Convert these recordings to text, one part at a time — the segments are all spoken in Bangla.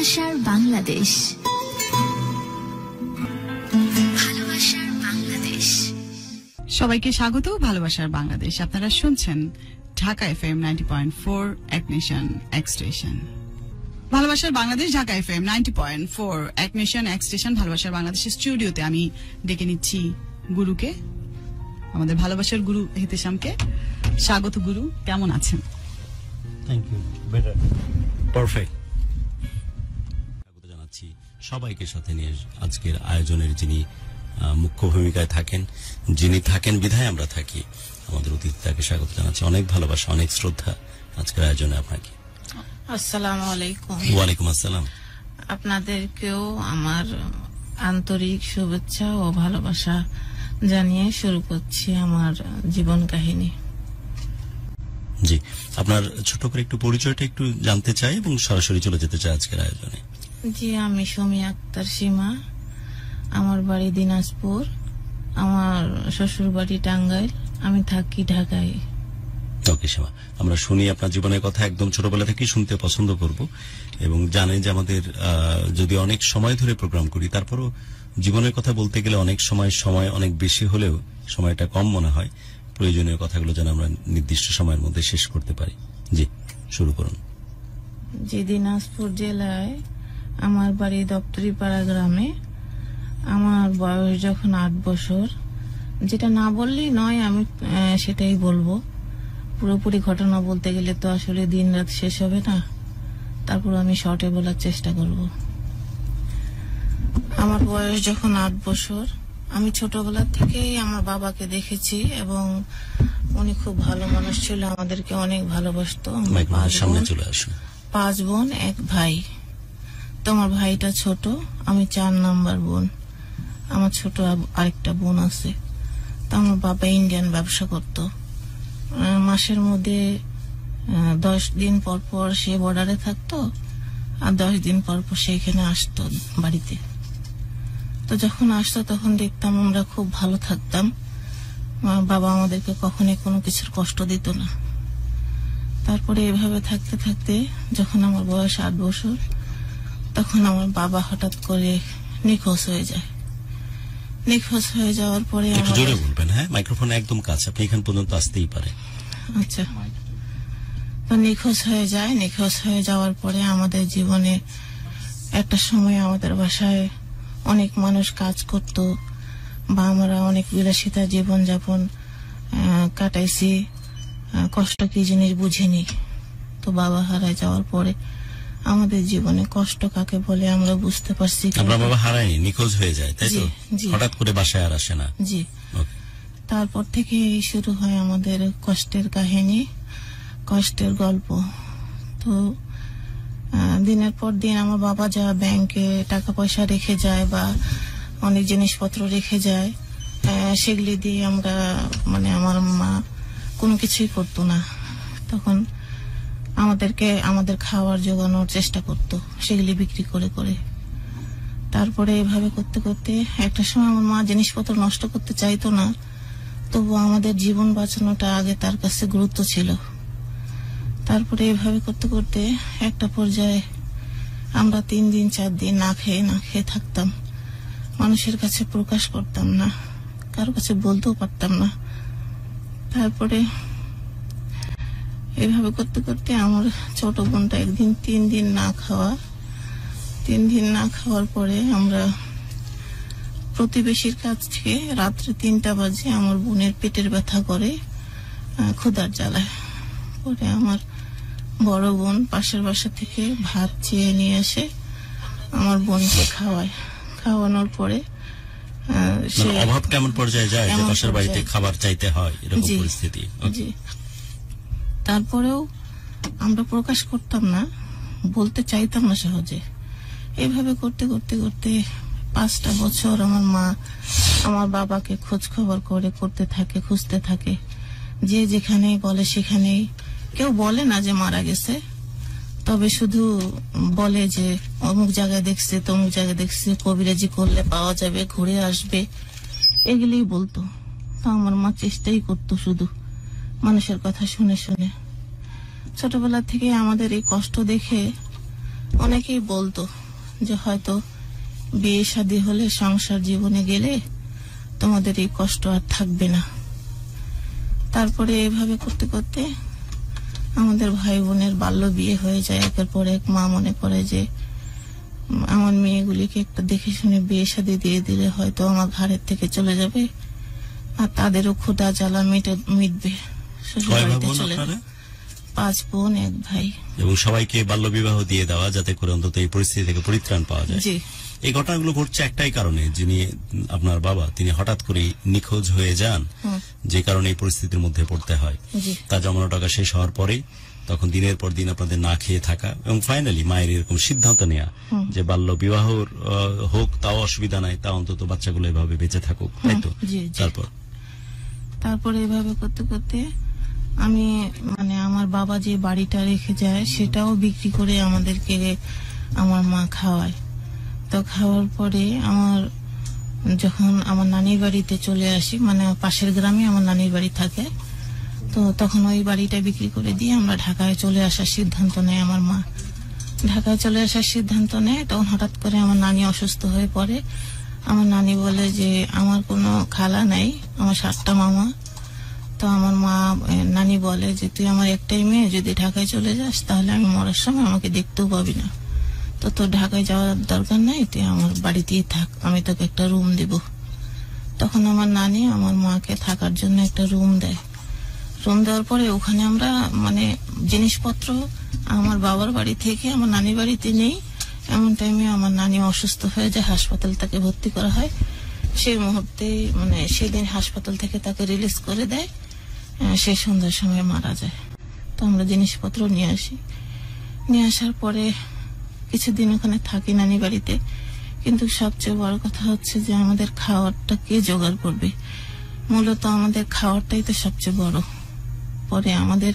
ভালোবাসার বাংলাদেশ। ভালোবাসার বাংলাদেশ। সবাইকে স্বাগত ভালোবাসার বাংলাদেশ। আপনারা শুনছেন ঢাকা FM 90.4 এক নেশন এক স্টেশন। ভালোবাসার বাংলাদেশ ঢাকা FM 90.4 এক নেশন এক স্টেশন। ভালোবাসার বাংলাদেশের স্টুডিওতে আমি ডেকে নিচ্ছি গুরুকে, আমাদের ভালোবাসার গুরু হিতেশামকে। স্বাগত গুরু, কেমন আছেন? Thank you, better, perfect. স্বাগত জানাচ্ছি সবাইকে সাথে নিয়ে আজকের আয়োজনের যিনি মুখ্য ভূমিকায় থাকেন, যিনি থাকেন বিধায় আমরা থাকি, আমাদের অতিথি তাকে স্বাগত জানাচ্ছি। অনেক ভালোবাসা, অনেক শ্রদ্ধা আজকের আয়োজনে আপনাকে। আসসালামু আলাইকুম। ওয়ালাইকুম আসসালাম। আপনাদেরকেও আমার আন্তরিক শুভেচ্ছা ও ভালোবাসা জানিয়ে শুরু করছি আমার জীবন কাহিনী। জি, আপনার ছোট করে একটু পরিচয়টা একটু জানতে চাই এবং সরাসরি চলে যেতে চাই আজকের আয়োজনে। জি, আমি সুমি আক্তার সীমা, আমার বাড়ি দিনাজপুর, আমার শ্বশুর বাড়ি টাঙ্গাইল, আমি থাকি ঢাকায়। ওকে সীমা, আমরা শুনি আপনার জীবনের কথা, একদম ছোটবেলা থেকেই শুনতে পছন্দ করব এবং জানেন যে আমাদের যদি অনেক সময় ধরে প্রোগ্রাম করি, তারপরও জীবনের কথা বলতে গেলে অনেক সময় অনেক বেশি হলেও সময়টা কম মনে হয়। প্রয়োজনীয় কথাগুলো যেন আমরা নির্দিষ্ট সময়ের মধ্যে শেষ করতে পারি। জি, শুরু করুন। জি, দিনাজপুর জেলায় আমার বাড়ি দপ্তরিপাড়া গ্রামে। আমার বয়স যখন 8 বছর, যেটা না বললেই নয়, আমি সেটাই বলবো। পুরোপুরি ঘটনা বলতে গেলে তো আসলে দিন রাত শেষ হবে না, তারপর আমি শর্টে বলার চেষ্টা করব। আমার বয়স যখন 8 বছর, আমি ছোটবেলা থেকেই আমার বাবাকে দেখেছি এবং উনি খুব ভালো মানুষ ছিল, আমাদেরকে অনেক ভালোবাসতো। 5 বোন 1 ভাই। তো আমার ভাইটা ছোট, আমি 4 নাম্বার বোন। আমার ছোট আরেকটা বোন আছে। তো আমার বাবা ইন্ডিয়ান ব্যবসা করত। মাসের মধ্যে 10 দিন পর পর সে বর্ডারে থাকতো, আর 10 দিন পর পর সে এখানে আসতো বাড়িতে। তো যখন আসতো তখন দেখতাম আমরা খুব ভালো থাকতাম। বাবা আমাদেরকে কখনোই কোনো কিছুর কষ্ট দিত না। তারপরে এভাবে থাকতে থাকতে যখন আমার বয়স 8 বছর, তখন আমার বাবা হঠাৎ করে নিখোঁজ হয়ে যায়। নিখোঁজ হয়ে যাওয়ার পরে জোরে বলবেন, হ্যাঁ, মাইক্রোফোন একদম কাছে, আপনি এখান পর্যন্ত আসতেই পারে। আচ্ছা, তো নিখোঁজ হয়ে যায়। নিখোঁজ হয়ে যাওয়ার পরে আমাদের জীবনে একটা সময় আমাদের বাসায় অনেক মানুষ কাজ করত, বা আমরা অনেক বিলাসিতা জীবন যাপন কাটাইছি, কষ্ট কি জিনিস বুঝিনি। তো বাবা হারায় যাওয়ার পরে আমাদের জীবনে কষ্ট কাকে বলে আমরা বুঝতে পারছি। আপনার বাবা হারায়নি, নিখোঁজ হয়ে যায়, তাই তো? হঠাৎ করে বাসায় আর আসে না। জি, তারপর থেকে শুরু হয় আমাদের কষ্টের কাহিনী, কষ্টের গল্প। তো দিনের পর দিন আমার বাবা যা ব্যাংকে টাকা পয়সা রেখে যায় বা অনেক জিনিসপত্র রেখে যায়, সেগুলি দিয়ে আমরা আমার মা কোনো কিছুই করতো না। তখন আমাদেরকে আমাদের খাওয়ার জোগানোর চেষ্টা করতো, সেগুলি বিক্রি করে করে। তারপরে এভাবে করতে করতে একটা সময় আমার মা জিনিসপত্র নষ্ট করতে চাইতো না, তবু আমাদের জীবন বাঁচানোটা আগে তার কাছে গুরুত্ব ছিল। তারপরে এভাবে করতে করতে একটা পর্যায়ে আমরা 3 দিন 4 দিন না খেয়ে থাকতাম। মানুষের কাছে প্রকাশ করতাম না, কারো কাছে বলতেও পারতাম না। তারপরে এভাবে করতে করতে আমার ছোট বোনটা একদিন 3 দিন না খাওয়ার পরে আমরা প্রতিবেশীর কাছ থেকে রাত্রে 3টা বাজে আমার বোনের পেটের ব্যথা করে, ক্ষুধার জ্বালায়। পরে আমার বড় বোন পাশের বাসা থেকে ভাত চেয়ে নিয়ে এসে আমার বোনকে খাওয়ানোর পরে অভাব কেমন পর্যায়ে যায় যে পাশের বাড়িতে খাবার চাইতে হয়, এরকম পরিস্থিতি। জি, তারপরেও আমরা প্রকাশ করতাম না, বলতে চাইতাম না সহজে। এভাবে করতে করতে করতে 5টা বছর আমার মা আমার বাবাকে খোঁজ খবর করতে থাকে, খুঁজতে থাকে। যে যেখানে বলে সেখানেই, কেউ বলে না যে মারা গেছে, তবে শুধু বলে যে অমুক জায়গায় দেখছে, তমুক জায়গায় দেখছে, কবিরাজি করলে পাওয়া যাবে, ঘুরে আসবে, এগুলি বলতো। তো আমার মা চেষ্টাই করতো শুধু মানুষের কথা শুনে শুনে। ছোটবেলা থেকে আমাদের এই কষ্ট দেখে অনেকেই বলতো যে হয়তো বিয়ে শাদী হলে সংসার জীবনে গেলে তোমাদের এই কষ্ট আর থাকবে না। তারপরে এইভাবে করতে করতে আমাদের ভাই বোনের বাল্য বিয়ে হয়ে যায় একের পর এক। মা মনে করে যে আমার মেয়েগুলিকে একটা দেখে শুনে বিয়ে শাদী দিয়ে দিলে হয়তো আমার ঘরের থেকে চলে যাবে, আর তাদেরও ক্ষুধা জ্বালা মিটবে। শ্বশুরবাড়িতে চলে যাবে। 5 বোন 1 ভাই, এবং সবাইকে বাল্য বিবাহ দিয়ে দেওয়া যাতে করে অন্তত এই পরিস্থিতি থেকে পরিত্রাণ পাওয়া যায়। জি। এই ঘটনাগুলো ঘটছে একটাই কারণে, যিনি আপনার বাবা তিনি হঠাৎ করে নিখোঁজ হয়ে যান, যে কারণে এই পরিস্থিতির মধ্যে পড়তে হয়। তার জমানো টাকা শেষ হওয়ার পরে তখন দিনের পর দিন আপনাদের না খেয়ে থাকা, এবং ফাইনালি মায়ের এরকম সিদ্ধান্ত নেওয়া যে বাল্য বিবাহ হোক তাও অসুবিধা নাই, তা অন্তত বাচ্চাগুলো এভাবে বেঁচে থাকুক, তাই তো? তারপর এভাবে করতে করতে আমি আমার বাবা যে বাড়িটা রেখে যায় সেটাও বিক্রি করে আমাদেরকে আমার মা খাওয়ায়। তো খাওয়ার পরে যখন আমার নানির বাড়িতে চলে আসি, পাশের গ্রামে আমার নানির বাড়ি থাকে, তো তখন ওই বাড়িটা বিক্রি করে দিয়ে আমরা ঢাকায় চলে আসার সিদ্ধান্ত নেয়। আমার মা ঢাকায় চলে আসার সিদ্ধান্ত নেয়, তখন হঠাৎ করে আমার নানি অসুস্থ হয়ে পড়ে। আমার নানি বলে যে আমার কোনো খালা নাই, আমার 7টা মামা। তো আমার নানি বলে যে তুই আমার একটাই মেয়ে, যদি ঢাকায় চলে যাস তাহলে আমি মরার সময় আমাকে দেখতেও পাবি না, তো তোর ঢাকায় যাওয়ার দরকার নাই, তুই আমার বাড়িতেই থাক, আমি তোকে একটা রুম দিব। তখন আমার নানি আমার মাকে থাকার জন্য একটা রুম দেয়। রুম দেওয়ার পরে ওখানে আমরা জিনিসপত্র আমার বাবার বাড়ি থেকে আমার নানির বাড়িতে নেই। এমন টাইমে আমার নানি অসুস্থ হয়ে যায়, হাসপাতাল তাকে ভর্তি করা হয়। সেই মুহূর্তে সেদিন হাসপাতাল থেকে তাকে রিলিজ করে দেয়, সে সন্ধ্যার সময় মারা যায়। তো আমরা জিনিসপত্র নিয়ে আসি। নিয়ে আসার পরে কিছুদিন ওখানে থাকি নানি বাড়িতে, কিন্তু সবচেয়ে বড় কথা হচ্ছে যে আমাদের খাওয়ারটা কে জোগাড় করবে। মূলত আমাদের খাওয়ারটাই তো সবচেয়ে বড়। পরে আমাদের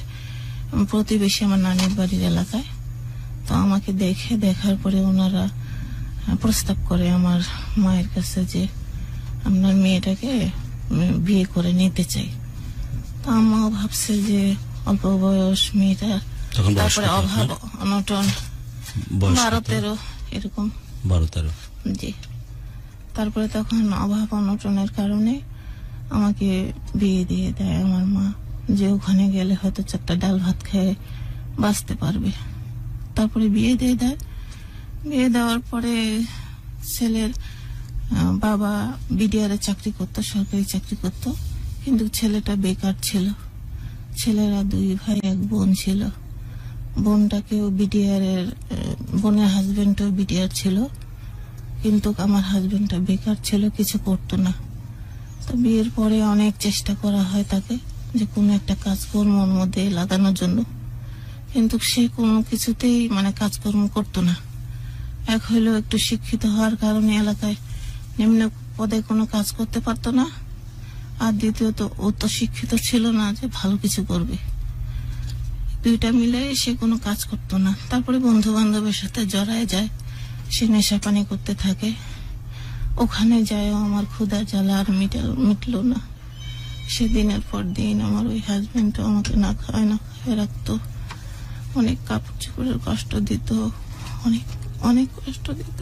প্রতিবেশী আমার নানির বাড়ির এলাকায়, তো আমাকে দেখার পরে ওনারা প্রস্তাব করে আমার মায়ের কাছে যে আপনার মেয়েটাকে বিয়ে করে নিতে চাই। তো আম্মাও ভাবছে যে অল্প বয়স মেয়েটা, তারপরে অভাব অনটন, 12-13 এরকম, 12-13। জি। তারপরে তখন অভাব অনটনের কারণে আমাকে বিয়ে দিয়ে দেয় আমার মা, যে ওখানে গেলে হয়তো 4টা ডাল ভাত খেয়ে বাঁচতে পারবে। তারপরে বিয়ে দিয়ে দেয়। বিয়ে দেওয়ার পরে ছেলের বাবা বিডিআর এ চাকরি করতো, সরকারি চাকরি করতো, কিন্তু ছেলেটা বেকার ছিল। ছেলেরা 2 ভাই 1 বোন ছিল। বোনটাকেও বোনের হাজবেন্ডও বিডিআর ছিল, কিন্তু আমার হাজবেন্ডটা বেকার ছিল, কিছু করতো না। তো বিয়ের পরে অনেক চেষ্টা করা হয় তাকে যে কোনো একটা কাজকর্মের মধ্যে লাগানোর জন্য, কিন্তু সে কোনো কিছুতেই কাজকর্ম করতো না। এক হইলো একটু শিক্ষিত হওয়ার কারণে এলাকায় নিম্ন পদে কোনো কাজ করতে পারতো না, আর দ্বিতীয়ত ও তো শিক্ষিত ছিল না যে ভালো কিছু করবে। 2টা মিলে সে কোনো কাজ করতো না। তারপরে বন্ধু বান্ধবের সাথে জড়ায় যায়, সে নেশা পানি করতে থাকে। ওখানে যায় আমার ক্ষুধা জ্বালা আর মিটলো না। সে দিনের পর দিন আমার ওই হাজবেন্ডও আমাকে না খায় রাখতো, অনেক কাপড় চোপড়ের কষ্ট দিত, অনেক অনেক কষ্ট দিত।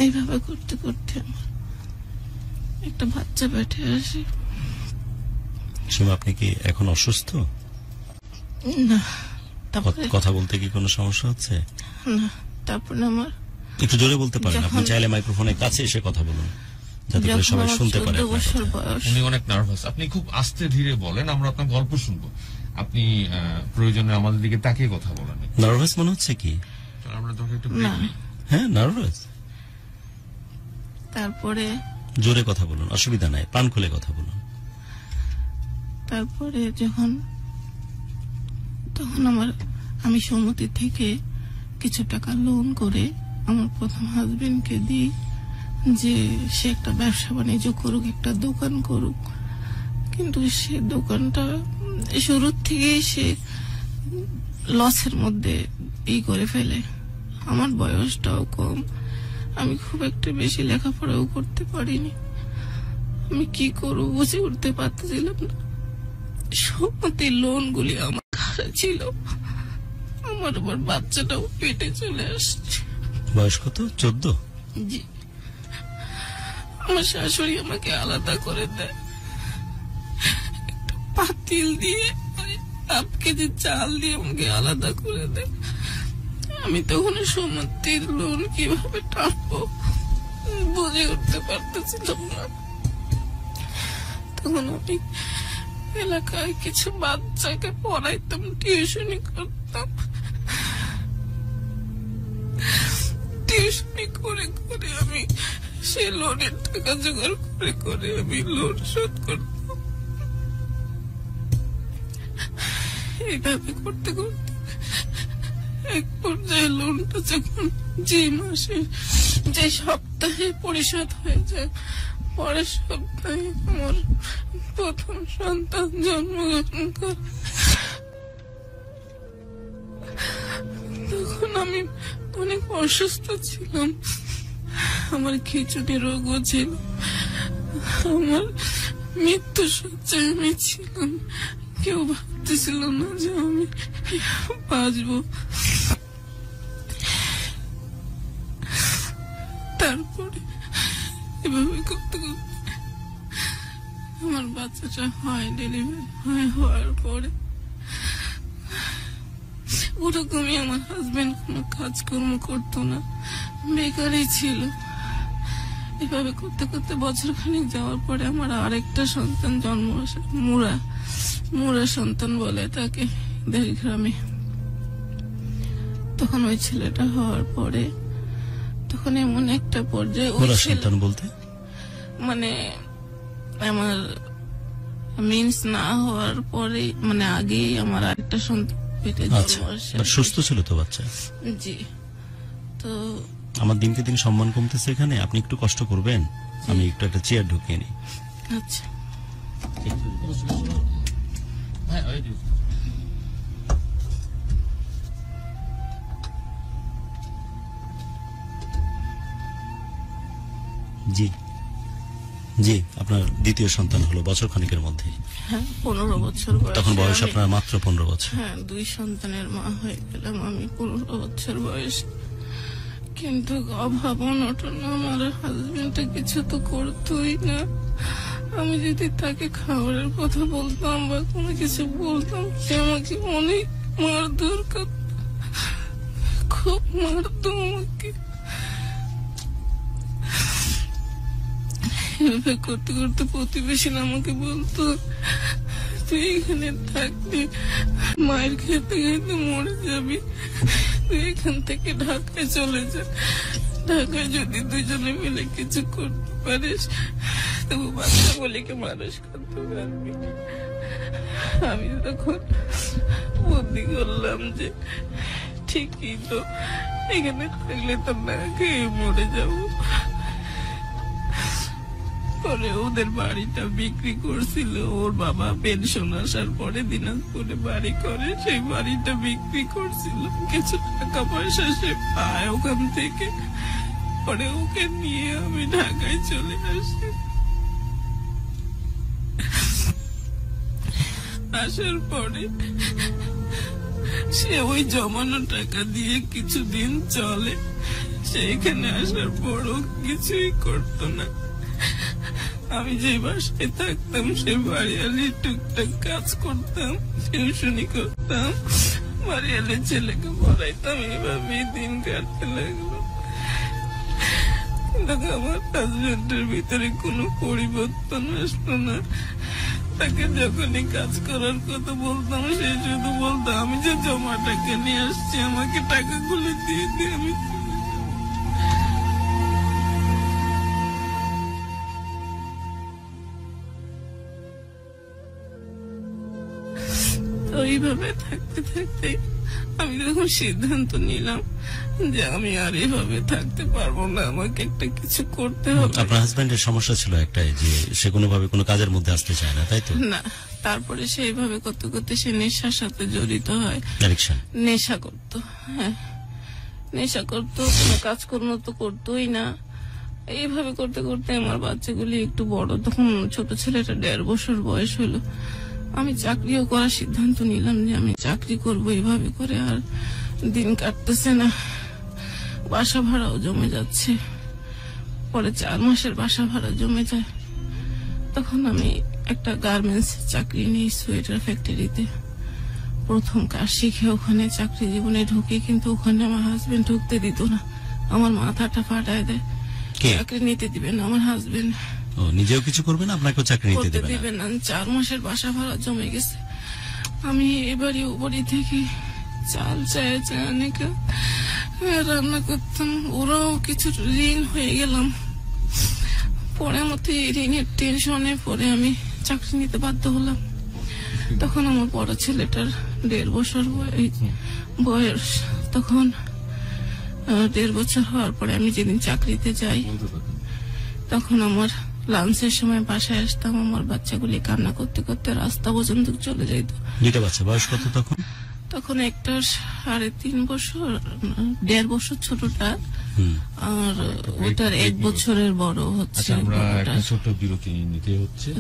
এইভাবে করতে করতে আমার একটা বাচ্চা পেটে আসে। আপনি কি এখন অসুস্থ? না। কথা বলতে কি কোনো সমস্যা হচ্ছে? না। তারপরে আমার একটু জোরে বলতে পারেন, আপনি চাইলে মাইক্রোফোনের কাছে এসে কথা বলুন যাতে করে সবাই শুনতে পারে। উনি অনেক নার্ভাস, আপনি খুব আস্তে ধীরে বলেন, আমরা আপনার গল্প শুনবো। আপনি প্রয়োজনে আমাদের দিকে তাকিয়ে কথা বলেন। নার্ভাস মনে হচ্ছে কি? আমরা তোকে একটু ব্রেক নিই। হ্যাঁ, নার্ভাস। তারপরে জোরে কথা বলুন, অসুবিধা নাই, প্রাণ খুলে কথা বলুন। তারপরে তখন আমি সমিতি থেকে কিছু টাকা লোন করে আমার প্রথম হাজবেন্ডকে দিই, যে সে একটা ব্যবসা বাণিজ্য করুক, একটা দোকান করুক। কিন্তু সে দোকানটা শুরুর থেকে সে লসের মধ্যে করে ফেলে। আমার বয়সটাও কম, আমি খুব একটা বেশি লেখাপড়াও করতে পারিনি। আমি কি করবো বুঝে উঠতে পারতেছিলাম না। সমিতির লোনগুলি আমার ঘরে ছিল, আমার বাচ্চাটাও পেটে চলে আসছে। বয়স কত? 14? জি। আমার শাশুড়ি আমাকে আলাদা করে দেয়, একটা পাতিল দিয়ে 8 কেজি চাল দিয়ে আমাকে আলাদা করে দেয়। আমি তখন সম্মতির লোন কিভাবে টানবো বুঝে উঠতে পারতেছিলাম না। তখন আমি এলাকায় কিছু বাচ্চাকে পড়াইতাম, টিউশনি করতাম। টিউশনি করে করে আমি সে লোনের টাকা জোগাড় করে করে আমি লোন শোধ করতাম। এইভাবে করতে করতে এক পর্যায়ে লোনটা যখন যে মাসে যে সপ্তাহে পরিশোধ হয়ে যায়, পরের সপ্তাহে আমার প্রথম সন্তান জন্মগ্রহণ করে। তখন আমি অনেক অসুস্থ ছিলাম, আমার খিচুড়ি রোগও ছিল, আমার মৃত্যু সজ্জায় আমি ছিলাম। কেউ ভাবতেছিল না যে আমি বাঁচবো। তারপরে এভাবে করতে করতে আমার বাচ্চাটা হয়, ডেলিভারি হওয়ার পরে ওরকমই আমার হাজবেন্ড কোনো কাজকর্ম করতো না, বেকারই ছিল। এভাবে করতে করতে বছর খানিক যাওয়ার পরে আমার আরেকটা সন্তান জন্ম আসে, মুরা সন্তান বলে তাকে, দেশগ্রামে। তখন ওই ছেলেটা হওয়ার পরে তখন এমন একটা পর্যায়ে সন্তান বলতে মানে আমার মিন্স না হওয়ার পরে, মানে আগেই আমার আরেকটা সন্তান পেটে জন্ম আসে। সুস্থ ছিল তো বাচ্চা? জি। তো আমার দিনকে দিন সম্মান কমতেছে এখানে, আপনি একটু কষ্ট করবেন, আমি একটু একটা চেয়ার ঢুকিয়ে নিই। আচ্ছা। জি জি, আপনার দ্বিতীয় সন্তান হলো বছর খানিকের মধ্যে? হ্যাঁ, 15 বছর বয়স। তখন বয়স আপনার মাত্র 15 বছর? হ্যাঁ, 2 সন্তানের মা হয়ে গেলাম আমি 15 বছর বয়স। কিন্তু অভাব অনটন, আমার হাজবেন্ডটা কিছু তো করতোই না। আমি যদি তাকে খাবারের কথা বলতাম বা কোনো কিছু বলতাম, সে আমাকে অনেক মারধর করত, খুব মারতো আমাকে। এভাবে করতে করতে প্রতিবেশীরা আমাকে বলতো, তুই এখানে থাকলে মায়ের খেতে খেতে মরে যাবি, তুই এখান থেকে ঢাকায় চলে যা। ঢাকায় যদি দুজনে মিলে কিছু করতে পারিস তবু বাচ্চাগুলিকে মানুষ করতে পারবি। আমি তখন বুদ্ধি করলাম যে ঠিকই তো, এখানে থাকলে তো না খেয়ে মরে যাবো। পরে ওদের বাড়িটা বিক্রি করছিল, ওর বাবা পেনশন আসার পরে দিনাজপুরে বাড়ি করে, সেই বাড়িটা বিক্রি করছিল, কিছু টাকা পয়সা সে পায় ওখান থেকে। পরে ওকে নিয়ে আমি ঢাকায় চলে আসি। আসার পরে সে ওই জমানো টাকা দিয়ে কিছুদিন চলে। সেইখানে আসার পরও কিছুই করতো না। আমি যে বাসায় থাকতাম সে বাড়িয়ালি টুকটাক কাজ করতাম, টিউশনি করতাম, বাড়িয়ালি ছেলেকে পড়াইতাম, এইভাবেই দিন কাটতে লাগলো। কিন্তু আমার হাজবেন্ডের ভিতরে কোনো পরিবর্তন আসলো না। তাকে যখনই কাজ করার কথা বলতাম সে শুধু বলতো, আমি যে জমা টাকা নিয়ে আসছি আমাকে টাকাগুলো দিয়ে দিয়ে আমি এইভাবে থাকতে থাকতে আমি তখন সিদ্ধান্ত নিলাম যে আমি আর এভাবে থাকতে পারবো না, আমাকে একটা কিছু করতে হবে। আপনার হাজবেন্ডের সমস্যা ছিল একটাই, যে সে কোনোভাবে কোনো কাজের মধ্যে আসতে চায় না, তাই তো? না, তারপরে সে এইভাবে করতে করতে সে নেশার সাথে জড়িত হয়। নেশা করতো, হ্যাঁ নেশা করতো, কোনো কাজকর্ম তো করতোই না। এইভাবে করতে করতে আমার বাচ্চাগুলি একটু বড়, তখন ছোট ছেলেটা 1.5 বছর বয়স হলো। আমি চাকরিও করার সিদ্ধান্ত নিলাম যে আমি চাকরি করব। এইভাবে করে আর দিন কাটতেছে না, বাসা ভাড়াও জমে যাচ্ছে। পরে 4 মাসের বাসা ভাড়া জমে যায়। তখন আমি একটা গার্মেন্টস চাকরি নিই সোয়েটার ফ্যাক্টরিতে। প্রথম কাজ শিখে ওখানে চাকরি জীবনে ঢুকি, কিন্তু ওখানে আমার হাজবেন্ড ঢুকতে দিত না। আমার মাথাটা ফাটায় দেয়, চাকরি নিতে দিবে না আমার হাজবেন্ড। নিজেও কিছু করবে না, আপনাকেও চাকরি নিতে করতে দেবে দিবে না। না। 4 মাসের বাসা ভাড়া জমে গেছে। আমি এবারে ওবাড়ি থেকে চাল চায় অনেকে রান্না করতাম, ওরাও কিছু ঋণ হয়ে গেলাম। পরে মতো এই ঋণের টেনশনে পরে আমি চাকরি নিতে বাধ্য হলাম। তখন আমার বড় ছেলেটার 1.5 বছর বয়স। তখন 1.5 বছর হওয়ার পরে আমি যেদিন চাকরিতে যাই, তখন আমার লাঞ্চের সময় বাসায় আসতাম, আমার বাচ্চাগুলি কান্না করতে করতে রাস্তা পর্যন্ত চলে যাইতো। 2টা বাচ্চা, বয়স কত তখন? তখন একটা 3.5 বছর, 1.5 বছর ছোটটা, আর ওটার 1 বছরের বড় হচ্ছে। আমরা একটা ছোট বিরতি নিতে হচ্ছে,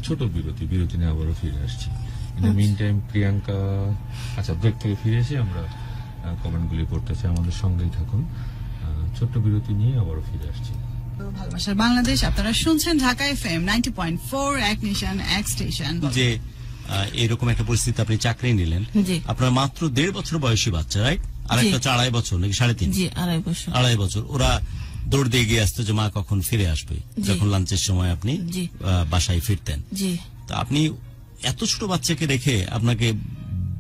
ছোট বিরতি নিয়ে আবারও ফিরে আসছি। In the meantime Priyanka, break থেকে ফিরে এসে আমরা কমেন্টগুলি পড়তে চাই, আমাদের সঙ্গেই থাকুন। ছোট্ট বিরতি নিয়ে আবারও ফিরে আসছি। ভালোবাসার বাংলাদেশ, আপনারা শুনছেন ঢাকা FM 90.4 এক নেশন এক স্টেশন। যে এরকম একটা পরিস্থিতি, আপনি চাকরি নিলেন, আপনার মাত্র 1.5 বছর বয়সী বাচ্চা, রাইট? আর একটা 2.5 বছর নাকি 3.5? জি, 2.5 বছর। 2.5 বছর। ওরা দৌড় দিয়ে গিয়ে আসতো যে মা কখন ফিরে আসবে, যখন লাঞ্চের সময় আপনি বাসায় ফিরতেন। তো আপনি এত ছোট বাচ্চাকে রেখে আপনাকে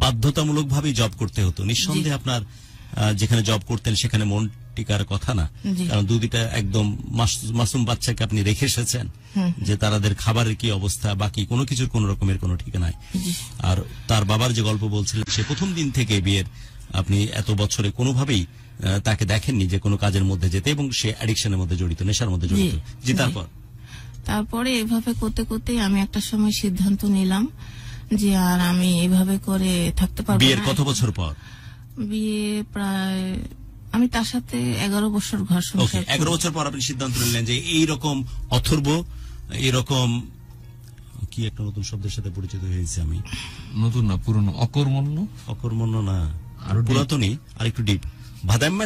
বাধ্যতামূলক ভাবে জব করতে হতো। নিঃসন্দেহে আপনার যেখানে জব করতেন সেখানে মন টিকার কথা না, কারণ 2টা একদম মাসুম বাচ্চাকে আপনি রেখে এসেছেন, যে তাদের খাবারের কি অবস্থা, বাকি কোনো কিছুর কোন রকমের কোনো ঠিকানা নাই। আর তার বাবার যে গল্প বলছিলেন, সে প্রথম দিন থেকে বিয়ের আপনি এত বছরে কোনোভাবেই তাকে দেখেননি যে কোনো কাজের মধ্যে যেতে, এবং সে অ্যাডিকশনের মধ্যে জড়িত, নেশার মধ্যে জড়িত। জি, তারপরে এভাবে করতে করতে আমি একটা সময় সিদ্ধান্ত নিলাম যে আর আমি এভাবে করে থাকতে পারবো না। বিয়ের কত বছর পর? বিয়ে প্রায়, আমি তার সাথে 11 বছর ঘর সংসার। 11 বছর পর আপনি সিদ্ধান্ত নিলেন যে এইরকম অথর্ব, এরকম কি একটা নতুন শব্দের সাথে পরিচিত হয়েছে আমি, নতুন না পুরনো, অকর্মণ্য না, আর পুরাতনই, আর একটু ডিপ, ভাদাম্মা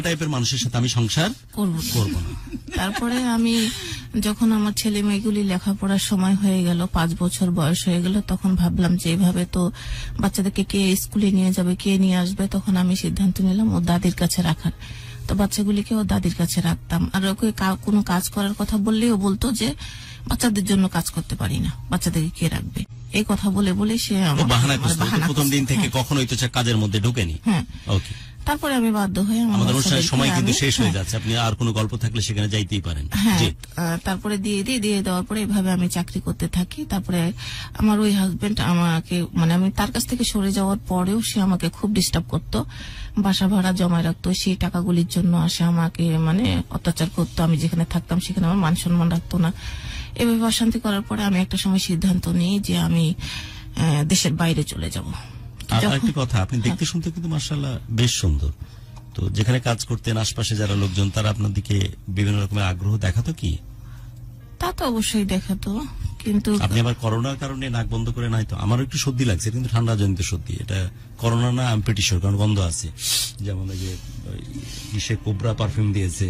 টাইপের মানুষের সাথে আমি সংসার করব না। তারপরে আমি যখন আমার ছেলে মেয়েগুলি লেখাপড়ার সময় হয়ে গেল, 5 বছর বয়স হয়ে গেল, তখন ভাবলাম যে এইভাবে তো বাচ্চাদেরকে কে স্কুলে নিয়ে যাবে, কে নিয়ে আসবে। তখন আমি সিদ্ধান্ত নিলাম ও দাদির কাছে রাখার। তো বাচ্চাগুলিকে ও দাদির কাছে রাখতাম। আর ওকে কোনো কাজ করার কথা বললেও বলতো যে বাচ্চাদের জন্য কাজ করতে পারি না, বাচ্চাদেরকে কে রাখবে, এই কথা বলে বলে সে বাহানা প্রথম দিন থেকে কখনোই তো কাজের মধ্যে ঢোকেনি। ওকে, তারপরে আমি বাধ্য হয়ে আমাদের অনুষ্ঠানের সময় কিন্তু শেষ হয়ে যাচ্ছে, আপনি আর কোনো গল্প থাকলে সেখানে যাইতেই পারেন। তারপরে দিয়ে দেওয়ার পরে এভাবে আমি চাকরি করতে থাকি। তারপরে আমার ওই হাজবেন্ড আমাকে, মানে আমি তার কাছ থেকে সরে যাওয়ার পরেও সে আমাকে খুব ডিস্টার্ব করতো, বাসা ভাড়া জমায় রাখতো, সেই টাকাগুলির জন্য আসে আমাকে মানে অত্যাচার করতো। আমি যেখানে থাকতাম সেখানে আমার মান সম্মান রাখতো না। এভাবে অশান্তি করার পরে আমি একটা সময় সিদ্ধান্ত নিই যে আমি দেশের বাইরে চলে যাব। আর একটা কথা, আপনি দেখতে শুনতে কিন্তু মাশাআল্লাহ বেশ সুন্দর। তো যেখানে কাজ করতেন আশপাশে যারা লোকজন, তারা আপনার দিকে বিভিন্ন রকমের আগ্রহ দেখাতো কি? তা তো অবশ্যই দেখাতো, কিন্তু আপনি আবার করোনার কারণে নাক বন্ধ করে নাই তো? আমারও একটু সর্দি লাগছে, কিন্তু ঠান্ডা জনিত সর্দি, এটা করোনা না, আমি প্রিটি শিওর, কারণ গন্ধ আছে। যেমন ওই যে ইসে কোবরা পারফিউম দিয়েছে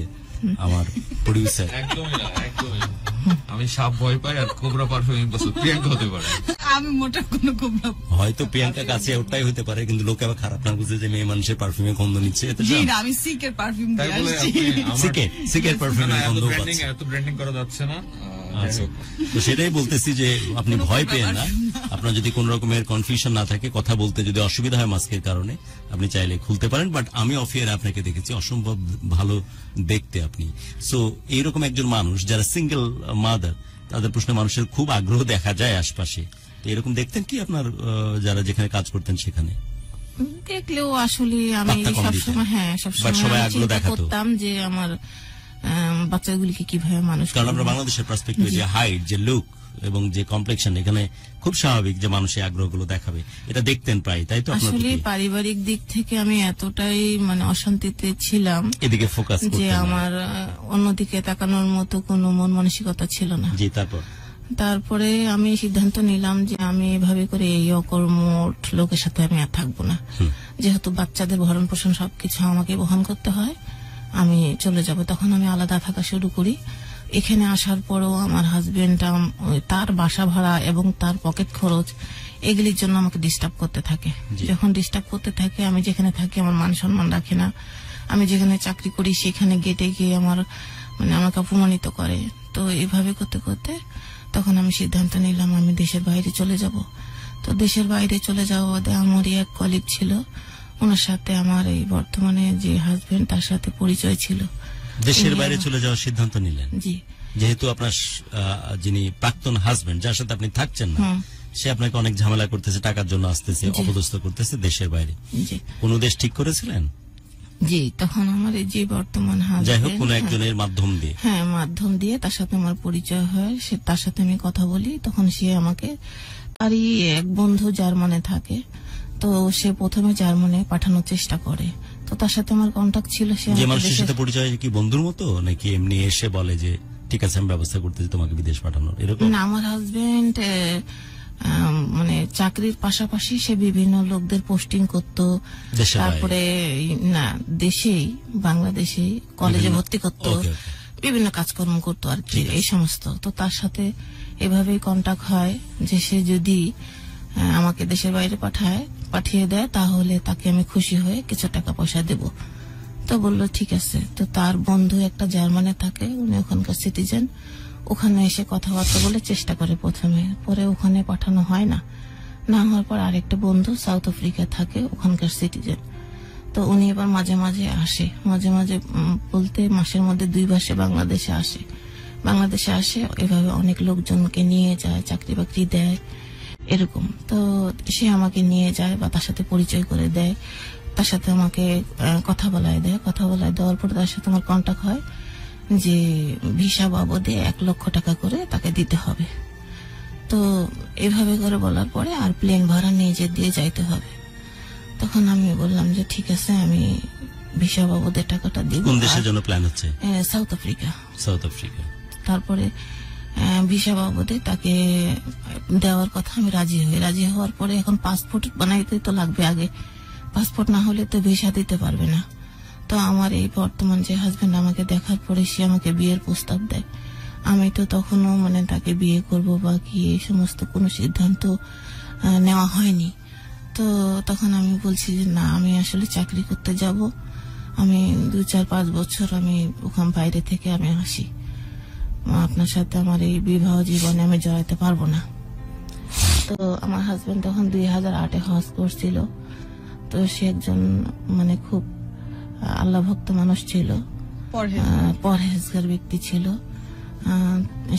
আমার প্রডিউসার। একদমই আমি সাপ ভয় পাই, আর কোবরা পারফিউম প্রিয়াঙ্কা হতে পারে। আমি মোটা কোনো কোবরা, হয়তো প্রিয়াঙ্কা কাছে ওটাই হতে পারে, কিন্তু লোকে আবার খারাপ না বুঝে যে মেয়ে মানুষের পারফিউমে গন্ধ নিচ্ছে। আমি সিকের পারফিউম দিয়ে আসছি, সিকের পারফিউমে গন্ধ পাচ্ছে। এত ব্র্যান্ডিং করা যাচ্ছে না। তো সেটাই বলতেছি যে আপনি ভয় পেয়ে না, আপনার যদি কোন রকমের কনফিউশন না থাকে, কথা বলতে যদি অসুবিধা হয় মাস্কের কারণে, আপনি চাইলে খুলতে পারেন। বাট আমি অফ এয়ারে আপনাকে দেখেছি, অসম্ভব ভালো দেখতে আপনি। সো এইরকম একজন মানুষ যারা সিঙ্গেল মাদার, তাদের প্রশ্নে মানুষের খুব আগ্রহ দেখা যায় আশপাশে। তো এরকম দেখতেন কি আপনার যারা যেখানে কাজ করতেন সেখানে? দেখলেও আসলে আমি সবসময় আগ্রহ দেখাতাম যে আমার বাচ্চাগুলিকে কিভাবে মানুষ, কারণ আমরা বাংলাদেশের পার্সপেক্টিভে যে হাইট, যে লুক এবং যে কমপ্লেকশন, এখানে খুব স্বাভাবিক যে মানুষের আগ্রহগুলো দেখাবে, এটা দেখতেন প্রায়, তাই তো? আসলে পারিবারিক দিক থেকে আমি এতটাই মানে অশান্তিতে ছিলাম, এদিকে ফোকাস যে আমার অন্যদিকে তাকানোর মতো কোনো মন মানসিকতা ছিল না। জি, তারপর তারপরে আমি সিদ্ধান্ত নিলাম যে আমি এভাবে করে এই অকর্মঠ লোকের সাথে আমি আর থাকবো না। যেহেতু বাচ্চাদের ভরণ পোষণ সবকিছু আমাকে বহন করতে হয়, আমি চলে যাব। তখন আমি আলাদা থাকা শুরু করি। এখানে আসার পরও আমার হাজবেন্ড তার বাসা ভাড়া এবং তার পকেট খরচ এগুলির জন্য আমাকে ডিস্টার্ব করতে থাকে। যখন ডিস্টার্ব করতে থাকে, আমি যেখানে থাকি আমার মান সম্মান রাখে না। আমি যেখানে চাকরি করি সেখানে গেটে গিয়ে আমাকে অপমানিত করে। তো এইভাবে করতে করতে তখন আমি সিদ্ধান্ত নিলাম আমি দেশের বাইরে চলে যাব। তো দেশের বাইরে চলে যাওয়া আমারই এক কলিগ ছিল, ওনার সাথে আমার এই বর্তমানে যে হাজবেন্ড তার সাথে পরিচয় ছিল। দেশের বাইরে চলে যাওয়ার সিদ্ধান্ত নিলেন? জি। যেহেতু আপনার যিনি প্রাক্তন হাজবেন্ড, যার সাথে আপনি থাকছেন না, সে আপনাকে অনেক ঝামেলা করতেছে, টাকার জন্য আসতেছে, অপদস্থ করতেছে দেশের বাইরে। কোন দেশ ঠিক করেছিলেন? জি, তখন আমার এই যে বর্তমান হাজবেন্ড, যাই হোক কোন একজনের মাধ্যম দিয়ে, মাধ্যম দিয়ে তার সাথে আমার পরিচয় হয়। সে তার সাথে আমি কথা বলি, তখন সে আমাকে, তারই এক বন্ধু জার্মানে থাকে, তো সে প্রথমে জার্মানে পাঠানোর চেষ্টা করে। তো তার সাথে আমার কন্টাক্ট ছিল। সে যে মানুষের সাথে পরিচয় কি বন্ধুর মতো, নাকি এমনি এসে বলে যে ঠিক আছে আমি ব্যবস্থা করতেছি তোমাকে বিদেশ পাঠানোর, এরকম? না, আমার হাজবেন্ড চাকরির পাশাপাশি সে বিভিন্ন লোকদের পোস্টিং করতো। তারপরে না দেশেই, বাংলাদেশে কলেজে ভর্তি করতো, বিভিন্ন কাজকর্ম করতো আর কি, এই সমস্ত। তো তার সাথে এভাবেই কন্টাক্ট হয় যে সে যদি আমাকে দেশের বাইরে পাঠিয়ে দেয় তাহলে তাকে আমি খুশি হয়ে কিছু টাকা পয়সা দেব। তো বললো ঠিক আছে। তো তার বন্ধু একটা জার্মানে থাকে, উনি ওখানকার সিটিজেন, ওখানে এসে কথাবার্তা বলে চেষ্টা করে প্রথমে, পরে ওখানে পাঠানো হয় না। না হওয়ার পর আরেকটা বন্ধু সাউথ আফ্রিকা থাকে, ওখানকার সিটিজেন। তো উনি এবার মাঝে মাঝে আসে, মাঝে মাঝে বলতে মাসের মধ্যে 2 বার সে বাংলাদেশে আসে। এভাবে অনেক লোকজনকে নিয়ে যায়, চাকরি বাকরি দেয়, এরকম। তো সে আমাকে নিয়ে যায় বা তার সাথে পরিচয় করে দেয়, তার সাথে আমাকে কথা বলায় দেওয়ার পর তার সাথে আমার কন্টাক্ট হয় যে ভিসা বাবদে 1 লক্ষ টাকা করে তাকে দিতে হবে। তো এভাবে করে বলার পরে আর প্লেন ভাড়া নিয়ে দিয়ে যাইতে হবে। তখন আমি বললাম যে ঠিক আছে আমি ভিসা বাবদের টাকাটা দিব। কোন দেশের জন্য প্ল্যান হচ্ছে? South Africa. তারপরে ভিসা বাবদে তাকে দেওয়ার কথা আমি রাজি হওয়ার পরে এখন পাসপোর্ট বানাইতে তো লাগবে আগে, পাসপোর্ট না হলে তো ভিসা দিতে পারবে না। তো আমার এই বর্তমান যে হাজবেন্ড আমাকে দেখার পরে সে আমাকে বিয়ের প্রস্তাব দেয়। আমি তো তখনও তাকে বিয়ে করব বা কি এই সমস্ত কোনো সিদ্ধান্ত নেওয়া হয়নি। তো তখন আমি বলছি যে না, আমি আসলে চাকরি করতে যাব, আমি 2-4-5 বছর আমি ওখান বাইরে থেকে আমি আসি, আপনার সাথে আমার এই বিবাহ জীবনে আমি জড়াতে পারবো না। তো আমার হাজবেন্ড তখন 2008-এ হজ করছিল। তো সে একজন খুব আল্লাহ ভক্ত মানুষ ছিল, পরহেজগার ব্যক্তি ছিল।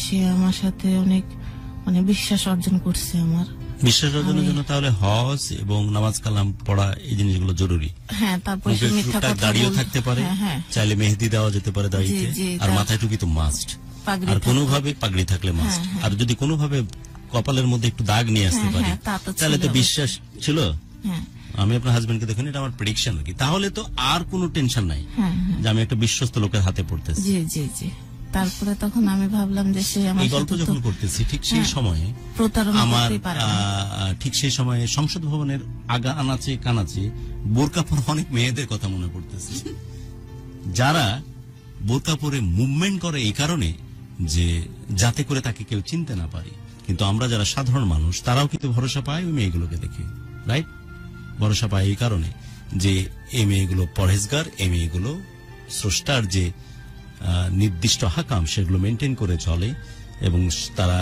সে আমার সাথে অনেক বিশ্বাস অর্জন করছে। আমার বিশ্বাস অর্জনের জন্য তাহলে হজ এবং নামাজ কালাম পড়া এই জিনিসগুলো জরুরি। হ্যাঁ, তারপরে দাঁড়িয়েও থাকতে পারে, চাইলে মেহেদি দেওয়া যেতে পারে দাড়িতে, আর মাথায় টুপি তো মাস্ট, আর কোনোভাবে পাগড়ি থাকলে মাস্ট। আর যদি কোনোভাবে কপালের মধ্যে একটু দাগ নিয়ে আসতে পারে তাহলে তো বিশ্বাস ছিল। আমি আপনার হাজবেন্ডকে দেখুন, এটা আমার প্রেডিকশন আর কি। তাহলে তো আর কোনো টেনশন নাই যে আমি একটা বিশ্বস্ত লোকের হাতে পড়তেছি। জি। তারপরে তখন আমি ভাবলাম যে সে আমার এই গল্প যখন করতেছি ঠিক সেই সময়ে সেই সময়ে সংসদ ভবনের আগা আনাচে কানাচে বোরকা পরা অনেক মেয়েদের কথা মনে পড়তেছে, যারা বোরকা পরে মুভমেন্ট করে এই কারণে যে যাতে করে তাকে কেউ চিনতে না পারে। কিন্তু আমরা যারা সাধারণ মানুষ তারাও কিন্তু ভরসা পায় ওই মেয়েগুলোকে দেখে, রাইট? ভরসা পায় এই কারণে যে এই মেয়েগুলো পরহেজগার, এই মেয়েগুলো স্রষ্টার যে নির্দিষ্ট হাকাম সেগুলো মেনটেন করে চলে এবং তারা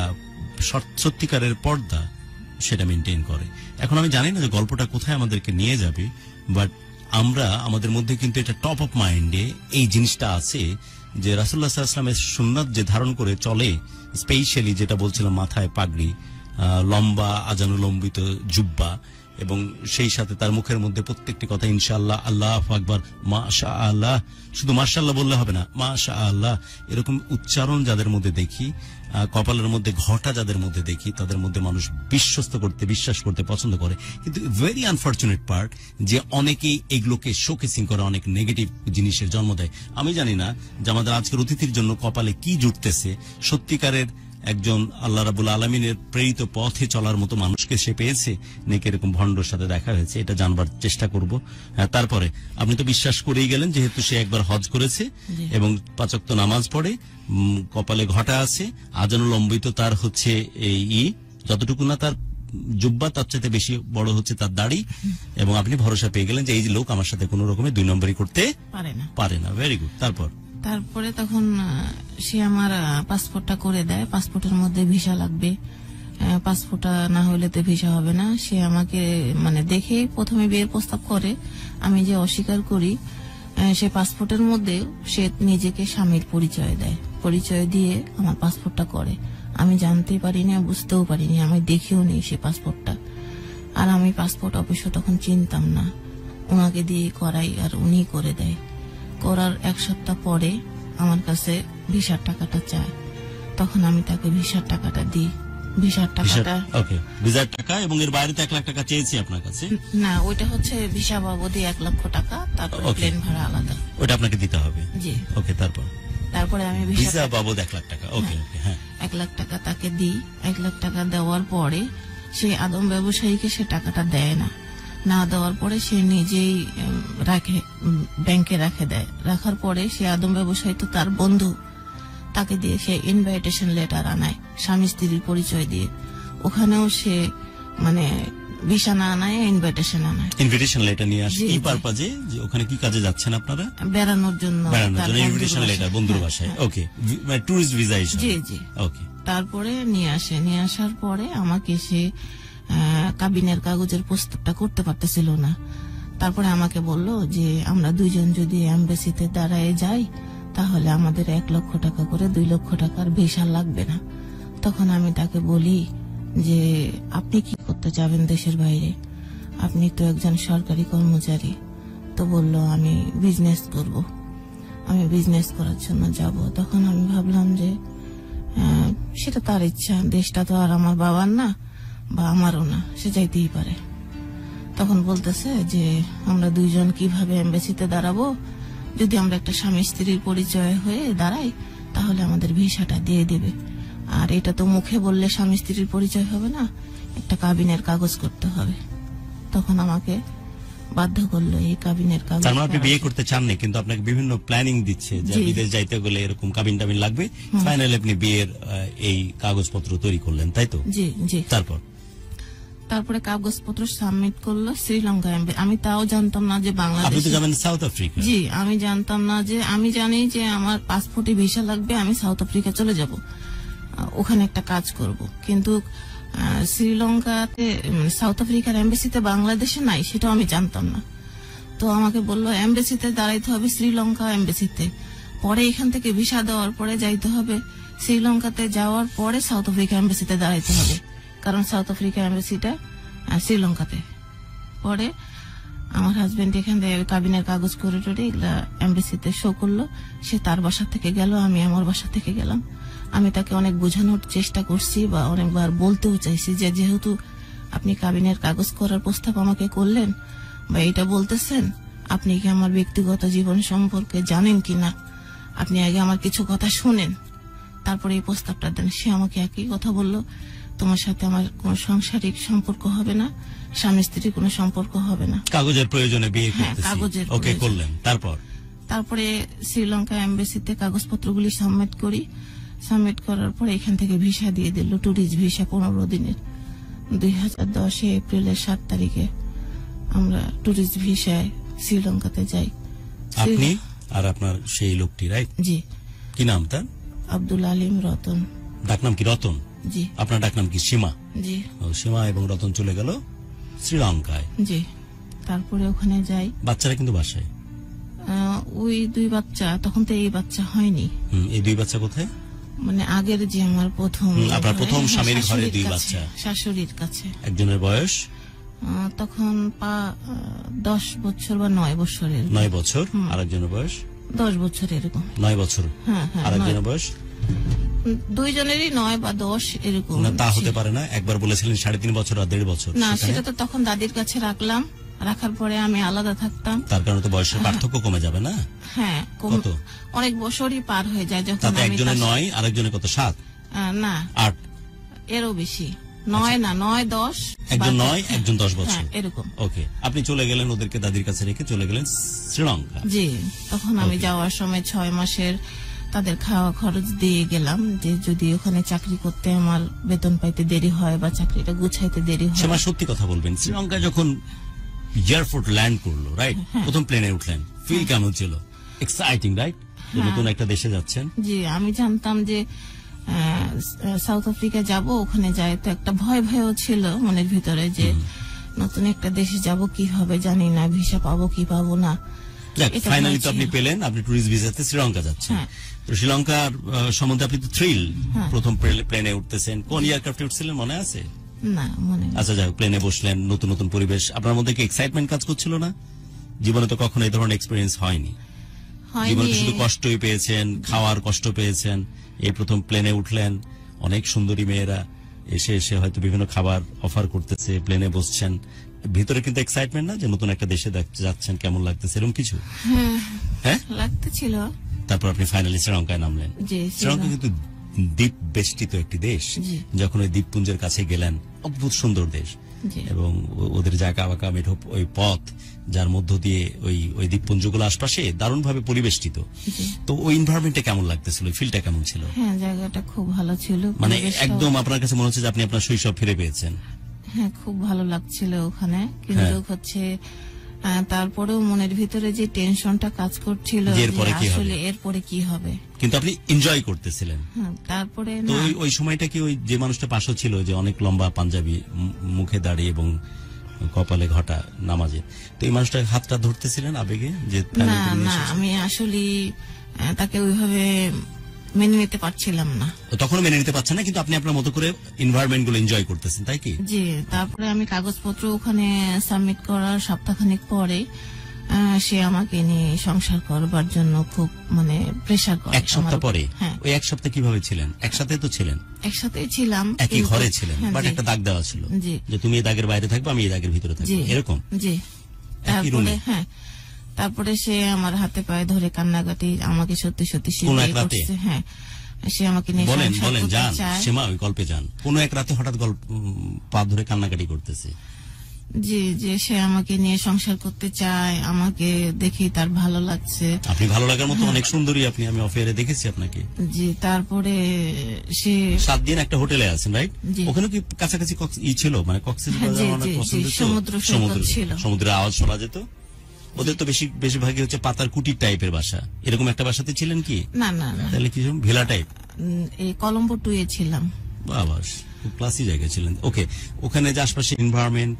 সত্যিকারের পর্দা সেটা মেনটেন করে। এখন আমি জানি না যে গল্পটা কোথায় আমাদেরকে নিয়ে যাবে, বাট আমরা আমাদের মধ্যে কিন্তু এটা টপ অফ মাইন্ডে এই জিনিসটা আছে যে রাসূলুল্লাহ সাল্লাল্লাহু আলাইহি ওয়াসাল্লামের সুন্নাত যে ধারণ করে চলে, স্পেশালি যেটা বলছিলাম মাথায় পাগড়ি, লম্বা আজানুলম্বিত জুব্বা, এবং সেই সাথে তার মুখের মধ্যে প্রত্যেকটি কথা ইনশাআল্লাহ, আল্লাহু আকবার, মাশাআল্লাহ, শুধু মাশাআল্লাহ বললে হবে না, মাশাআল্লাহ এরকম উচ্চারণ যাদের মধ্যে দেখি, কপালের মধ্যে ঘটা যাদের মধ্যে দেখি, তাদের মধ্যে মানুষ বিশ্বাস করতে পছন্দ করে। কিন্তু ভেরি আনফরচুনেট পার্ট যে অনেকেই এগুলোকে শোকেসিং করে, অনেক নেগেটিভ জিনিসের জন্ম দেয়। আমি জানি না যে আমাদের আজকের অতিথির জন্য কপালে কি জুটতেছে। সত্যিকারের একজন আল্লাহ রাব্বুল আলামিনের প্রেরিত পথে চলার মতো মানুষকে সে পেয়েছে নাকি এরকম ভণ্ডর সাথে দেখা হয়েছে, এটা জানবার চেষ্টা করব। তারপরে আপনি তো বিশ্বাস করেই গেলেন যেহেতু সে একবার হজ করেছে এবং 5 ওয়াক্ত নামাজ পড়ে, কপালে ঘটা আছে, আজানুল অম্বিত তার হচ্ছে এই যতটুকু না তার জুব্বা তার চাইতে বেশি বড় হচ্ছে তার দাড়ি, এবং আপনি ভরসা পেয়ে গেলেন যে এই লোক আমার সাথে কোনো রকমের 2 নম্বরই করতে পারে না। Very good. তারপরে তখন সে আমার পাসপোর্টটা করে দেয়। পাসপোর্টের মধ্যে ভিসা লাগবে, পাসপোর্টটা না হলে তো ভিসা হবে না। সে আমাকে মানে দেখে প্রথমে বিয়ের প্রস্তাব করে, আমি যে অস্বীকার করি, সে পাসপোর্টের মধ্যে সে নিজেকে স্বামীর পরিচয় দেয়, পরিচয় দিয়ে আমার পাসপোর্টটা করে। আমি জানতেই পারিনি, বুঝতেও পারিনি, আমি দেখিও নি সে পাসপোর্টটা। আর আমি পাসপোর্ট অফিসও তখন চিনতাম না, ওনাকে দিয়ে করাই আর উনি করে দেয়। করার 1 সপ্তাহ পরে আমার কাছে ভিসার টাকাটা চায়, তখন আমি তাকে ভিসার টাকাটা দিই। ভিসার টাকা এবং এর বাইরে তো 1 লাখ টাকা চেয়েছি আপনার কাছে। না, ওইটা হচ্ছে ভিসা বাবদই 1 লক্ষ টাকা, তারপর প্লেন ভাড়া আলাদা, ওটা আপনাকে দিতে হবে। জি ওকে। তারপরে আমি ভিসা বাবদ 1 লাখ টাকা। ওকে। হ্যাঁ, 1 লাখ টাকা তাকে দিই। 1 লাখ টাকা দেওয়ার পরে সে আদম ব্যবসায়ীকে সে টাকাটা দেয় না। না দেওয়ার পরে সে নিজেই রাখে, ব্যাংকে দেয়। রাখার পরে সে আদম ব্যবসায়ী তো তার বন্ধু, তাকে দিয়ে সে ইনভাইটেশন লেটার আনায় স্বামী স্ত্রীর পরিচয় দিয়ে। ওখানেও সে মানে ভিসা না আনায় ইনভাইটেশন আনায়। ইনভিটেশন লেটার নিয়ে আসে কি পারপাজে? যে ওখানে কি কাজে যাচ্ছেন আপনারা? বেড়ানোর জন্য ইনভিটেশন লেটার বন্ধুর বাসায়। ওকে, মানে টুরিস্ট ভিসা হিসেবে। জি। ওকে। তারপরে নিয়ে আসার পরে আমাকে সে কাবিনের কাগজের প্রস্তাবটা করতে পারতেছিল না। তারপরে আমাকে বলল যে আমরা 2 জন যদি এমবাসিতে দাঁড়ায় যাই তাহলে আমাদের 1 লক্ষ টাকা করে 2 লক্ষ টাকার ভিসা লাগবে না। তখন আমি তাকে বলি যে আপনি কি করতে যাবেন দেশের বাইরে? আপনি তো একজন সরকারি কর্মচারী। তো বলল আমি বিজনেস করব, আমি বিজনেস করার জন্য যাব। তখন আমি ভাবলাম যে সেটা তার ইচ্ছা, দেশটা তো আর আমার বাবার না বা আমারও না, সে যাইতেই পারে। তখন বলতেছে যে আমরা 2 জন কিভাবে এমবাসিতে দাঁড়াবো? যদি আমরা একটা স্বামী স্ত্রীর পরিচয় হয়ে দাঁড়াই তাহলে আমাদের ভিসাটা দিয়ে দেবে। আর এটা তো মুখে বললে স্বামী স্ত্রীর পরিচয় হবে না, একটা কাবিনের কাগজ করতে হবে। তখন আমাকে বাধ্য করলো এই কাবিনের কাগজ। তার মানে আপনি বিয়ে করতে চাননি, কিন্তু আপনাকে বিভিন্ন প্ল্যানিং দিচ্ছে যে বিদেশ যাইতে গেলে এরকম কাবিন টাবিন লাগবে। ফাইনালি আপনি বিয়ের এই কাগজপত্র তৈরি করলেন, তাই তো? জি। তারপরে কাগজপত্র সাবমিট করলো শ্রীলঙ্কা। আমি তাও জানতাম না যে বাংলাদেশ। আপনি তো যাবেন সাউথ আফ্রিকা? জি, আমি জানতাম না যে, আমি জানি যে আমার পাসপোর্টে ভিসা লাগবে, আমি সাউথ আফ্রিকা চলে যাব, ওখানে একটা কাজ করব। কিন্তু শ্রীলঙ্কাতে সাউথ আফ্রিকার এমবাসিতে বাংলাদেশে নাই, সেটাও আমি জানতাম না। তো আমাকে বললো এমবাসিতে দাঁড়াইতে হবে, শ্রীলঙ্কা এমবাসিতে। পরে এখান থেকে ভিসা দেওয়ার পরে যাইতে হবে শ্রীলঙ্কাতে, যাওয়ার পরে সাউথ আফ্রিকা এমবাসিতে দাঁড়াইতে হবে, কারণ সাউথ আফ্রিকা এমবাসিটা শ্রীলঙ্কাতে। পরে আমার হাজবেন্ড এখান থেকে কাবিনের কাগজ করে টোরে এগুলা এমবাসিতে শো করলো। সে তার বাসা থেকে গেল, আমি আমার বাসা থেকে গেলাম। আমি তাকে অনেক বোঝানোর চেষ্টা করছি বা অনেকবার বলতেও চাইছি যে যেহেতু আপনি কাবিনের কাগজ করার প্রস্তাব আমাকে করলেন বা এটা বলতেছেন, আপনি কি আমার ব্যক্তিগত জীবন সম্পর্কে জানেন কিনা, আপনি আগে আমার কিছু কথা শুনেন, তারপরে এই প্রস্তাবটা দেন। সে আমাকে একই কথা বললো, তোমার সাথে আমার কোনো সাংসারিক সম্পর্ক হবে না, স্বামী স্ত্রীর কোনো সম্পর্ক হবে না, কাগজের প্রয়োজনে বিয়ে করতেছি। কাগজের ওকে করলেন। তারপরে শ্রীলঙ্কা এমবাসিতে কাগজপত্রগুলি সাবমিট করি। সাবমিট করার পরে এখান থেকে ভিসা দিয়ে দিল, ট্যুরিস্ট ভিসা 15 দিনের। 2010 এপ্রিলের 7 তারিখে আমরা ট্যুরিস্ট ভিসায় শ্রীলঙ্কাতে যাই। আপনি আর আপনার সেই লোকটি, রাইট? জি। কি নাম তার? আব্দুল আলিম রতন। ডাকনাম কি রতন? জি। আপনার ডাকনাম কি সীমা? জি। সীমা এবং রতন চলে গেল শ্রীলঙ্কায়। জি। তারপরে ওখানে যাই। বাচ্চারা কিন্তু বাসায়? ওই 2 বাচ্চা, তখন তো এই বাচ্চা হয়নি। এই 2 বাচ্চা কোথায়? মানে আগের যে আমার আপনার প্রথম স্বামীর ঘরে 2 বাচ্চা? শাশুড়ির কাছে। একজনের বয়স তখন 10 বছর বা 9 বছরের। 9 বছর। আরেকজনের বয়স 10 বছর এরকম। 9 বছর। হ্যাঁ। আরেকজনের বয়স 2 জনেরই 9 বা 10 এরকম। না, তা হতে পারে না। একবার বলেছিলেন 3.5 বছর আর 1.5 বছর। না, সেটা তো তখন দাদির কাছে রাখলাম, রাখার পরে আমি আলাদা থাকতাম। তার কারণে তো বয়সের পার্থক্য কমে যাবে না? হ্যাঁ, অনেক বছরই পার হয়ে যায় যখন একজনের 9 আরেকজনের কত? না 8 এরও বেশি, 9 না 9 10, একজন 9 একজন 10 বছর হ্যাঁ, এরকম। ওকে, আপনি চলে গেলেন ওদেরকে দাদির কাছে রেখে চলে গেলেন শ্রীলঙ্কা। জি, তখন আমি Okay. যাওয়ার সময় 6 মাসের তাদের খাওয়া খরচ দিয়ে গেলাম, যে যদি ওখানে চাকরি করতে আমার বেতন পাইতে দেরি হয় বা চাকরিটা গুছাইতে দেরি হয়। সেমা সত্যি কথা বলবেন, শ্রীলঙ্কা যখন এয়ারপোর্ট ল্যান্ড করলো, রাইট, প্রথম প্লেনে উঠলেন, ফিল কেমন ছিল? Exciting, right? নতুন একটা দেশে যাচ্ছেন। জি, আমি জানতাম যে সাউথ আফ্রিকা যাব, ওখানে যাই তো একটা ভয় ভয়ও ছিল মনের ভিতরে যে নতুন একটা দেশে যাব, কি হবে জানি না, ভিসা পাবো কি পাবো না। এটা ফাইনালি তো ভয় আপনি ছিল। পেলেন, আপনি টুরিস্ট ভিসাতে শ্রীলঙ্কা যাচ্ছেন। হ্যাঁ। তো শ্রীলঙ্কার সম্বন্ধে আপনি তো থ্রিল, হ্যাঁ। প্রথম প্লেনে উঠতেছেন, কোন এয়ারক্রাফটে উঠছিলেন মনে আছে? না, মনে নেই। আচ্ছা, যাই হোক, প্লেনে বসলেন, নতুন নতুন পরিবেশ, আপনার মধ্যে কি এক্সাইটমেন্ট কাজ করছিল না? জীবনে তো কখনো এই ধরনের এক্সপিরিয়েন্স হয়নি, জীবনে তো শুধু হয়নি। কষ্টই পেয়েছেন, খাওয়ার কষ্ট পেয়েছেন। এই প্রথম প্লেনে উঠলেন, অনেক সুন্দরী মেয়েরা এসে এসে হয়তো বিভিন্ন খাবার অফার করতেছে, প্লেনে বসছেন, ভিতরে কিন্তু এক্সাইটমেন্ট না যে নতুন একটা দেশে যাচ্ছেন, কেমন লাগতেছে, এরকম কিছু? হ্যাঁ, লাগতেছিল। তারপর আপনি ফাইনালি শ্রীলঙ্কায় নামলেন। জি, শ্রীলঙ্কা কিন্তু দ্বীপ বেষ্টিত একটি দেশ। জি। যখন ওই দ্বীপপুঞ্জের কাছে গেলেন, অদ্ভুত সুন্দর দেশ, জি। এবং ওদের জায়গা বাঁকা মেঠো ওই পথ, যার মধ্য দিয়ে ওই দ্বীপপুঞ্জগুলো আশপাশে দারুণ ভাবে পরিবেষ্টিত। জি। তো ওই এনভায়রনমেন্টটা কেমন লাগতেছিল, ফিলটা কেমন ছিল? হ্যাঁ, জায়গাটা খুব ভালো ছিল, মানে পরিবেশটাও- একদম আপনার কাছে মনে হচ্ছে যে আপনি আপনার শৈশব ফিরে পেয়েছেন। হ্যাঁ, খুব ভালো লাগছিল ওখানে, কিন্তু হ্যাঁ। হচ্ছে তারপরেও মনের ভিতরে যে টেনশনটা কাজ করছিল যে যে এরপরে কি হবে? আসলে এরপরে কি হবে। কিন্তু আপনি এনজয় করতেছিলেন। হ্যাঁ, তারপরে তো না, ওই সময়টা কি ওই যে মানুষটা পাশে ছিল, যে অনেক লম্বা পাঞ্জাবি, মুখে দাঁড়িয়ে এবং কপালে ঘটা নামাজে, তো এই মানুষটা হাতটা ধরতেছিলেন আবেগে যে না family নিয়ে না এসেছে? আমি আসলে তাকে ওইভাবে মেনে নিতে পারছিলাম না। তখনও মেনে নিতে পারছেন না, কিন্তু আপনি আপনার মতো করে এনভায়রনমেন্ট গুলো এনজয় করতেছেন, তাই কি? জি, তারপরে আমি কাগজপত্র ওখানে সাবমিট করার সপ্তাহখানেক পরে সে আমাকে নিয়ে সংসার করবার জন্য খুব মানে প্রেসার করে। এক সপ্তাহ আমার উপর। পরে? হ্যাঁ, ওই এক সপ্তাহ কিভাবে ছিলেন? একসাথে তো ছিলেন, একসাথেই ছিলাম, একই কিন্তু- ঘরে ছিলেন, হ্যাঁ, বাট জি, একটা দাগ দেওয়া ছিল জি। যে তুমি এই দাগের বাইরে থাকবে, আমি এই দাগের ভিতরে থাকবো, জি, এরকম। জি। একই রুমে? হ্যাঁ, তারপরে সে আমার হাতে পায়ে ধরে কান্নাকাটি আমাকে সত্যি সত্যি সে কোনো বিয়ে এক রাতে? করছে। হ্যাঁ, সে আমাকে নিয়ে বলেন সংসার বলেন, করতে যান চায়। সীমা, ওই গল্পে যান। কোন এক রাতে হঠাৎ পা ধরে কান্নাকাটি করতেছে? জি, যে সে আমাকে নিয়ে সংসার করতে চায়, আমাকে দেখি তার ভালো লাগছে। আপনি ভালো লাগার মতো অনেক সুন্দরী আপনি, আমি অফেয়ারে দেখেছি আপনাকে। জি, তারপরে সে 7 দিন একটা হোটেলে আছেন, রাইট? জি। ওখানে কি কাছাকাছি ছিল, মানে কক্সবাজার জি, আমার জি, পছন্দ জি, ছিল? সমুদ্র সৈকত ছিল। সমুদ্রের আওয়াজ শোনা যেত। ওদের তো বেশিরভাগই হচ্ছে পাতার কুটির টাইপের বাসা, এরকম একটা বাসাতে ছিলেন কি? না না না, তাহলে কি ভিলা টাইপ? এই কলম্বো 2 এ ছিলাম। বাবা, খুব ক্লাসি জায়গায় ছিলেন। ওকে, ওখানে যে আশপাশে এনভায়রনমেন্ট,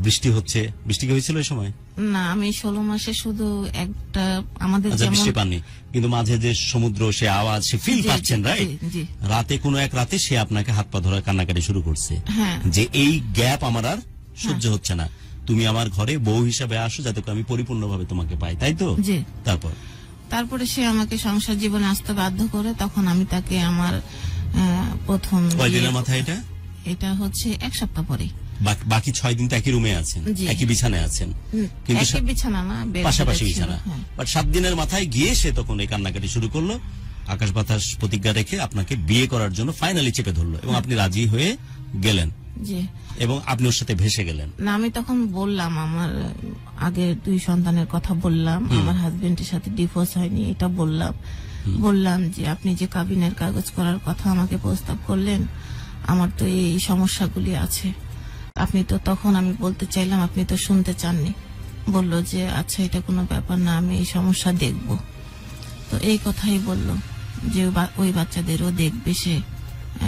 বৃষ্টি হচ্ছে, বৃষ্টি কি হয়েছিল এই সময়? না, আমি 16 মাসে শুধু একটা আমাদের আচ্ছা, যেমন বৃষ্টি পাননি, কিন্তু মাঝে যে সমুদ্র, সে আওয়াজ, সে ফিল জি, পাচ্ছেন, জি, রাইট? জি, জি। রাতে কোনো এক রাতে সে আপনাকে হাত পা ধরে কান্নাকাটি শুরু করছে হ্যাঁ। যে এই গ্যাপ আমার আর সহ্য হচ্ছে না, তুমি আমার ঘরে বউ হিসাবে আসো যাতে করে আমি পরিপূর্ণভাবে তোমাকে পাই, তাই তো? জি। তারপরে সে আমাকে সংসার জীবনে আসতে বাধ্য করে, তখন আমি তাকে আমার প্রথম কয়দিনের বিয়ে- মাথায় এটা? এটা হচ্ছে 1 সপ্তাহ পরে। বাকি 6 দিন তো একই রুমে আছেন, জি। একই বিছানায় আছেন, কিন্তু একই বিছানা না, বেড পাশাপাশি ছিল, বিছানা, হ্যাঁ। বাট 7 দিনের মাথায় গিয়ে সে তখন এই কান্নাকাটি শুরু করলো, আকাশ বাতাস প্রতিজ্ঞা রেখে আপনাকে বিয়ে করার জন্য ফাইনালি চেপে ধরলো, এবং আপনি রাজি হয়ে গেলেন, জি। এবং আপনি ওর সাথে ভেসে গেলেন। না, আমি তখন বললাম আমার আগের 2 সন্তানের কথা বললাম, আমার হাজবেন্ডের সাথে ডিভোর্স হয়নি এটা বললাম যে আপনি যে কাবিনের কাগজ করার কথা আমাকে প্রস্তাব করলেন, আমার তো এই সমস্যাগুলি আছে, আপনি তো, তখন আমি বলতে চাইলাম আপনি তো শুনতে চাননি। বললো যে আচ্ছা, এটা কোনো ব্যাপার না, আমি এই সমস্যা দেখব। তো এই কথাই বললো যে ওই বাচ্চাদেরও দেখবে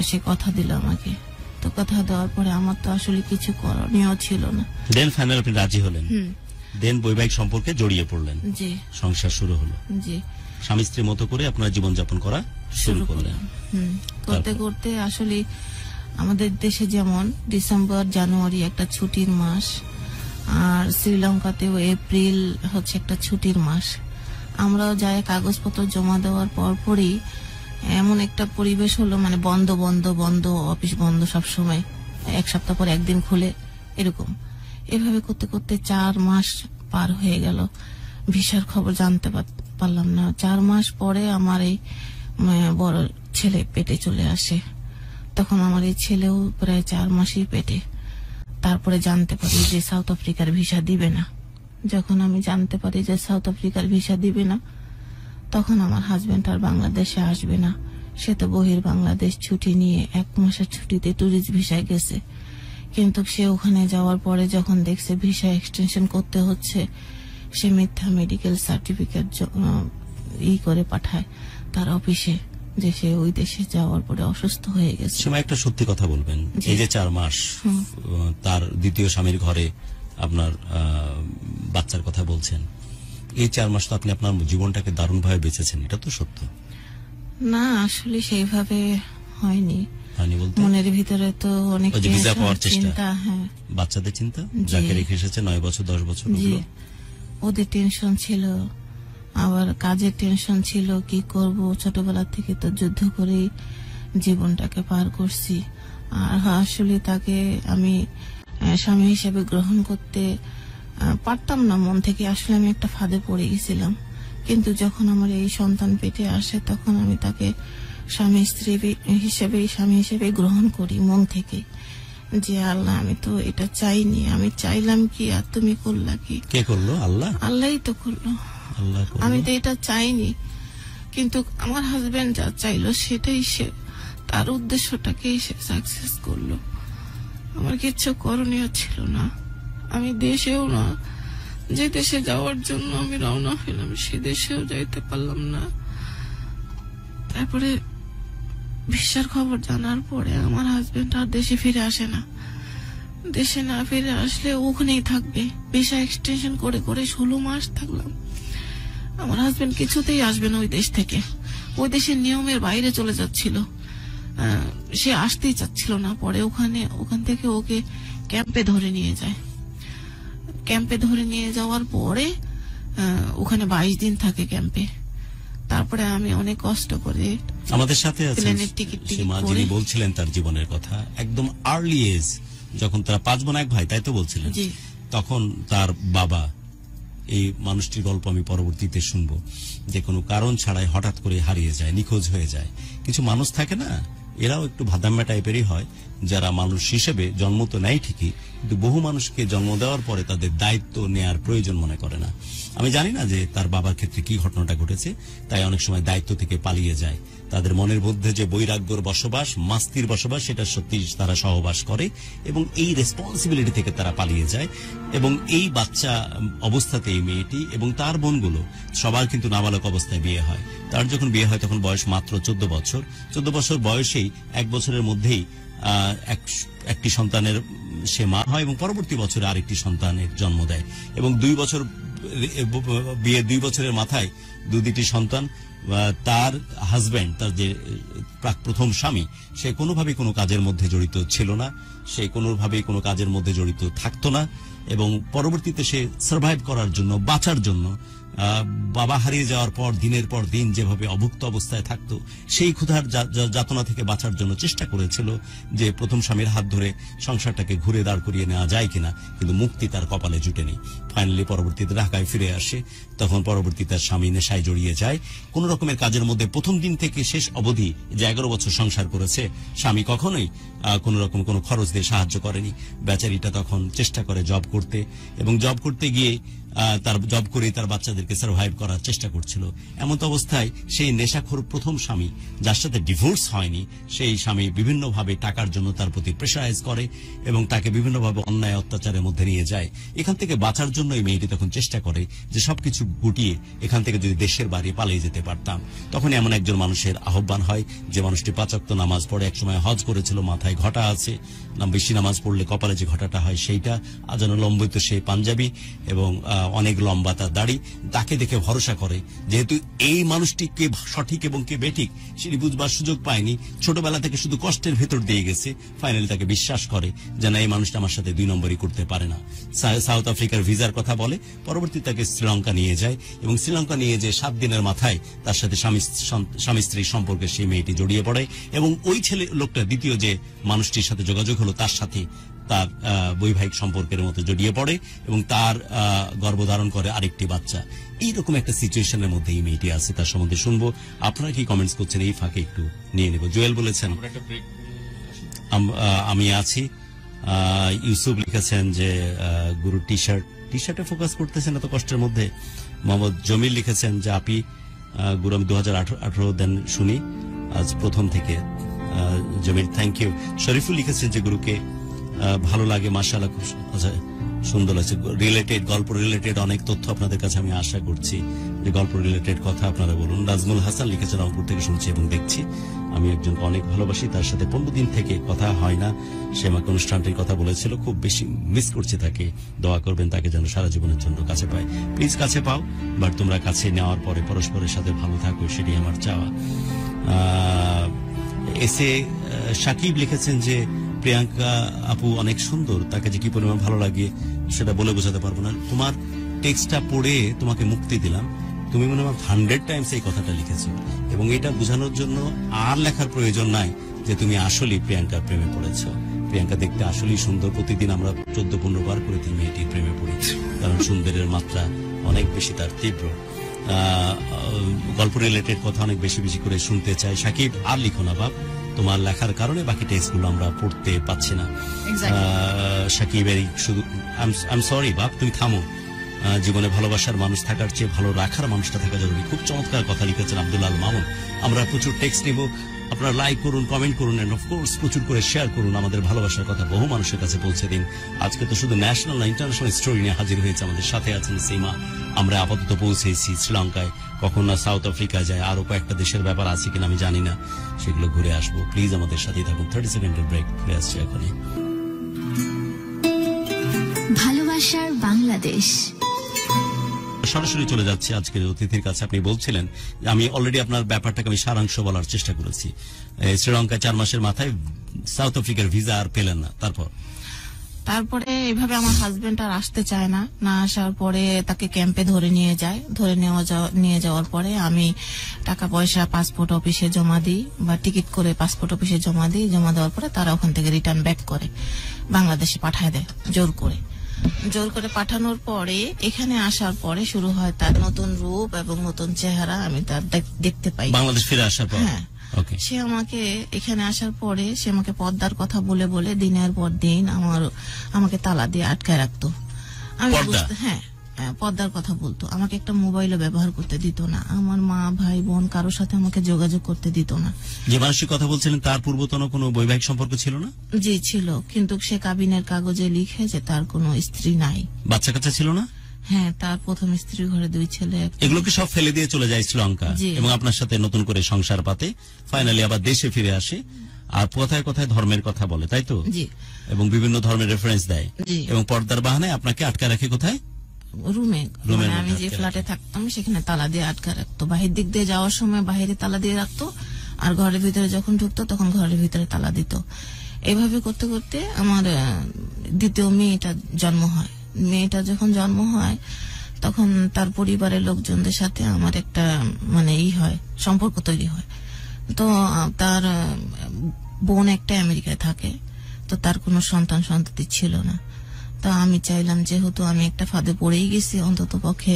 সে কথা দিল আমাকে। তো কথা দেওয়ার পরে আমার তো আসলে কিছু করণীয় ছিল না। দেন ফাইনাল আপনি রাজি হলেন, দেন বৈবাহিক সম্পর্কে জড়িয়ে পড়লেন, জি, সংসার শুরু হলো, জি, স্বামী স্ত্রীর মতো করে আপনার জীবনযাপন করা শুরু করলেন। করতে করতে আসলে আমাদের দেশে যেমন ডিসেম্বর জানুয়ারি একটা ছুটির মাস, আর শ্রীলঙ্কাতেও এপ্রিল হচ্ছে একটা ছুটির মাস। আমরাও যাই কাগজপত্র জমা দেওয়ার পরপরই এমন একটা পরিবেশ হলো, মানে বন্ধ বন্ধ বন্ধ, অফিস বন্ধ সব সময়, 1 সপ্তাহ পর একদিন খুলে, এরকম। এভাবে করতে করতে 4 মাস পার হয়ে গেল, ভিসার খবর জানতে পারলাম না। 4 মাস পরে আমার এই বড় ছেলে পেটে চলে আসে। তখন আমার এই ছেলেও প্রায় 4 মাসই পেটে। তারপরে জানতে পারি যে সাউথ আফ্রিকার ভিসা দিবে না। যখন আমি জানতে পারি যে সাউথ আফ্রিকার ভিসা দিবে না, তখন আমার হাজবেন্ড আর বাংলাদেশে আসবে না। সে তো বহির বাংলাদেশ ছুটি নিয়ে 1 মাসের ছুটিতে ট্যুরিস্ট ভিসায় গেছে। কিন্তু সে ওখানে যাওয়ার পরে যখন দেখছে ভিসা এক্সটেনশন করতে হচ্ছে, সে মিথ্যা মেডিকেল সার্টিফিকেট করে পাঠায় তার অফিসে যে সে ওই দেশে যাওয়ার পরে অসুস্থ হয়ে গেছে। সময় একটা সত্যি কথা বলবেন, এই যে 4 মাস তার দ্বিতীয় স্বামীর ঘরে আপনার বাচ্চার কথা বলছেন, এই 4 মাস তো আপনি আপনার জীবনটাকে দারুণভাবে বেঁচেছেন, এটা তো সত্য না? আসলে সেইভাবে হয়নি। বলতে মনের ভিতরে তো অনেক ভিসা পাওয়ার চেষ্টা, চিন্তা, হ্যাঁ, বাচ্চাদের চিন্তা, যাকে রেখে এসেছে 9 বছর 10 বছর, ওদের টেনশন ছিল, আবার কাজের টেনশন ছিল। কি করব, ছোটবেলা থেকে তো যুদ্ধ করেই জীবনটাকে পার করছি। আর আসলে তাকে আমি স্বামী হিসেবে গ্রহণ করতে পারতাম না মন থেকে। আসলে আমি একটা ফাঁদে পড়ে গেছিলাম। কিন্তু যখন আমার এই সন্তান পেটে আসে, তখন আমি তাকে স্বামী হিসেবে গ্রহণ করি মন থেকে, যে আল্লাহ আমি তো এটা চাইনি, আমি চাইলাম কি আর তুমি করলা কি? কে করলো? আল্লাহ। আল্লাহই তো করলো, আমি তো এটা চাইনি। কিন্তু আমার হাজবেন্ড যা চাইলো সেটাই সে, তার উদ্দেশ্যটাকেই সে সাকসেস করলো। আমার কিচ্ছু করণীয় ছিল না। আমি দেশেও না, যে দেশে যাওয়ার জন্য আমি রওনা হইলাম সে দেশেও যাইতে পারলাম না। তারপরে ভিসার খবর জানার পরে আমার হাজবেন্ড আর দেশে ফিরে আসে না। দেশে না ফিরে আসলে ওখানেই থাকবে। ভিসা এক্সটেনশন করে করে 16 মাস থাকলাম। আমার হাজবেন্ড কিছুতেই আসবে না ওই দেশ থেকে। ওই দেশের নিয়মের বাইরে চলে যাচ্ছিল, সে আসতেই চাচ্ছিল না। পরে ওখান থেকে ওকে ক্যাম্পে ধরে নিয়ে যায়। ক্যাম্পে ধরে নিয়ে যাওয়ার পরে ওখানে 22 দিন থাকে ক্যাম্পে। তারপরে আমি অনেক কষ্ট করে আমাদের সাথে প্লেনের টিকিট যিনি বলছিলেন তার জীবনের কথা, একদম আর্লি এজ, যখন তারা 5 বোন 1 ভাই, তাই তো বলছিলেন, তখন তার বাবা, এই মানুষটির গল্প আমি পরবর্তীতে শুনবো, যে কোনো কারণ ছাড়াই হঠাৎ করে হারিয়ে যায়, নিখোঁজ হয়ে যায়। কিছু মানুষ থাকে না, এরাও একটু ভাদাম্মা টাইপেরই হয়, যারা মানুষ হিসেবে জন্ম তো নেয় ঠিকই, কিন্তু বহু মানুষকে জন্ম দেওয়ার পরে তাদের দায়িত্ব নেয়ার প্রয়োজন মনে করে না। আমি জানি না যে তার বাবার ক্ষেত্রে কি ঘটনাটা ঘটেছে, তাই অনেক সময় দায়িত্ব থেকে পালিয়ে যায়। তাদের মনের মধ্যে যে বৈরাগ্যর বসবাস, মাস্তির বসবাস, সেটা সত্যি তারা সহবাস করে এবং এই রেসপন্সিবিলিটি থেকে তারা পালিয়ে যায়। এবং এই বাচ্চা অবস্থাতে এই মেয়েটি এবং তার বোনগুলো সবার কিন্তু নাবালক অবস্থায় বিয়ে হয়। তার যখন বিয়ে হয় তখন বয়স মাত্র 14 বছর। 14 বছর বয়সেই 1 বছরের মধ্যেই একটি সন্তানের সে মা হয় এবং পরবর্তী বছরে আরেকটি সন্তানের জন্ম দেয়। এবং 2 বছর বিয়ে, 2 বছরের মাথায় দুটি সন্তান। তার হাজবেন্ড, তার যে প্রথম স্বামী, সে কোনোভাবেই কোনো কাজের মধ্যে জড়িত ছিল না, সে কোনোভাবেই কোনো কাজের মধ্যে জড়িত থাকতো না। এবং পরবর্তীতে সে সার্ভাইভ করার জন্য, বাঁচার জন্য, বাবা হারিয়ে যাওয়ার পর দিনের পর দিন যেভাবে অভুক্ত অবস্থায় থাকতো, সেই ক্ষুধার যাতনা থেকে বাঁচার জন্য চেষ্টা করেছিল যে প্রথম স্বামীর হাত ধরে সংসারটাকে ঘুরে দাঁড় করিয়ে নেওয়া যায় কিনা, কিন্তু মুক্তি তার কপালে জুটেনি। ফাইনালি পরবর্তীতে ঢাকায় ফিরে আসে। তখন পরবর্তীতে তার স্বামী নেশায় জড়িয়ে যায়। কোন রকমের কাজের মধ্যে প্রথম দিন থেকে শেষ অবধি যে 11 বছর সংসার করেছে, স্বামী কখনোই কোন রকম কোনো খরচ দিয়ে সাহায্য করেনি। বেচারিটা তখন চেষ্টা করে জব করতে, এবং জব করতে গিয়ে তার জব করে তার বাচ্চাদেরকে সার্ভাইভ করার চেষ্টা করছিল। এমন অবস্থায় সেই নেশাখোর প্রথম স্বামী, যার সাথে ডিভোর্স হয়নি, সেই স্বামী বিভিন্নভাবে টাকার জন্য তার প্রতি প্রেশারাইজ করে এবং তাকে বিভিন্নভাবে অন্যায় অত্যাচারের মধ্যে নিয়ে যায়। এখান থেকে বাঁচার জন্য এই মেয়েটি তখন চেষ্টা করে যে সবকিছু গুটিয়ে এখান থেকে যদি দেশের বাড়ি পালিয়ে যেতে পারতাম। তখন এমন একজন মানুষের আহ্বান হয়, যে মানুষটি 5 ওয়াক্ত নামাজ পড়ে, একসময় হজ করেছিল, মাথায় ঘটা আছে, বেশি নামাজ পড়লে কপালে যে ঘটাটা হয় সেইটা, আজানুলম্বিত সেই পাঞ্জাবি এবং অনেক লম্বা তার দাড়ি। তাকে দেখে ভরসা করে, যেহেতু এই মানুষটি কে সঠিক এবং কে বেঠিক সেটি বুঝবার সুযোগ পায়নি, ছোটবেলা থেকে শুধু কষ্টের ভেতর দিয়ে গেছে, ফাইনালি তাকে বিশ্বাস করে যে না, এই মানুষটা আমার সাথে 2 নম্বরই করতে পারে না। সাউথ আফ্রিকার ভিসার কথা বলে, পরবর্তী তাকে শ্রীলঙ্কা নিয়ে যায় এবং শ্রীলঙ্কা নিয়ে যে 7 দিনের মাথায় তার সাথে স্বামী স্ত্রীর সম্পর্কে সেই মেয়েটি জড়িয়ে পড়ে এবং ওই লোকটা দ্বিতীয় যে মানুষটির সাথে যোগাযোগ হলো, তার সাথে তার বৈবাহিক সম্পর্কের মতো জড়িয়ে পড়ে এবং তার গর্ভধারণ করে আরেকটি বাচ্চা। এইরকম একটা সিচুয়েশনের মধ্যে এই মেয়েটি আছে, তার সম্বন্ধে শুনবো। আপনারা কি কমেন্টস করছেন এই ফাঁকে একটু নিয়ে নেব। জুয়েল বলেছেন আমি আছি। ইউসুফ লিখেছেন যে গুরু টি শার্টে ফোকাস করতেছেন এত কষ্টের মধ্যে। মোহাম্মদ জমিল লিখেছেন যে আপি গুরু আমি 2018 দেন শুনি আজ প্রথম থেকে। Jamil thank you. শরীফুল লিখেছেন যে গুরুকে ভালো লাগে, মাশাআল্লাহ খুব সুন্দর আছে। রিলেটেড গল্প রিলেটেড অনেক তথ্য আপনাদের কাছে আমি আশা করছি যে গল্প রিলেটেড কথা আপনারা বলুন। নাজমুল হাসান লিখেছেন রংপুর থেকে শুনছি এবং দেখছি। আমি একজনকে অনেক ভালোবাসি, তার সাথে 15 দিন থেকে কথা হয় না। সে আমাকে অনুষ্ঠানটির কথা বলেছিল, খুব বেশি মিস করছে তাকে। দোয়া করবেন তাকে যেন সারা জীবনের জন্য কাছে পায়। প্লিজ কাছে পাও, বাট তোমরা কাছে নেওয়ার পরে পরস্পরের সাথে ভালো থাকো, সেটি আমার চাওয়া। এসে সাকিব লিখেছেন যে প্রিয়াঙ্কা আপু অনেক সুন্দর, তাকে যে কি পরিমাণ ভালো লাগে সেটা বলে বোঝাতে পারবো না। তোমার টেক্সটটা পড়ে তোমাকে মুক্তি দিলাম, তুমি মনে হয় 100 টাইমস এই কথাটা লিখেছো এবং এটা বোঝানোর জন্য আর লেখার প্রয়োজন নাই যে তুমি আসলেই প্রিয়াঙ্কার প্রেমে পড়েছো। প্রিয়াঙ্কা দেখতে আসলেই সুন্দর, প্রতিদিন আমরা 14-15 বার করে এই মেয়েটির প্রেমে পড়ি, কারণ সুন্দরের মাত্রা অনেক বেশি, তার তীব্র। গল্প রিলেটেড কথা অনেক বেশি বেশি করে শুনতে চাই। সাকিব আর লিখো না বাপ, তোমার লেখার কারণে বাকি টেক্সটগুলো আমরা পড়তে পাচ্ছি না। সাকিবের শুধু আই এম সরি বাপ, তুমি থামো। জীবনে ভালোবাসার মানুষ থাকার চেয়ে ভালো রাখার মানুষটা থাকা জরুরি। খুব চমৎকার কথা লিখেছেন আব্দুল আল মামুন। আমরা প্রচুর টেক্সট নিব, আপনারা লাইক করুন, কমেন্ট করুন, এন্ড অফকোর্স প্রচুর করে শেয়ার করুন। আমাদের ভালোবাসার কথা বহু মানুষের কাছে পৌঁছে দিন। আজকে তো শুধু ন্যাশনাল না, ইন্টারন্যাশনাল স্টোরি নিয়ে হাজির হয়েছে। আমাদের সাথে আছেন সীমা। আমরা আপাতত পৌঁছেছি শ্রীলঙ্কায়, কখন না সাউথ আফ্রিকা যায়, আরো কয়েকটা দেশের ব্যাপার আছে কিনা আমি জানি না, সেগুলো ঘুরে আসবো। প্লিজ আমাদের সাথেই থাকুন। 30 সেকেন্ডের ব্রেক, ফিরে আসছি এখনই। ভালোবাসার বাংলাদেশ সরাসরি চলে যাচ্ছে আজকের অতিথির কাছে। আপনি বলছিলেন, আমি অলরেডি আপনার ব্যাপারটাকে আমি সারাংশ বলার চেষ্টা করেছি। শ্রীলঙ্কায় 4 মাসের মাথায় সাউথ আফ্রিকার ভিসা আর পেলেন না, তারপরে এইভাবে আমার হাজবেন্ড আর আসতে চায় না। না আসার পরে তাকে ক্যাম্পে ধরে নিয়ে যাওয়ার পরে আমি টাকা পয়সা পাসপোর্ট অফিসে জমা দিই, বা টিকিট করে পাসপোর্ট অফিসে জমা দিই। জমা দেওয়ার পরে তারা ওখান থেকে রিটার্ন ব্যাক করে বাংলাদেশে পাঠায় দেয় জোর করে পাঠানোর পরে এখানে আসার পরে শুরু হয় তার নতুন রূপ এবং নতুন চেহারা আমি তার দেখতে পাই বাংলাদেশ ফিরে আসার পর। হ্যাঁ, সে আমাকে এখানে আসার পরে সে আমাকে পর্দার কথা বলে বলে দিনের পর দিন আমাকে তালা দিয়ে আটকায় রাখতো। আমি হ্যাঁ পর্দার কথা বলতো। আমাকে একটা মোবাইলও ব্যবহার করতে দিত না। আমার মা ভাই বোন কারোর সাথে আমাকে যোগাযোগ করতে দিত না। যে মানুষের কথা বলছিলেন তার পূর্বতন কোনো বৈবাহিক সম্পর্ক ছিল না? জি ছিল, কিন্তু সে কাবিনের কাগজে লিখে যে তার কোনো স্ত্রী নাই। বাচ্চা কাচ্চা ছিল না? হ্যাঁ, তার প্রথম স্ত্রীর ঘরে 2 ছেলে। এগুলোকে সব ফেলে দিয়ে চলে যায় শ্রীলঙ্কা এবং আপনার সাথে নতুন করে সংসার পাতে, ফাইনালি আবার দেশে ফিরে আসে। আর কথায় কথায় ধর্মের কথা বলে, তাই তো? জি। এবং বিভিন্ন ধর্মের রেফারেন্স দেয় এবং পর্দার বাহানায় আপনাকে আটকা রাখে কোথায়? রুমে। আমি যে ফ্ল্যাটে থাকতাম সেখানে তালা দিয়ে আটকা রাখতো। বাহির দিক দিয়ে যাওয়ার সময় বাহিরে তালা দিয়ে রাখতো, আর ঘরের ভিতরে যখন ঢুকতো তখন ঘরের ভিতরে তালা দিত। এভাবে করতে করতে আমার দ্বিতীয় মেয়েটা জন্ম হয়। মেয়েটা যখন জন্ম হয় তখন তার পরিবারের লোকজনদের সাথে আমার একটা সম্পর্ক তৈরি হয়। তো তার বোন একটা আমেরিকায় থাকে, তো তার কোনো সন্তানতি ছিল না। তো আমি চাইলাম, যেহেতু আমি একটা ফাঁদে পড়েই গেছি, অন্তত পক্ষে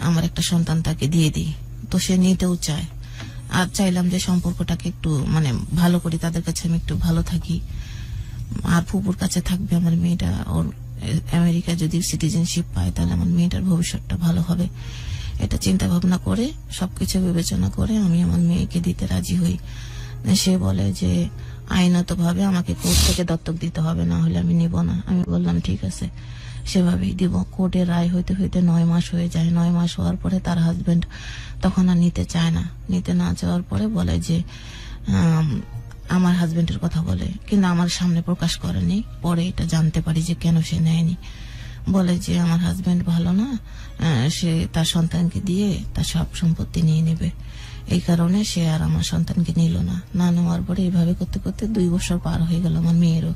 আমার একটা সন্তান তাকে দিয়ে দিই। তো সে নিতেও চায়। আর চাইলাম যে সম্পর্কটাকে একটু ভালো করি, তাদের কাছে আমি একটু ভালো থাকি। আর ফুপুর কাছে থাকবে আমার মেয়েটা। ওর আমেরিকা যদি সিটিজেনশিপ পায় তাহলে আমার মেয়েটার ভবিষ্যৎটা ভালো হবে। এটা চিন্তা ভাবনা করে সবকিছু বিবেচনা করে আমি আমার মেয়েকে দিতে রাজি হই। সে বলে যে আইনত ভাবে আমাকে কোর্ট থেকে দত্তক দিতে হবে, না হলে আমি নিব না। আমি বললাম ঠিক আছে, সেভাবেই দিব। কোর্টের রায় হইতে হইতে 9 মাস হয়ে যায়। 9 মাস হওয়ার পরে তার হাজবেন্ড তখন আর নিতে চায় না। নিতে না চাওয়ার পরে বলে যে আমার হাজবেন্ডের কথা বলে, কিন্তু আমার সামনে প্রকাশ করেনি। পরে এটা জানতে পারি যে কেন সে নেয়নি। বলে যে আমার হাজবেন্ড ভালো না, সে তার সন্তানকে দিয়ে তার সব সম্পত্তি নিয়ে নেবে, এই কারণে সে আর আমার সন্তানকে নিল না। না নেওয়ার পরে এইভাবে করতে করতে 2 বছর পার হয়ে গেল আমার মেয়েরও।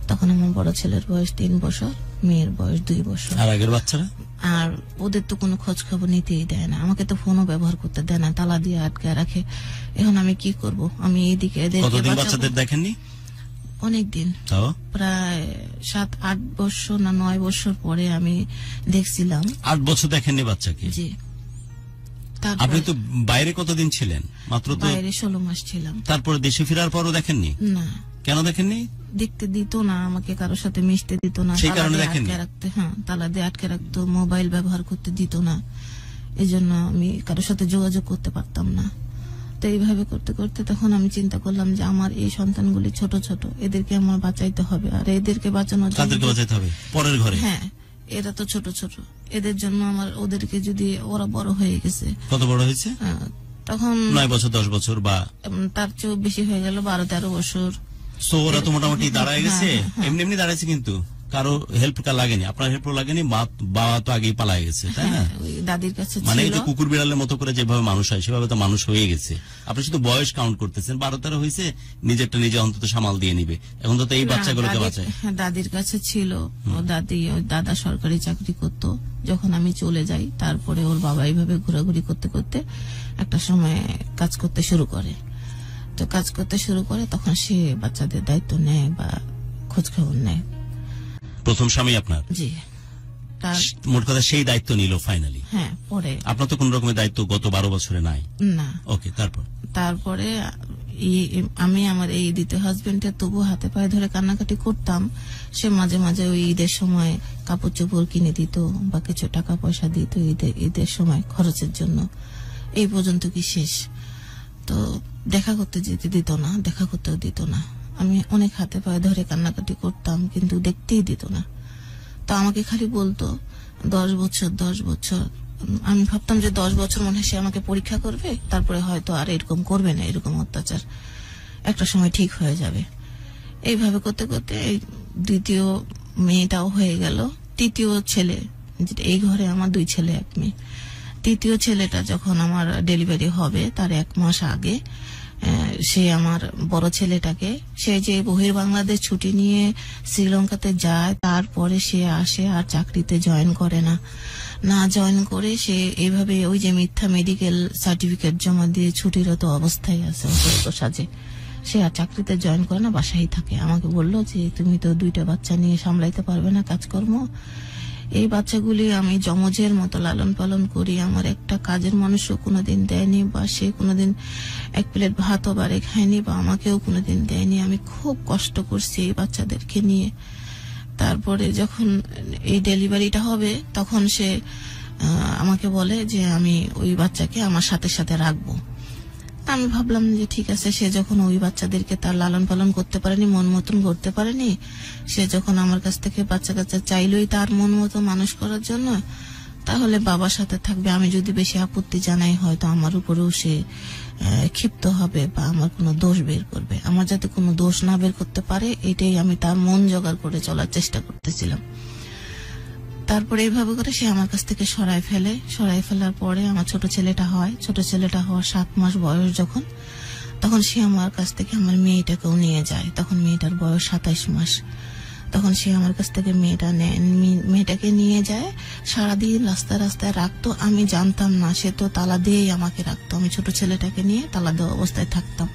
তখন আমার বড় ছেলের বয়স 3 বছর, মেয়ের বয়স 2 বছর। আর আগের বাচ্চারা? আর ওদের তো কোনো খোঁজ খবর নিতেই দেয় না, আমাকে তো ফোনও ব্যবহার করতে দেয় না, তালা দিয়ে আটকে রাখে। এখন আমি কি করব? আমি এইদিকে বাচ্চাদের দেখেননি? অনেক দিন, তাও প্রায় 7-8 বছর না 9 বছর পরে আমি দেখছিলাম। 8 বছর দেখেননি বাচ্চাকে? জি। আপনি তো বাইরে কতদিন ছিলেন? মাত্র তো বাইরে 16 মাস ছিলাম। তারপরে দেশে ফেরার পরও দেখেননি? না। কেন দেখেননি? দেখতে দিত না আমাকে, কারোর সাথে মিশতে দিত না, সেই তালা কারণে দিয়ে দেখেননি? আটকে রাখতে, হ্যাঁ তালা দিয়ে আটকে রাখতো, মোবাইল ব্যবহার করতে দিত না, এই জন্য আমি কারোর সাথে যোগাযোগ করতে পারতাম না। তো এইভাবে করতে করতে তখন আমি চিন্তা করলাম যে আমার এই সন্তানগুলি ছোট ছোট, এদেরকে আমার বাঁচাইতে হবে। আর এদেরকে বাঁচানোর কাদেরকে বাঁচাইতে হবে? পরের ঘরে? হ্যাঁ, এরা তো ছোট ছোট, এদের জন্য আমার ওদেরকে যদি, ওরা বড় হয়ে গেছে। কত বড় হয়েছে? তখন 9 বছর 10 বছর বা তার চেয়েও বেশি হয়ে গেল, 12-13 বছর। সো ওরা তো মোটামুটি দাঁড়ায় গেছে, হ্যাঁ। এমনি এমনি দাঁড়াইছে, কিন্তু কারো হেল্প লাগেনি, আপনার হেল্প লাগেনি, বাবা তো আগেই পালায় গেছে, তাই না? ওই দাদির কাছে মানে এই ছিল। যে কুকুর বিড়ালের মতো করে যেভাবে মানুষ হয় সেভাবে তো মানুষ হয়ে গেছে। আপনি শুধু বয়স কাউন্ট করতেছেন, 12-13 হয়েছে, নিজেরটা নিজে অন্তত সামাল দিয়ে নিবে। এখন তো এই বাচ্চাগুলোকে বাঁচায়। দাদির কাছে ছিল, ও দাদা সরকারি চাকরি করতো। যখন আমি চলে যাই, তারপরে ওর বাবা এইভাবে ঘোরাঘুরি করতে করতে একটা সময় কাজ করতে শুরু করে। তো কাজ করতে শুরু করে তখন সে বাচ্চাদের দায়িত্ব নেয় বা খোঁজ খবর নেয়। প্রথম স্বামী আপনার? জি। তার মোট কথা সেই দায়িত্ব নিল ফাইনালি? হ্যাঁ। পরে আপনার তো কোন রকমের দায়িত্ব গত 12 বছরে নাই? না। ওকে, তারপরে আমি আমার এই দ্বিতীয় হাজবেন্ডের তবু হাতে পায়ে ধরে কান্নাকাটি করতাম। সে মাঝে মাঝে ওই ঈদের সময় কাপড় চোপড় কিনে দিত বা কিছু টাকা পয়সা দিত ঈদের সময় খরচের জন্য। এই পর্যন্ত কি শেষ। তো দেখা করতে যেতে দিত না, দেখা করতেও দিত না। আমি অনেক হাতে পায়ে ধরে কান্নাকাটি করতাম, কিন্তু দেখতেই দিত না। তো আমাকে খালি বলতো 10 বছর 10 বছর। আমি ভাবতাম যে 10 বছর মনে হয় সে আমাকে পরীক্ষা করবে, তারপরে হয়তো আর এরকম করবে না, এরকম অত্যাচার একটা সময় ঠিক হয়ে যাবে। এইভাবে করতে করতে এই দ্বিতীয় মেয়েটাও হয়ে গেল। তৃতীয় ছেলে, এই ঘরে আমার 2 ছেলে 1 মেয়ে। তৃতীয় ছেলেটা যখন আমার ডেলিভারি হবে তার 1 মাস আগে সে আমার বড় ছেলেটাকে, সে যে বহির্বাংলাদেশ ছুটি নিয়ে শ্রীলঙ্কাতে যায়, তারপরে সে আসে আর চাকরিতে জয়েন করে না জয়েন করে সে এইভাবে ওই যে মিথ্যা মেডিকেল সার্টিফিকেট জমা দিয়ে ছুটিরত অবস্থায় আছে, অসুস্থ সাজে। সে আর চাকরিতে জয়েন করে না, বাসায় থাকে। আমাকে বললো যে তুমি তো 2টা বাচ্চা নিয়ে সামলাইতে পারবে না কাজকর্ম। এই বাচ্চাগুলি আমি যমজের মতো লালন পালন করি, আমার একটা কাজের মানুষও কোনোদিন দেয়নি, বা সে কোনোদিন 1 প্লেট ভাতও বাড়ি খায়নি, বা আমাকেও কোনোদিন দেয়নি। আমি খুব কষ্ট করছি এই বাচ্চাদেরকে নিয়ে। তারপরে যখন এই ডেলিভারিটা হবে তখন সে আমাকে বলে যে আমি ওই বাচ্চাকে আমার সাথে সাথে রাখবো। আমি ভাবলাম যে ঠিক আছে, সে যখন ওই বাচ্চাদেরকে তার লালন পালন করতে পারেনি, মন মতন করতে পারেনি, সে যখন আমার কাছ থেকে বাচ্চা কাচ্চা চাইলই তার মন মতো মানুষ করার জন্য, তাহলে বাবার সাথে থাকবে। আমি যদি বেশি আপত্তি জানাই হয়তো আমার উপরেও সে ক্ষিপ্ত হবে বা আমার কোনো দোষ বের করবে। আমার যাতে কোনো দোষ না বের করতে পারে, এটাই আমি তার মন জোগাড় করে চলার চেষ্টা করতেছিলাম। তারপরে এইভাবে করে সে আমার কাছ থেকে সরাই ফেলার পরে আমার ছোট ছেলেটা হয়। ছোট ছেলেটা হওয়ার 7 মাস বয়স যখন, তখন সে আমার কাছ থেকে আমার মেয়েটাকেও নিয়ে যায়। তখন মেয়েটার বয়স 27 মাস। তখন সে আমার কাছ থেকে মেয়েটাকে নিয়ে যায়। সারাদিন রাস্তায় রাস্তায় রাখতো, আমি জানতাম না। সে তো তালা দিয়েই আমাকে রাখতো। আমি ছোট ছেলেটাকে নিয়ে তালা দেওয়া অবস্থায় থাকতাম,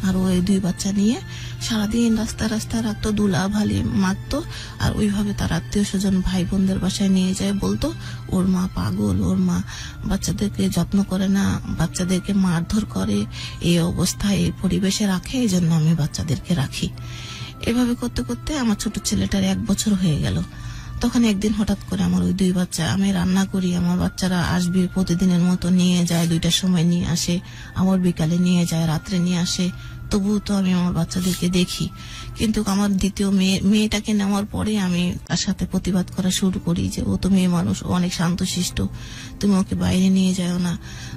আর ওই 2 বাচ্চা নিয়ে সারাদিন রাস্তায় রাস্তায় রাখতো, দুলা ভালি মারতো। আর ওইভাবে তার আত্মীয় স্বজন ভাই বোনদের বাসায় নিয়ে যায়, বলতো ওর মা পাগল, ওর মা বাচ্চাদেরকে যত্ন করে না, বাচ্চাদেরকে মারধর করে, এই অবস্থায় এই পরিবেশে রাখে, এই জন্য আমি বাচ্চাদেরকে রাখি। এভাবে করতে করতে আমার ছোট ছেলেটার 1 বছর হয়ে গেল। তখন একদিন হঠাৎ করে আমার ওই 2 বাচ্চা, আমি রান্না করি, আমার বাচ্চারা আসবে প্রতিদিনের মতো, নিয়ে যায়, 2টার সময় নিয়ে আসে, আমার বিকালে নিয়ে যায়, রাত্রে নিয়ে আসে। তবুও তো আমি আমার বাচ্চাদেরকে দেখি। কিন্তু আমার দ্বিতীয় মেয়েটাকে নেওয়ার পরে আমি তার সাথে প্রতিবাদ করা শুরু করি যে ও তো মেয়ে মানুষ, ও অনেক শান্তশিষ্ট, তুমি ওকে বাইরে নিয়ে যাও না,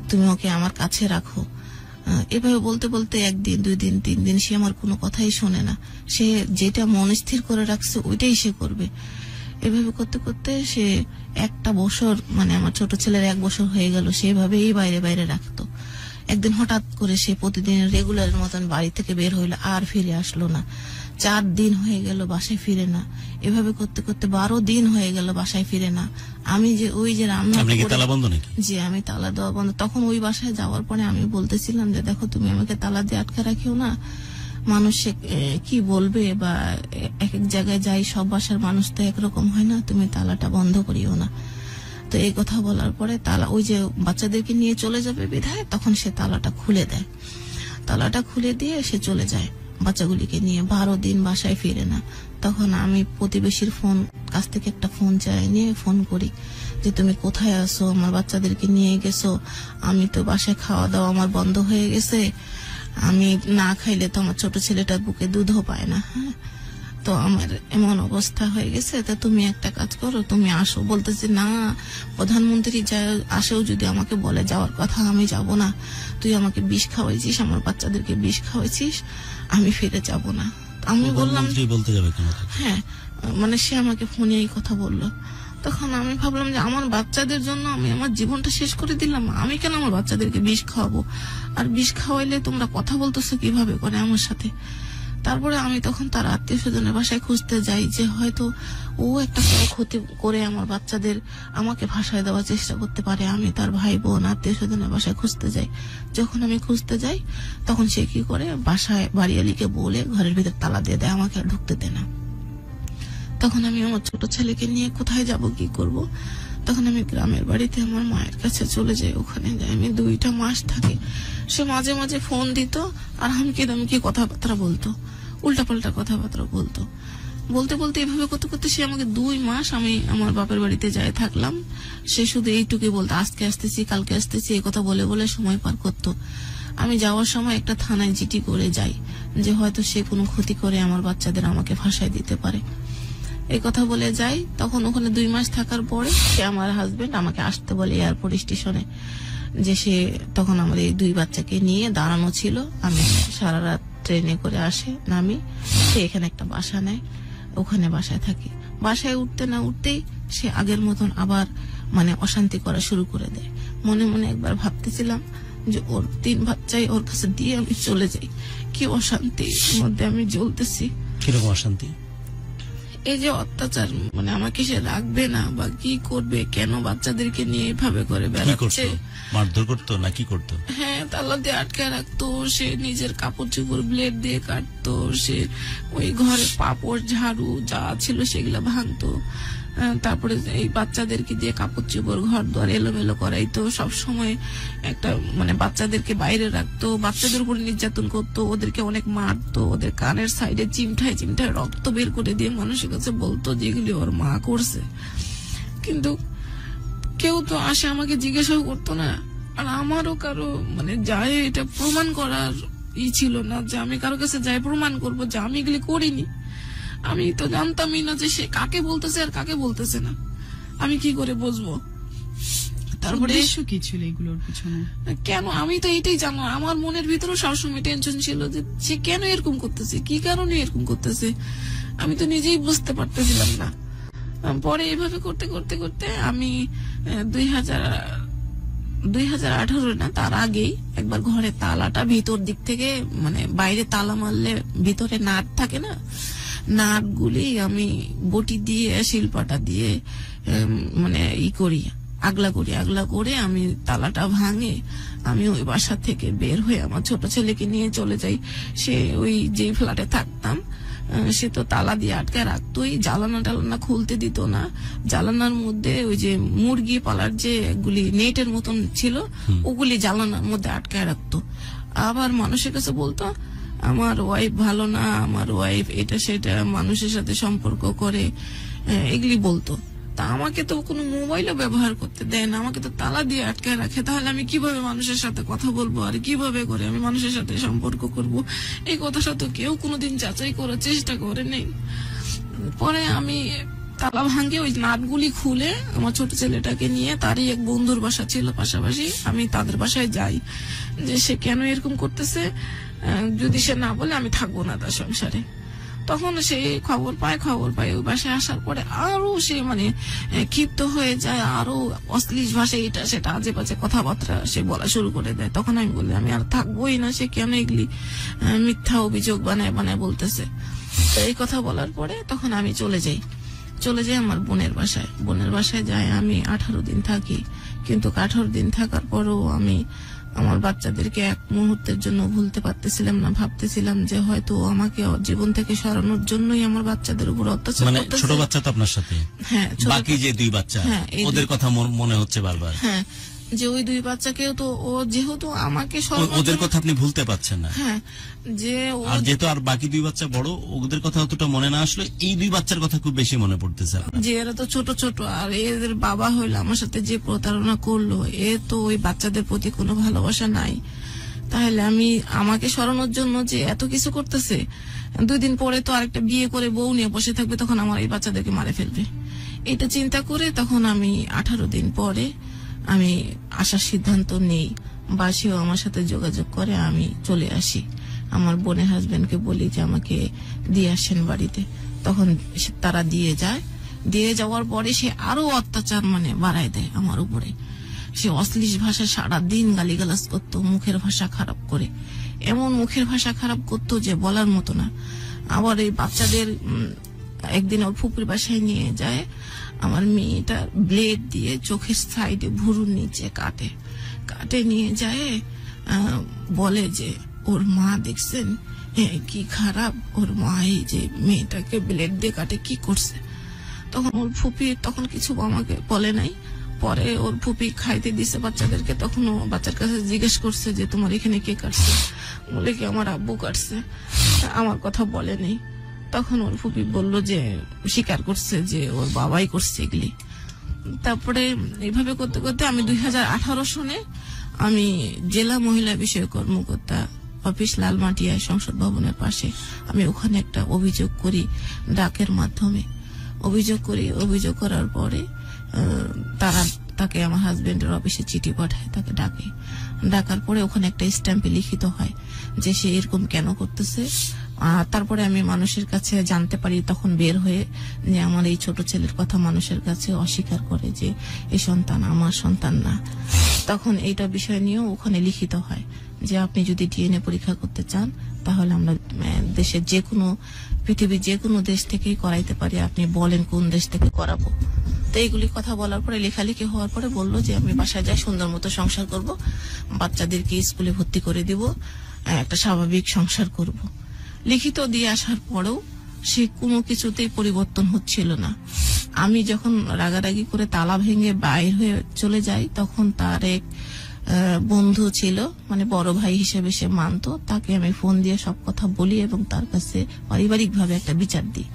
তুমি ওকে আমার কাছে রাখো। এভাবে বলতে বলতে 1 দিন 2 দিন 3 দিন সে আমার কোনো কথাই শোনে না। সে যেটা মন স্থির করে রাখছে ওইটাই সে করবে। এভাবে করতে করতে সে 1টা বছর, মানে আমার ছোট ছেলের 1 বছর হয়ে গেল, সেভাবেই বাইরে বাইরে রাখতো। একদিন হঠাৎ করে সে প্রতিদিন রেগুলারের মতন বাড়ি থেকে বের হইলো, আর ফিরে আসলো না। 4 দিন হয়ে গেল বাসায় ফিরে না। এভাবে করতে করতে 12 দিন হয়ে গেল বাসায় ফিরে না। আমি যে ওই যে রান্না যে আমি তালা দেওয়া বন্ধ, তখন ওই বাসায় যাওয়ার পরে আমি বলতেছিলাম যে দেখো তুমি আমাকে তালা দিয়ে আটকে রাখিও না, মানুষ কি বলবে, বা এক এক জায়গায় যাই, সব বাসার মানুষ তো একরকম হয় না, তুমি তালাটা বন্ধ করিও না। তো এই কথা বলার পরে তালা, ওই যে বাচ্চাদেরকে নিয়ে চলে যাবে বিধায়, তখন সে তালাটা খুলে দেয়। তালাটা খুলে দিয়ে সে চলে যায় বাচ্চাগুলিকে নিয়ে। 12 দিন বাসায় ফিরে না। তখন আমি প্রতিবেশীর কাছ থেকে একটা ফোন চাই, নিয়ে ফোন করি যে তুমি কোথায় আছো, আমার বাচ্চাদেরকে নিয়ে গেছো, আমি তো বাসায় খাওয়া দাওয়া আমার বন্ধ হয়ে গেছে, আমি না খাইলে তো আমার ছোট ছেলেটার বুকে দুধও পায় না। হ্যাঁ, তো আমার এমন অবস্থা হয়ে গেছে, তা তুমি একটা কাজ করো, তুমি আসো। বলতেছে না, প্রধানমন্ত্রী আসেও যদি আমাকে বলে যাওয়ার কথা, আমি যাব না। তুই আমাকে বিষ খাওয়াইছিস, আমার বাচ্চাদেরকে বিষ খাওয়াইছিস, আমি ফিরে যাব না। আমি বললাম বলতে যাবে কেন? হ্যাঁ, মানে সে আমাকে ফোনে এই কথা বললো। তখন আমি ভাবলাম যে আমার বাচ্চাদের জন্য আমি আমার জীবনটা শেষ করে দিলাম, আমি কেন আমার বাচ্চাদেরকে বিষ খাওয়াবো? আর বিষ খাওয়াইলে তোমরা কথা বলতেছো কিভাবে করে আমার সাথে? তারপরে আমি তখন তার আত্মীয় স্বজনের বাসায় খুঁজতে যাই, যে হয়তো ও একটা ক্ষতি করে আমার বাচ্চাদের আমাকে ভাষায় দেওয়ার চেষ্টা করতে পারে। আমি তার ভাই বোন আত্মীয় স্বজনের বাসায় খুঁজতে যাই। যখন আমি খুঁজতে যাই, তখন সে কি করে, বাসায় বাড়িয়ালিকে বলে ঘরের ভিতর তালা দিয়ে দেয়, আমাকে আর ঢুকতে দেয় না। তখন আমি আমার ছোট ছেলেকে নিয়ে কোথায় যাব, কি করব? তখন আমি গ্রামের বাড়িতে আমার মায়ের কাছে চলে যাই। ওখানে যাই, আমি 2 মাস থাকি। সে মাঝে মাঝে ফোন দিত, আর হামকি কথাবার্তা বলতো, উল্টাপাল্টা কথাবার্তা বলতো। বলতে বলতে এভাবে করতে করতে সে আমাকে 2 মাস আমি আমার বাপের বাড়িতে যাই থাকলাম। সে শুধু এইটুকুই বলতো, আজকে আসতেছি, কালকে আসতেছি, এই কথা বলে বলে সময় পার করতো। আমি যাওয়ার সময় একটা থানায় জিডি করে যাই, যে হয়তো সে কোনো ক্ষতি করে আমার বাচ্চাদের আমাকে ভাষায় দিতে পারে। এই কথা বলে যাই। তখন ওখানে 2 মাস থাকার পরে সে, আমার হাজবেন্ড, আমাকে আসতে বলে এয়ারপোর্ট স্টেশনে, যে সে তখন আমার এই 2 বাচ্চাকে নিয়ে দাঁড়ানো ছিল। আমি সারা রাত ট্রেনে করে আসে, নামি, সে এখানে একটা বাসা নেয়, ওখানে বাসায় থাকি। বাসায় উঠতে না উঠতেই সে আগের মতন আবার মানে অশান্তি করা শুরু করে দেয়। মনে মনে একবার ভাবতেছিলাম যে ওর 3 বাচ্চাই ওর কাছে দিয়ে আমি চলে যাই। কি অশান্তির মধ্যে আমি জ্বলতেছি। কিরকম অশান্তি? এই যে অত্যাচার, মানে আমাকে সে রাখবে না বা কি করবে, কেন বাচ্চাদেরকে নিয়ে এভাবে করে বেড়াচ্ছে। মারধর করতো না কি করতো? হ্যাঁ, তালা দিয়ে আটকে রাখতো। সে নিজের কাপড় চোপড় ব্লেড দিয়ে কাটতো। সে ওই ঘরে পাপড় ঝাড়ু যা ছিল সেগুলো ভাঙতো। তারপরে এই বাচ্চাদেরকে দিয়ে কাপড় চোপড় ঘর দুয়ার এলোমেলো করাইতো। সবসময় একটা মানে বাচ্চাদেরকে বাইরে রাখতো, বাচ্চাদের উপর নির্যাতন করতো, ওদেরকে অনেক মারতো, ওদের কানের সাইডে চিমঠায় চিমঠায় রক্ত বের করে দিয়ে মানুষের কাছে বলতো যেগুলি ওর মা করছে। কিন্তু কেউ তো আসে আমাকে জিজ্ঞাসাও করতো না। আর আমারও কারো মানে যায় এটা প্রমাণ করার ছিল না, যে আমি কারো কাছে যাই প্রমাণ করবো যে আমি এগুলি করিনি। আমি তো জানতামই না যে সে কাকে বলতেছে আর কাকে বলতেছে না, আমি কি করে বুঝবো? তারপরে কি ছিল এগুলোর পিছনে? কেন, আমি তো এটাই জানো, আমার মনের ভিতরেও সবসময় টেনশন ছিল যে সে কেন এরকম করতেছে, কি কারণে এরকম করতেছে, আমি তো নিজেই বুঝতে পারতেছিলাম না। পরে এভাবে করতে করতে করতে আমি 2018 না, তার আগেই একবার ঘরে তালাটা ভিতর দিক থেকে, মানে বাইরে তালা মারলে ভিতরে নাট থাকে না, নাট গুলি আমি বটি দিয়ে শিলপাটা দিয়ে মানে আগলা করে আমি তালাটা ভাঙে আমি ওই বাসা থেকে বের হয়ে আমার ছোট ছেলেকে নিয়ে চলে যাই। সে ওই যে ফ্ল্যাটে থাকতাম সে তো তালা দিয়ে আটকে রাখতোই, জ্বালানা খুলতে দিত না। জালানার মধ্যে ওই যে মুরগি পালার যে গুলি নেটের মতন ছিল ওগুলি জালানার মধ্যে আটকায় রাখতো। আবার মানুষের কাছে বলতো আমার ওয়াইফ ভালো না, আমার ওয়াইফ এটা সেটা মানুষের সাথে সম্পর্ক করে, এগুলি বলতো। তা আমাকে তো কোনো মোবাইলও ব্যবহার করতে দেয় না, আমাকে তো তালা দিয়ে আটকে রাখে। তাহলে আমি কিভাবে মানুষের সাথে কথা বলবো আর কিভাবে করে আমি মানুষের সাথে সম্পর্ক করব? এই কথাটা তো কেউ কোনোদিন যাচাই করার চেষ্টা করে নেই। পরে আমি তালা ভাঙে ওই নাটগুলি খুলে আমার ছোট ছেলেটাকে নিয়ে, তারই এক বন্ধুর বাসা ছিল পাশাপাশি, আমি তাদের বাসায় যাই যে সে কেন এরকম করতেছে, যদি সে না বলে আমি থাকবো না তার সংসারে। তখন সে খবর পায় ওই বাসায় আসার পরে আরো সে মানে ক্ষিপ্ত হয়ে যায়, আরো অশ্লীল ভাষায় এটা সেটা আজে বাজে কথাবার্তা সে বলা শুরু করে দেয়। তখন আমি বলি আমি আর থাকবোই না, সে কেন এগুলি মিথ্যা অভিযোগ বানায় বলতেছে। তো এই কথা বলার পরে তখন আমি চলে যাই আমার বোনের বাসায় যাই। আমি 18 দিন থাকি, কিন্তু 18 দিন থাকার পরও আমি আমার বাচ্চাদেরকে এক মুহূর্তের জন্য ভুলতে পারতেছিলাম না। ভাবতেছিলাম যে হয়তো আমাকে জীবন থেকে সরানোর জন্যই আমার বাচ্চাদের উপর অত্যাচার মানে করতেছে। ছোট বাচ্চা তো আপনার সাথে, হ্যাঁ, বাকি যে 2 বাচ্চা, হ্যাঁ, এই ওদের কথা মনে হচ্ছে বারবার। হ্যাঁ, যে ওই 2 বাচ্চাকেও তো ও যেহেতু আমাকে সরানোর ওদের জন্য- কথা আপনি ভুলতে পারছেন না। হ্যাঁ, যে আর যেহেতু আর বাকি 2 বাচ্চা বড়, ওদের কথা অতটা মনে না আসলে এই 2 বাচ্চার কথা খুব বেশি মনে পড়তেছে আপনার। যে এরা তো ছোট ছোট, আর এদের বাবা হইলো আমার সাথে যে প্রতারণা করলো, এ তো ওই বাচ্চাদের প্রতি কোনো ভালোবাসা নাই। তাহলে আমাকে সরানোর জন্য যে এত কিছু করতেছে, 2 দিন পরে তো আরেকটা বিয়ে করে বউ নিয়ে বসে থাকবে, তখন আমার এই বাচ্চাদেরকে মারে ফেলবে। এটা চিন্তা করে তখন আমি 18 দিন পরে আমি আসার সিদ্ধান্ত নেই। বাসিও আমার সাথে যোগাযোগ করে, আমি চলে আসি। আমার বোনের হাজবেন্ডকে বলি যে আমাকে দিয়ে আসেন বাড়িতে। তখন তারা দিয়ে যায়। দিয়ে যাওয়ার পরে সে আরো অত্যাচার বাড়ায় দেয় আমার উপরে। সে অশ্লীল ভাষা সারাদিন গালিগালাজ করতো, মুখের ভাষা খারাপ করে, এমন মুখের ভাষা খারাপ করতো যে বলার মতো না। আবার এই বাচ্চাদের একদিন ওর ফুপুর বাসায় নিয়ে যায়, আমার মেয়েটা ব্লেড দিয়ে চোখের সাইডে ভুরুর নিচে কাটে নিয়ে যায়। বলে যে ওর মা দেখছেন কি খারাপ, ওর মা এই যে মেয়েটাকে ব্লেড দিয়ে কাটে কি করছে। তখন ওর ফুপি তখন কিছু আমাকে বলে নাই। পরে ওর ফুপি খাইতে দিছে বাচ্চাদেরকে, তখন ও বাচ্চার কাছে জিজ্ঞেস করছে যে তোমার এখানে কে কাটছে, বলে কি আমার আব্বু কাটছে, আমার কথা বলে নেই। তখন ওর ফুপি বলল যে স্বীকার করছে যে ওর বাবাই করছে এগুলি। তারপরে এইভাবে করতে করতে আমি 2018 সনে আমি জেলা মহিলা বিষয়ক কর্মকর্তা অফিস লালমাটিয়া সংসদ ভবনের পাশে, আমি ওখানে একটা অভিযোগ করি ডাকের মাধ্যমে। অভিযোগ করার পরে তাকে আমার হাজবেন্ডের অফিসে চিঠি পাঠায়, তাকে ডাকার পরে ওখানে একটা স্ট্যাম্পে লিখিত হয় যে সে এরকম কেন করতেছে। তারপরে আমি মানুষের কাছে জানতে পারি তখন বের হয়ে যে আমার এই ছোট ছেলের কথা মানুষের কাছে অস্বীকার করে যে এই সন্তান আমার সন্তান না। তখন এইটা বিষয় নিয়েও ওখানে লিখিত হয় যে আপনি যদি ডিএনএ পরীক্ষা করতে চান তাহলে আমরা দেশের পৃথিবীর যে কোনো দেশ থেকেই করাইতে পারি, আপনি বলেন কোন দেশ থেকে করাবো। তো এইগুলি কথা বলার পরে লেখালেখি হওয়ার পরে বললো যে আমি বাসায় যাই, সুন্দর মতো সংসার করব, বাচ্চাদেরকে স্কুলে ভর্তি করে দিব, একটা স্বাভাবিক সংসার করব। লিখিত দিয়ে আসার পরেও সে কোনো কিছুতেই পরিবর্তন হচ্ছিল না। আমি যখন রাগারাগি করে তালা ভেঙে বাইর হয়ে চলে যাই, তখন তার এক বন্ধু ছিল, বড় ভাই হিসেবে সে মানতো, তাকে আমি ফোন দিয়ে সব কথা বলি এবং তার কাছে পারিবারিক ভাবে একটা বিচার দিই।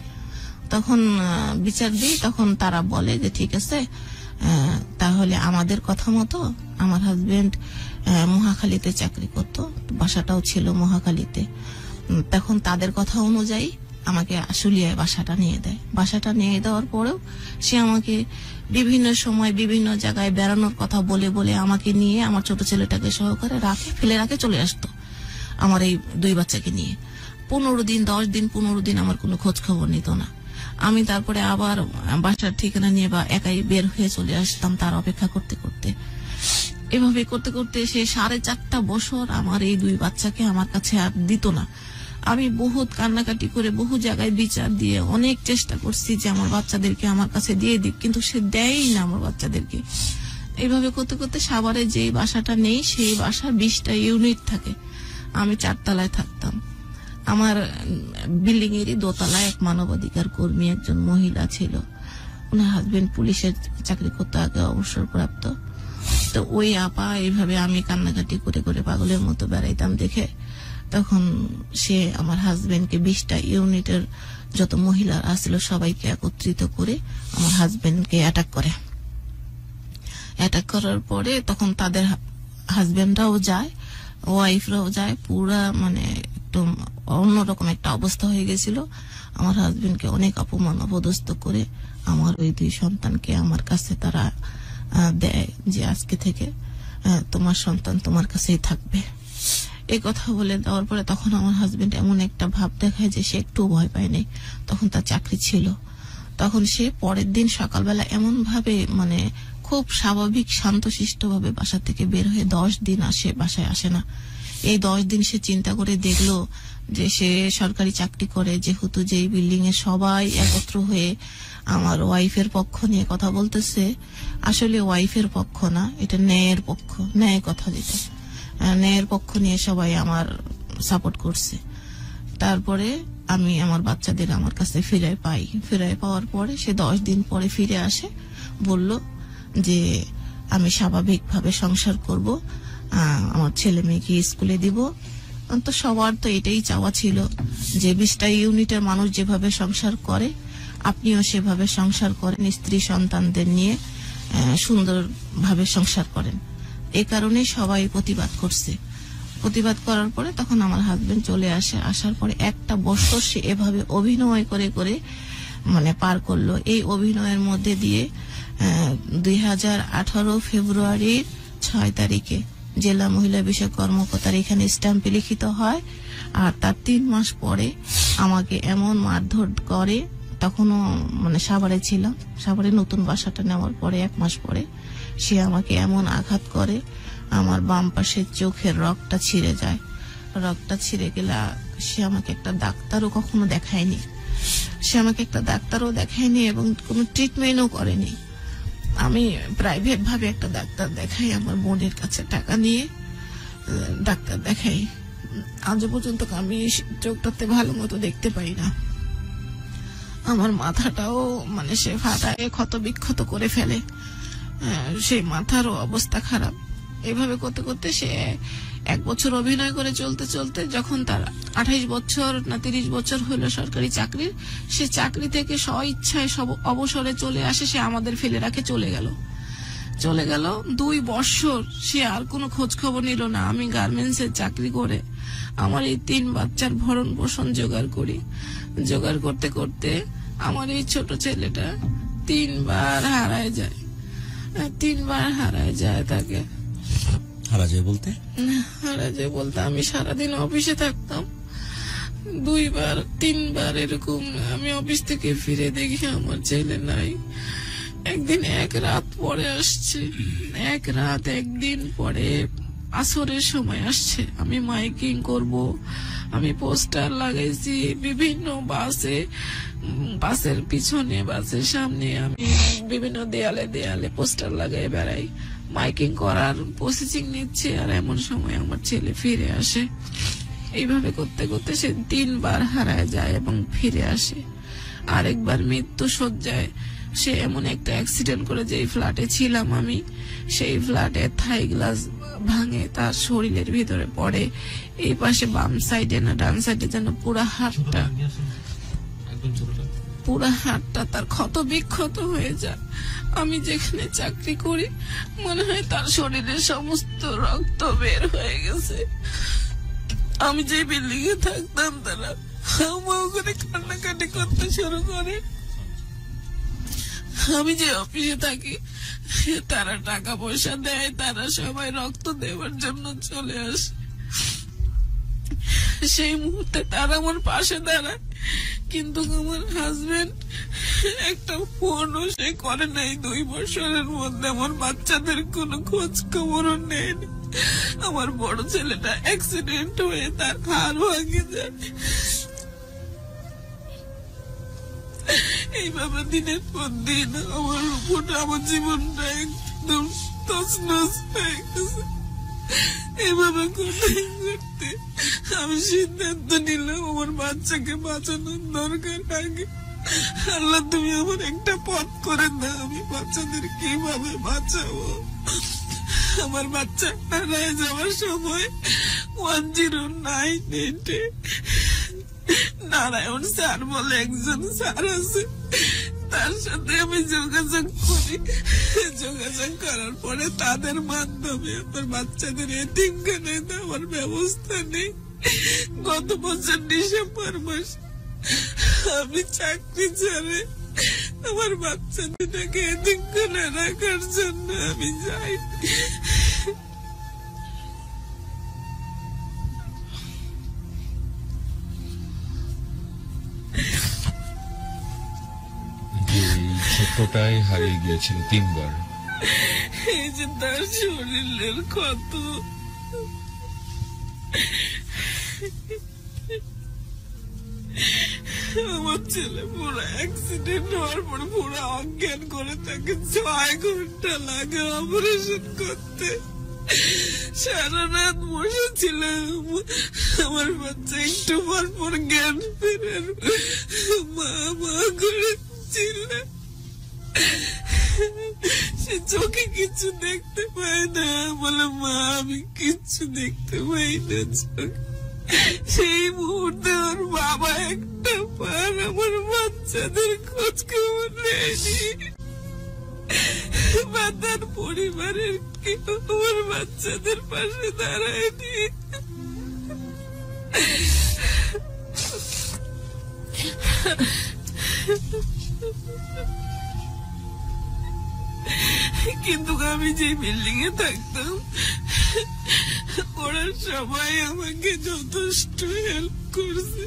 তখন তারা বলে যে ঠিক আছে, তাহলে আমাদের কথা মতো, আমার হাজবেন্ড মহাখালীতে চাকরি করতো, বাসাটাও ছিল মহাখালীতে, তখন তাদের কথা অনুযায়ী আমাকে আশুলিয়ায় বাসাটা নিয়ে দেয়। বাসাটা নিয়ে দেওয়ার পরেও সে আমাকে বিভিন্ন সময় বিভিন্ন জায়গায় বেড়ানোর কথা বলে বলে আমাকে নিয়ে আমার ছোট ছেলেটাকে সহকারে ফেলে রাখে চলে আসতো আমার এই 2 বাচ্চাকে নিয়ে। 15 দিন 10 দিন 15 দিন আমার কোনো খোঁজ খবর নিত না। আমি তারপরে আবার বাসার ঠিকানা নিয়ে বা একাই বের হয়ে চলে আসতাম তার অপেক্ষা করতে করতে। এভাবে করতে করতে সে 4.5 বছর আমার এই 2 বাচ্চাকে আমার কাছে আর দিত না। আমি বহুত কান্নাকাটি করে বহু জায়গায় বিচার দিয়ে অনেক চেষ্টা করছি যে আমার বাচ্চাদেরকে আমার কাছে দিয়ে দিক, কিন্তু সে দেয়ই না আমার বাচ্চাদেরকে। এইভাবে করতে করতে সাভারে যে বাসাটা নেই সেই বাসার 20টা ইউনিট থাকে। আমি 4 তলায় থাকতাম। আমার বিল্ডিং এরই 2 তলায় এক মানবাধিকার কর্মী একজন মহিলা ছিল, ওনার হাজবেন্ড পুলিশের চাকরি করতে, আগে অবসরপ্রাপ্ত। তো ওই আপা এইভাবে আমি কান্নাকাটি করে করে পাগলের মতো বেড়াইতাম দেখে, তখন সে আমার হাজবেন্ডকে 20টা ইউনিটের যত মহিলা আসছিল সবাইকে একত্রিত করে আমার হাজবেন্ডকে অ্যাটাক করার পরে তখন তাদের হাজবেন্ডরাও যায়, ওয়াইফরাও যায়, পুরা একটু অন্যরকম একটা অবস্থা হয়ে গেছিল। আমার হাজবেন্ডকে অনেক অপমান অপদস্থ করে আমার ওই 2 সন্তানকে আমার কাছে তারা দেয় যে আজকে থেকে তোমার সন্তান তোমার কাছেই থাকবে। এই কথা বলে দেওয়ার পরে তখন আমার হাজবেন্ড এমন একটা ভাব দেখায় যে সে একটু ভয় পায় নাই। তখন তার চাকরি ছিল। তখন সে পরের দিন সকালবেলা এমন ভাবে খুব স্বাভাবিক শান্তশিষ্ট ভাবে বাসা থেকে বের হয়ে 10 দিন বাসায় আসে না। এই 10 দিন সে চিন্তা করে দেখলো যে সে সরকারি চাকরি করে, যেহেতু যে বিল্ডিং এ সবাই একত্র হয়ে আমার ওয়াইফের পক্ষ নিয়ে কথা বলতেছে, আসলে ওয়াইফের পক্ষ না, এটা ন্যায়ের পক্ষ, ন্যায় কথা যেটা ন্যায়ের পক্ষ নিয়ে সবাই আমার সাপোর্ট করছে। তারপরে আমি আমার বাচ্চাদের আমার কাছে ফিরে পাওয়ার পরে সে 10 দিন পরে ফিরে আসে, বলল যে আমি স্বাভাবিকভাবে সংসার করব, আমার ছেলে মেয়েকে স্কুলে দিব। তো সবার তো এটাই চাওয়া ছিল যে 20টা ইউনিটের মানুষ যেভাবে সংসার করে আপনিও সেভাবে সংসার করেন, স্ত্রী সন্তানদের নিয়ে সুন্দরভাবে সংসার করেন। এই কারণে সবাই প্রতিবাদ করছে। প্রতিবাদ করার পরে তখন আমার হাজবেন্ড চলে আসে। আসার পরে একটা বছর সে এভাবে অভিনয় করে করে মানে পার করলো। এই অভিনয়ের মধ্যে দিয়ে 2018 ফেব্রুয়ারির 6 তারিখে জেলা মহিলা বিষয়ক কর্মকর্তার এখানে স্ট্যাম্পে লিখিত হয়। আর তার 3 মাস পরে আমাকে এমন মারধর করে, তখনও মানে সাভারে ছিলাম, সাভারে নতুন বাসাটা নেওয়ার পরে 1 মাস পরে সে আমাকে এমন আঘাত করে, আমার বাম পাশের চোখের রগটা ছিঁড়ে যায়। রগটা ছিঁড়ে গেলে সে আমাকে একটা ডাক্তারও কখনো দেখায়নি, এবং কোনো ট্রিটমেন্টও করেনি। আমি প্রাইভেট ভাবে একটা ডাক্তার দেখাই, আমার বোনের কাছে টাকা নিয়ে ডাক্তার দেখাই। আজ পর্যন্ত আমি চোখটাতে ভালো মতো দেখতে পাই না। আমার মাথাটাও মানে সে ফাটায় ক্ষত বিক্ষত করে ফেলে, সেই মাথারও অবস্থা খারাপ। এইভাবে করতে করতে সে 1 বছর অভিনয় করে চলতে চলতে যখন তার 28 বছর না 30 বছর হলো সরকারি চাকরির, সে চাকরি থেকে স্বইচ্ছায় সব অবসরে চলে আসে। সে আমাদের ফেলে রাখে চলে গেল। 2 বছর সে আর কোনো খোঁজ খবর নিল না। আমি গার্মেন্টসে চাকরি করে আমার এই 3 বাচ্চার ভরণ পোষণ জোগাড় করি। জোগাড় করতে করতে আমার এই ছোট ছেলেটা 3 বার হারায় যায়। 3 বার হারায় যায়। তাকে হারা যায় বলতে আমি সারাদিন অফিসে থাকতাম। 2 বার 3 বার এরকম আমি অফিস থেকে ফিরে দেখি আমার ছেলে নাই। একদিন 1 রাত পরে আসছে, 1 রাত 1 দিন পরে আসরের সময় আসছে। আমি মাইকিং করব, আমি পোস্টার লাগাইছি বিভিন্ন বাসের পিছনে, বাসের সামনে, আমি বিভিন্ন দেয়ালে পোস্টার লাগাই বেড়াই, মাইকিং করার প্রসেসিং নিচ্ছে। আর এমন সময় আমার ছেলে ফিরে আসে। এইভাবে করতে করতে সে 3 বার হারায় যায় এবং ফিরে আসে। আরেকবার মৃত্যু শয্যায় সে এমন একটা অ্যাক্সিডেন্ট করে, যে ফ্ল্যাটে ছিলাম আমি, সেই ফ্ল্যাটে থাই গ্লাস ভাঙে তার শরীরের ভিতরে পড়ে। এই পাশে বাম সাইডে না ডান সাইডে যেন পুরা হাতটা তার ক্ষত বিক্ষত হয়ে যায়। আমি যেখানে চাকরি করি মনে হয় তার শরীরের সমস্ত রক্ত বের হয়ে গেছে। আমি যে বিল্ডিং এ থাকতাম তারা আমার ওখানে কান্নাকাটি করতে শুরু করে। আমি যে অফিসে থাকি তারা টাকা পয়সা দেয়, তারা সবাই রক্ত দেওয়ার জন্য চলে আসে। সেই মুহূর্তে তারা আমার পাশে দাঁড়ায়, কিন্তু আমার হাজবেন্ড একটা ফোনও সে করে নাই। 2 বছরের মধ্যে আমার বাচ্চাদের কোনো খোঁজ খবরও নেয়নি। আমার বড় ছেলেটা অ্যাক্সিডেন্ট হয়ে তার হাড় ভাঙে যায়। এইভাবে দিনের পর দিন আমার উপরে আমার জীবনটা একদম তছনছ হয়ে গেছে। এইভাবে করতে করতে আমি সিদ্ধান্ত নিলাম আমার বাচ্চাকে বাঁচানোর দরকার। আগে আল্লাহ তুমি আমার একটা পথ করে দাও, আমি বাচ্চাদের কিভাবে বাঁচাবো। আমার বাচ্চা হারায় যাওয়ার সময় 1098 নারায়ণ স্যার বলে একজন স্যার আছে, তার সাথে আমি যোগাযোগ করি। যোগাযোগ করার পরে তাদের মাধ্যমে আমার বাচ্চাদের এতিমখানায় দেওয়ার ব্যবস্থা নেই। গত বছর ডিসেম্বর মাস আমি চাকরি ছেড়ে আমার বাচ্চা দুটাকে এতিমখানায় রাখার জন্য আমি যাই। ছোটটাই হারিয়ে গিয়েছিল 3 বার। এই যে তার শরীরের ক্ষত, আমার ছেলে পুরো অ্যাক্সিডেন্ট হওয়ার পর পুরো অজ্ঞান করে, তাকে 6 ঘন্টা লাগে অপারেশন করতে। সারা রাত বসেছিলাম। আমার বাচ্চা একটু পর পর জ্ঞান ফেরার মা মা করেছিল। সে চোখে কিছু দেখতে পায় না, বলে মা আমি কিচ্ছু দেখতে পাই না চোখ। সেই মুহূর্তে ওর বাবা একটা বার আমার বাচ্চাদের খোঁজ খবর নেয়নি, বা তার পরিবারের কেউ আমার বাচ্চাদের পাশে দাঁড়ায়নি। কিন্তু আমি যে বিল্ডিং এ থাকতাম ওরা সবাই আমাকে যথেষ্ট হেল্প করছে।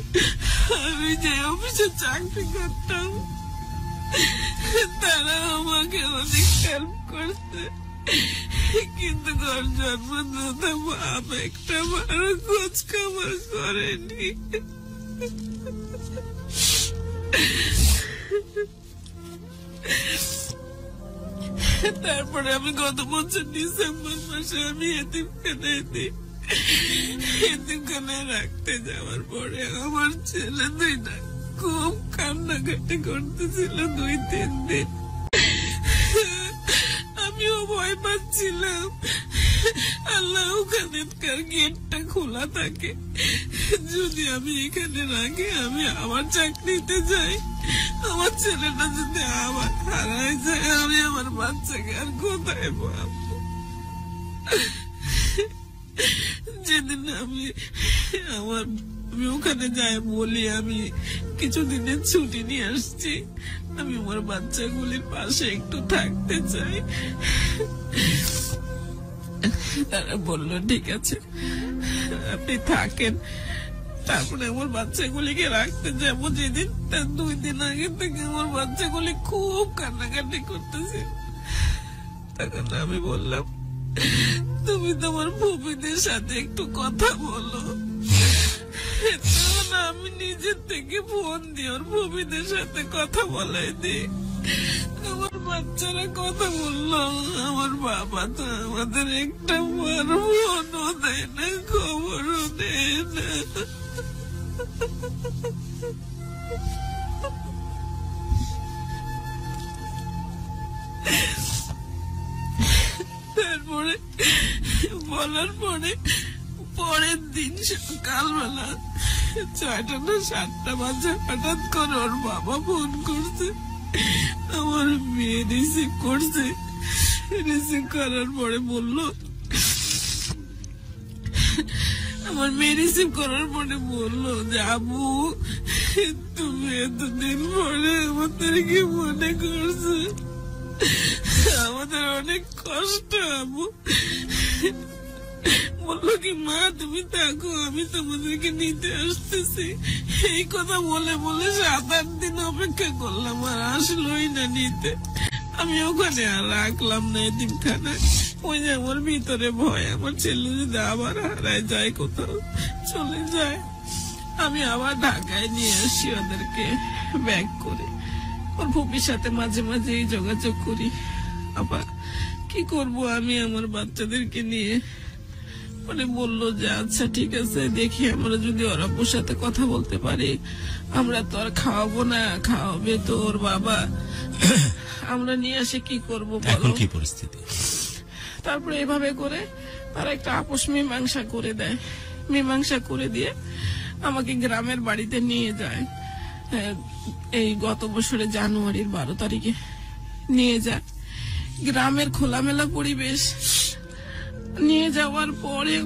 আমি যে অফিসে চাকরি করতাম তারা আমাকে অনেক হেল্প করছে, কিন্তু ঘর জন্মদাতা বাপ একটা বড় খোঁজ খবর করেনি। তারপরে আমি গত বছর ডিসেম্বর মাসে আমি এতিমখানায় রাখতে যাওয়ার পরে আমার ছেলে দুইটা খুব কান্নাকাটি করতেছিল 2-3 দিন। আমিও ভয় পাচ্ছিলাম আল্লাহ ওখানকার গেটটা খোলা থাকে, যদি আমি এখানে রাখি আমি আবার চাকরিতে যাই, আমার ছেলেটা যদি আবার হারায় যায় আমি আমার বাচ্চাকে আর কোথায় পাবো। যেদিন আমি ওখানে যাই বলি আমি কিছুদিনের ছুটি নিয়ে আসছি, আমি আমার বাচ্চাগুলির পাশে একটু থাকতে চাই, তারা বললো ঠিক আছে আপনি থাকেন। তারপরে আমার বাচ্চাগুলিকে রাখতে যাবো যেদিন, তার 2 দিন আগে থেকে আমার বাচ্চাগুলি খুব কান্নাকাটি করতেছে। তখন আমি বললাম তুমি তোমার ভূমিদের সাথে একটু কথা বলো। তখন আমি নিজের থেকে ফোন দিয়ে ওর ভূমিদের সাথে কথা বলাই দিই। আমার বাচ্চারা কথা বললো, আমার বাবা তো আমাদের একটা ফোনও দেয় না, খবরও দেয় না। তারপরে বলার পরে পরের দিন সকালবেলা 6টা না 7টা বাজে হঠাৎ করে ওর বাবা ফোন করছে, আমার মেয়ে রিসিভ করছে। রিসিভ করার পরে বললো, আমার মেয়ে রিসিভ করার পরে বললো যে আবু তুমি এতদিন পরে আমাদেরকে মনে করছো, আমাদের অনেক কষ্ট। আবু বললো কি মা তুমি থাকো আমি তোমাদেরকে নিতে আসতেছি। এই কথা বলে বলে 7-8 দিন অপেক্ষা করলাম আর আসলোই না নিতে। আমি ওখানে আর রাখলাম না এতিমখানায়। ওই যে আমার ভিতরে ভয় আমার ছেলে যদি আবার হারায় যায়, কোথাও চলে যায়। আমি আবার ঢাকায় নিয়ে আসি ওদেরকে ব্যাগ করে। ওর ফুপির সাথে মাঝে মাঝে যোগাযোগ করি। আবার কি করব আমি আমার বাচ্চাদেরকে নিয়ে। মানে বললো যে আচ্ছা ঠিক আছে দেখি আমরা যদি ওর আব্বুর সাথে কথা বলতে পারি, আমরা তো আর খাওয়াবো না, খাওয়াবে তো ওর বাবা, আমরা নিয়ে আসে কি করবো এখন কি পরিস্থিতি। তারপরে এভাবে করে তারা একটা আপোষ মীমাংসা করে দেয়। মীমাংসা করে দিয়ে আমাকে গ্রামের বাড়িতে নিয়ে যায়। এই গত বছরে জানুয়ারির 12 তারিখে নিয়ে যায়। গ্রামের খোলামেলা পরিবেশ। নিয়ে যাওয়ার পরে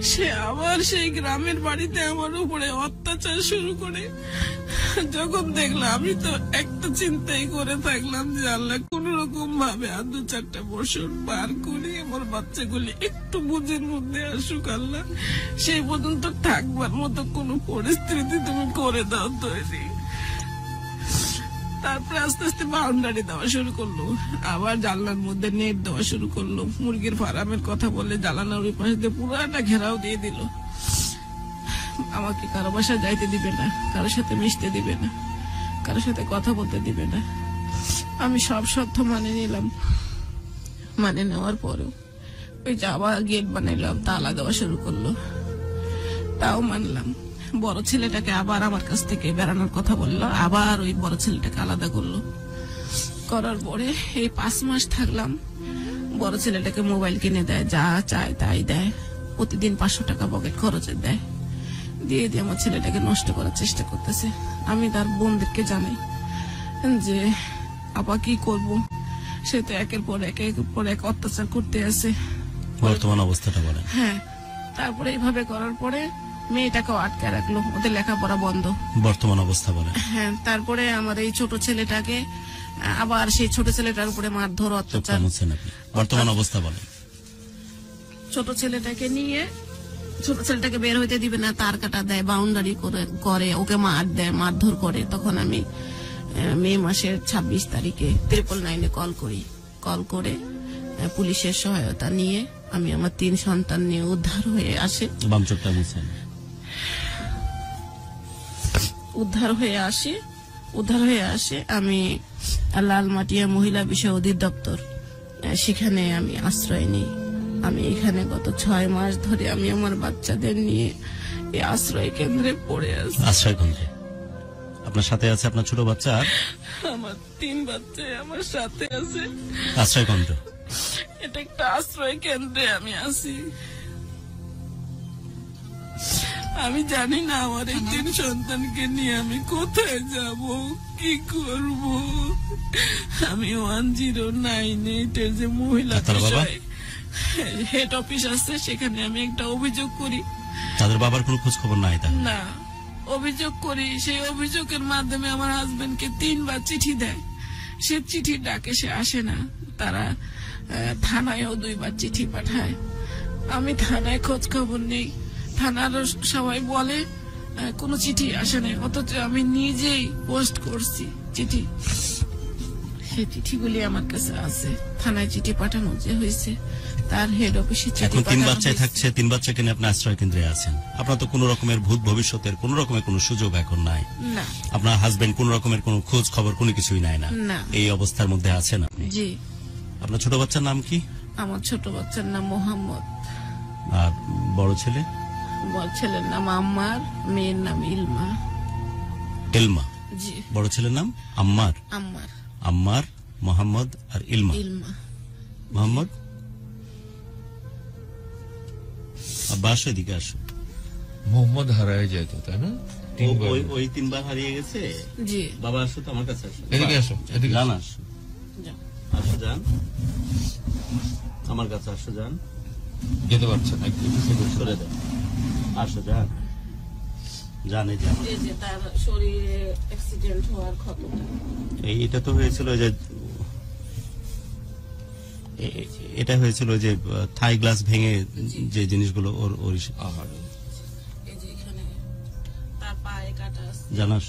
সে আবার সেই গ্রামের বাড়িতে আমার উপরে অত্যাচার শুরু করে। যখন দেখলাম আমি তো একটা চিন্তাই করে থাকলাম যে আল্লাহ কোন রকম ভাবে আর 2-4টা বছর পার করি, আমার বাচ্চাগুলি একটু বুঝের মধ্যে আসুক আল্লাহ, সেই পর্যন্ত থাকবার মতো কোন পরিস্থিতি তুমি করে দাও তৈরি। তারপরে আস্তে আস্তে বাউন্ডারি দেওয়া শুরু করলো, আবার জানলার মধ্যে নেট দেওয়া শুরু করলো। মুরগির ফার্মের কথা বলে জানালার ওই পাশে দিয়ে পুরাটা ঘেরাও দিয়ে দিল। আমাকে কারো বাসায় যাইতে দিবে না, কারোর সাথে মিশতে দিবে না, কারোর সাথে কথা বলতে দিবে না। আমি সব শর্ত মানে নিলাম। মানে নেওয়ার পরেও ওই যে আবার গেট বানাইলাম, তালা দেওয়া শুরু করলো, তাও মানলাম। বড় ছেলেটাকে আবার আমার কাছ থেকে বেড়ানোর কথা বললো, আবার ওই বড় ছেলেটাকে আলাদা করলো। করার পরে এই 5 মাস থাকলাম। বড় ছেলেটাকে মোবাইল কিনে দেয়, যা চায় তাই দেয়, প্রতিদিন 500 টাকা পকেট খরচে দেয়, দিয়ে দিয়ে আমার ছেলেটাকে নষ্ট করার চেষ্টা করতেছে। আমি তার বোনদেরকে জানাই যে আপা কি করব, সে তো একের পর এক অত্যাচার করতে আছে। বর্তমান অবস্থাটা বলেন। হ্যাঁ, তারপরে এইভাবে করার পরে মেয়েটাকেও আটকে রাখলো, ওদের লেখাপড়া বন্ধ। বর্তমান অবস্থা বলেন। হ্যাঁ, তারপরে আমার এই ছোট ছেলেটাকে আবার সেই ছোট ছেলেটার উপরে মারধর, অত্যাচার। বর্তমান অবস্থা বলেন। ছোট ছেলেটাকে নিয়ে, ছোট ছেলেটাকে বের হইতে দিবে না, তার কাটা দেয়, বাউন্ডারি করে ওকে মারধর করে। তখন আমি মে মাসের 26 তারিখে 999 কল করে পুলিশের সহায়তা নিয়ে আমি আমার 3 সন্তান নিয়ে উদ্ধার হয়ে আসে। বামচোটটা বুঝছেন? উদ্ধার হয়ে আসে আমি লালমাটিয়া মহিলা বিষয় অধিদপ্তর, সেখানে আমি আশ্রয় নিই। আমি এখানে গত 6 মাস ধরে আমি আমার বাচ্চাদের নিয়ে এই আশ্রয় কেন্দ্রে পড়ে আছি। আশ্রয় কেন্দ্রে আপনার সাথে আছে আপনার ছোট বাচ্চা? আমার 3 বাচ্চা আমার সাথে আছে। আশ্রয় কেন্দ্র, এটা একটা আশ্রয় কেন্দ্রে আমি আছি। আমি জানি না আমার এই 3 সন্তানকে নিয়ে আমি কোথায় যাব, কি করব। আমি 1098 এর যে মহিলা বিষয় হেড অফিস আছে, সেখানে আমি একটা অভিযোগ করি। তাদের বাবার কোনো খোঁজ খবর নাই? না, অভিযোগ করি। সেই অভিযোগের মাধ্যমে আমার হাজবেন্ডকে 3 বার চিঠি দেয়, সে চিঠি ডাকে সে আসে না। তারা থানায়ও 2 বার চিঠি পাঠায়, আমি থানায় খোঁজ খবর নেই। থানার সবাই বলে কোনো চিঠি আসে না, অথচ আমি নিজেই পোস্ট করছি চিঠি। সেই চিঠিগুলি আমার কাছে আছে, থানায় চিঠি পাঠানো যে হয়েছে তার হেড অফিসে। এখন 3 বাচ্চায় থাকছে, 3 বাচ্চাকে নিয়ে আপনি আশ্রয় কেন্দ্রে আছেন। আপনার তো কোনো রকমের ভূত ভবিষ্যতের কোনো রকমের কোনো সুযোগ এখন নাই। না, আপনার হাজবেন্ড কোনো রকমের কোনো খোঁজ খবর কোনো কিছুই নাই না? এই অবস্থার মধ্যে আছেন আপনি? জি। আপনার ছোট বাচ্চার নাম কি? আমার ছোট বাচ্চার নাম মোহাম্মদ। আর বড় ছেলে? বড় ছেলের নাম আম্মার, মেয়ের নাম ইলমা। ইলমা? জি। বড় ছেলের নাম আম্মার? আম্মার, মোহাম্মদ আর ইলমা। মোহাম্মদ, আব্বাস এদিকে আসো। মোহাম্মদ হারায় যেত, তাই না? ওই 3 বার হারিয়ে গেছে। জি। বাবা আসো তো আমার কাছে, আসো। এদিকে আসো, এদিকে জান আসো, আসো যান আমার কাছে, আসো যান। যেতে পারছে না, একটু করে দেন, আসো যান। জানে যে তার শরীরে অ্যাক্সিডেন্ট হওয়ার খবরটা এটা তো হয়েছিল যে এটা হয়েছিল যে থাই গ্লাস ভেঙে যে জিনিসগুলো ওর এই যে এখানে তার পায়ে কাটা আছে, জানাস?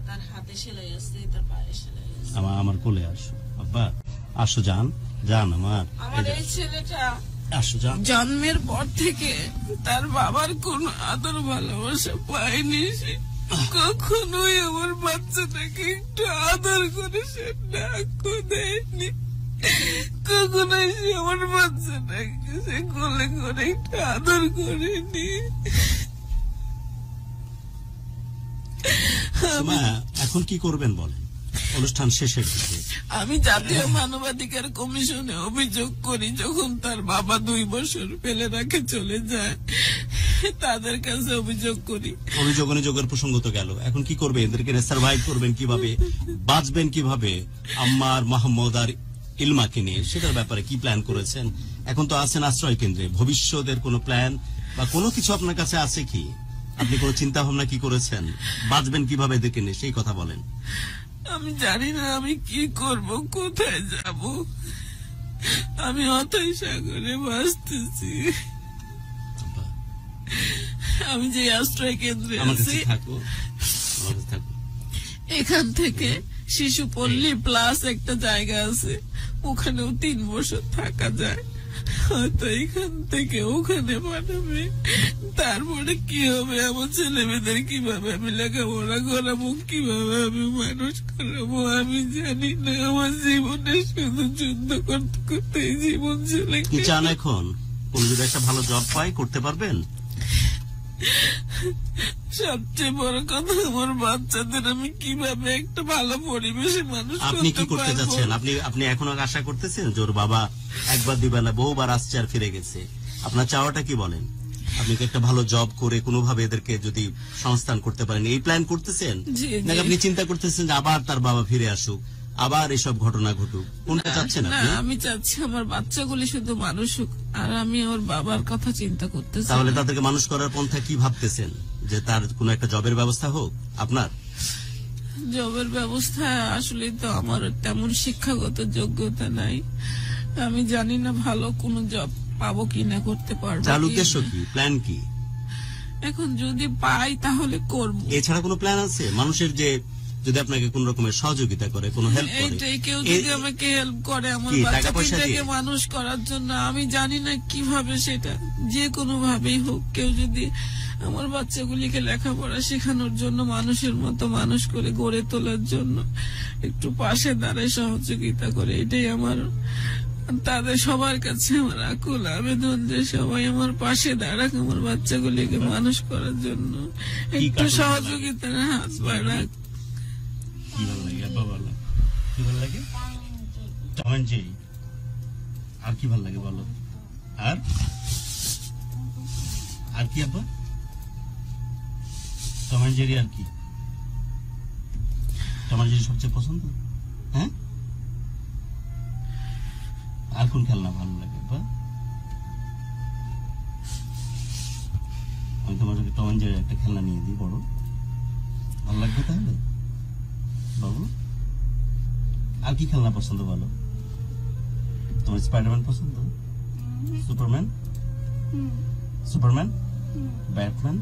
তার হাতে সেলাই আছে, তার পায়ে সেলাই আছে। আমার কোলে আসো আব্বা, আসো যান আমার এই ছেলেটা আসো যান। জন্মের পর থেকে তার বাবার কোনো আদর ভালোবাসা পায়নি। সে কখনোই আমার বাচ্চাটাকে একটু আদর করে সে ডাকও দেয়নি। কখনোই সে আমার বাচ্চাটাকে সে কোলে করে একটু আদর করেনি। এখন কি করবেন বলেন? অনুষ্ঠান শেষের দিকে আমি জাতীয় মানবাধিকার কমিশনে অভিযোগ করি। যখন তার বাবা 2 বছর ফেলে রাখে চলে যায়, তাদের কাছে অভিযোগ করি। অভিযোগের প্রসঙ্গ তো গেল, এখন কি করবে? এদেরকে সার্ভাইভ করবেন কিভাবে, বাঁচবেন কিভাবে আম্মার, মোহাম্মদ আর ইলমাকে নিয়ে? সেটার ব্যাপারে কি প্ল্যান করেছেন? এখন তো আছেন আশ্রয় কেন্দ্রে, ভবিষ্যতের কোনো প্ল্যান বা কোনো কিছু আপনার কাছে আছে কি? আপনি কোনো চিন্তা ভাবনা কি করেছেন? বাঁচবেন কিভাবে এদেরকে নিয়ে, সেই কথা বলেন। আমি জানি না আমি কি করব, কোথায় যাব। আমি অথই সাগরে ভাসতেছি। আমি যে আশ্রয় কেন্দ্রে আছি, এখান থেকে শিশুপল্লী প্লাস একটা জায়গা আছে, ওখানেও 3 বছর থাকা যায়। হয়তো এখান থেকে ওখানে পাঠাবে। তারপরে কি হবে? আমার ছেলে মেয়েদের কিভাবে আমি লেখাপড়া করাবো, কিভাবে আমি মানুষ করাবো আমি জানি না। আমার জীবনে শুধু যুদ্ধ করতে করতে জীবন চলে। কি চান এখন? কোনো যদি একটা ভালো জব পাই করতে পারবেন? সবচেয়ে বড় কথা, আমার বাচ্চাদের আমি কিভাবে একটা ভালো পরিবেশে মানুষ আপনি কি করতে পারবো? যাচ্ছেন? আপনি এখনো আশা করতেছেন যে ওর বাবা একবার দুইবার না বহুবার আসছে আর ফিরে গেছে? আপনার চাওয়াটা কি বলেন? আপনি কি একটা ভালো জব করে কোনোভাবে এদেরকে যদি সংস্থান করতে পারেন এই প্ল্যান করতেছেন, জি, জি। নাকি আপনি চিন্তা করতেছেন যে আবার তার বাবা ফিরে আসুক, আবার এসব ঘটনা ঘটুক? কোনটা চাচ্ছেন না, আপনি? আমি চাচ্ছি আমার বাচ্চাগুলি শুধু মানুষ হোক, আর আমি ওর বাবার কথা চিন্তা করতেছি। তাহলে তাদেরকে মানুষ করার পন্থা কি ভাবতেছেন? যে তার কোনো একটা জবের ব্যবস্থা হোক আপনার? জবের ব্যবস্থা আসলে তো আমার তেমন শিক্ষাগত যোগ্যতা নাই, আমি জানি না ভালো কোনো জব পাবো কিনা, করতে পারবো তার কিনা। উদ্দেশ্য কি, প্ল্যান কি? এখন যদি পাই তাহলে করব। এছাড়া কোনো প্ল্যান আছে মানুষের, যে যদি আপনাকে কোন রকমের সহযোগিতা করে, কোনো হেল্প করে? এইটাই, কেউ যদি আমাকে হেল্প করে আমার কি, টাকা বাচ্চা পয়সা তিনটাকে দিয়ে? মানুষ করার জন্য, আমি জানি না কিভাবে, সেটা যে কোনো ভাবেই হোক, কেউ যদি আমার বাচ্চাগুলিকে লেখাপড়া শেখানোর জন্য, মানুষের মতো মানুষ করে গড়ে তোলার জন্য একটু পাশে দাঁড়ায় সহযোগিতা করে, এটাই আমার, তাদের সবার কাছে আমার আকুল আবেদন যে সবাই আমার পাশে দাঁড়াক আমার বাচ্চাগুলিকে মানুষ করার জন্য, একটু সহযোগিতার হাত বাড়াক। কি ভালো লাগে আব্বা, বলো কি ভালো লাগে? Tom and Jerry. আর কি ভালো লাগে বলো? আর কি আব্বা? টম এন্ড জেরি আর কি? টম এন্ড জেরি সবচেয়ে পছন্দ? হ্যাঁ, আর কোন খেলনা ভালো লাগে আব্বা? আমি তোমাকে টম এন্ড জেরি একটা খেলনা নিয়ে দিই, বড় ভালো লাগবে তাহলে? বাবু, আর কি খেলনা পছন্দ বলো? তোমার স্পাইডারম্যান পছন্দ? Superman, Batman,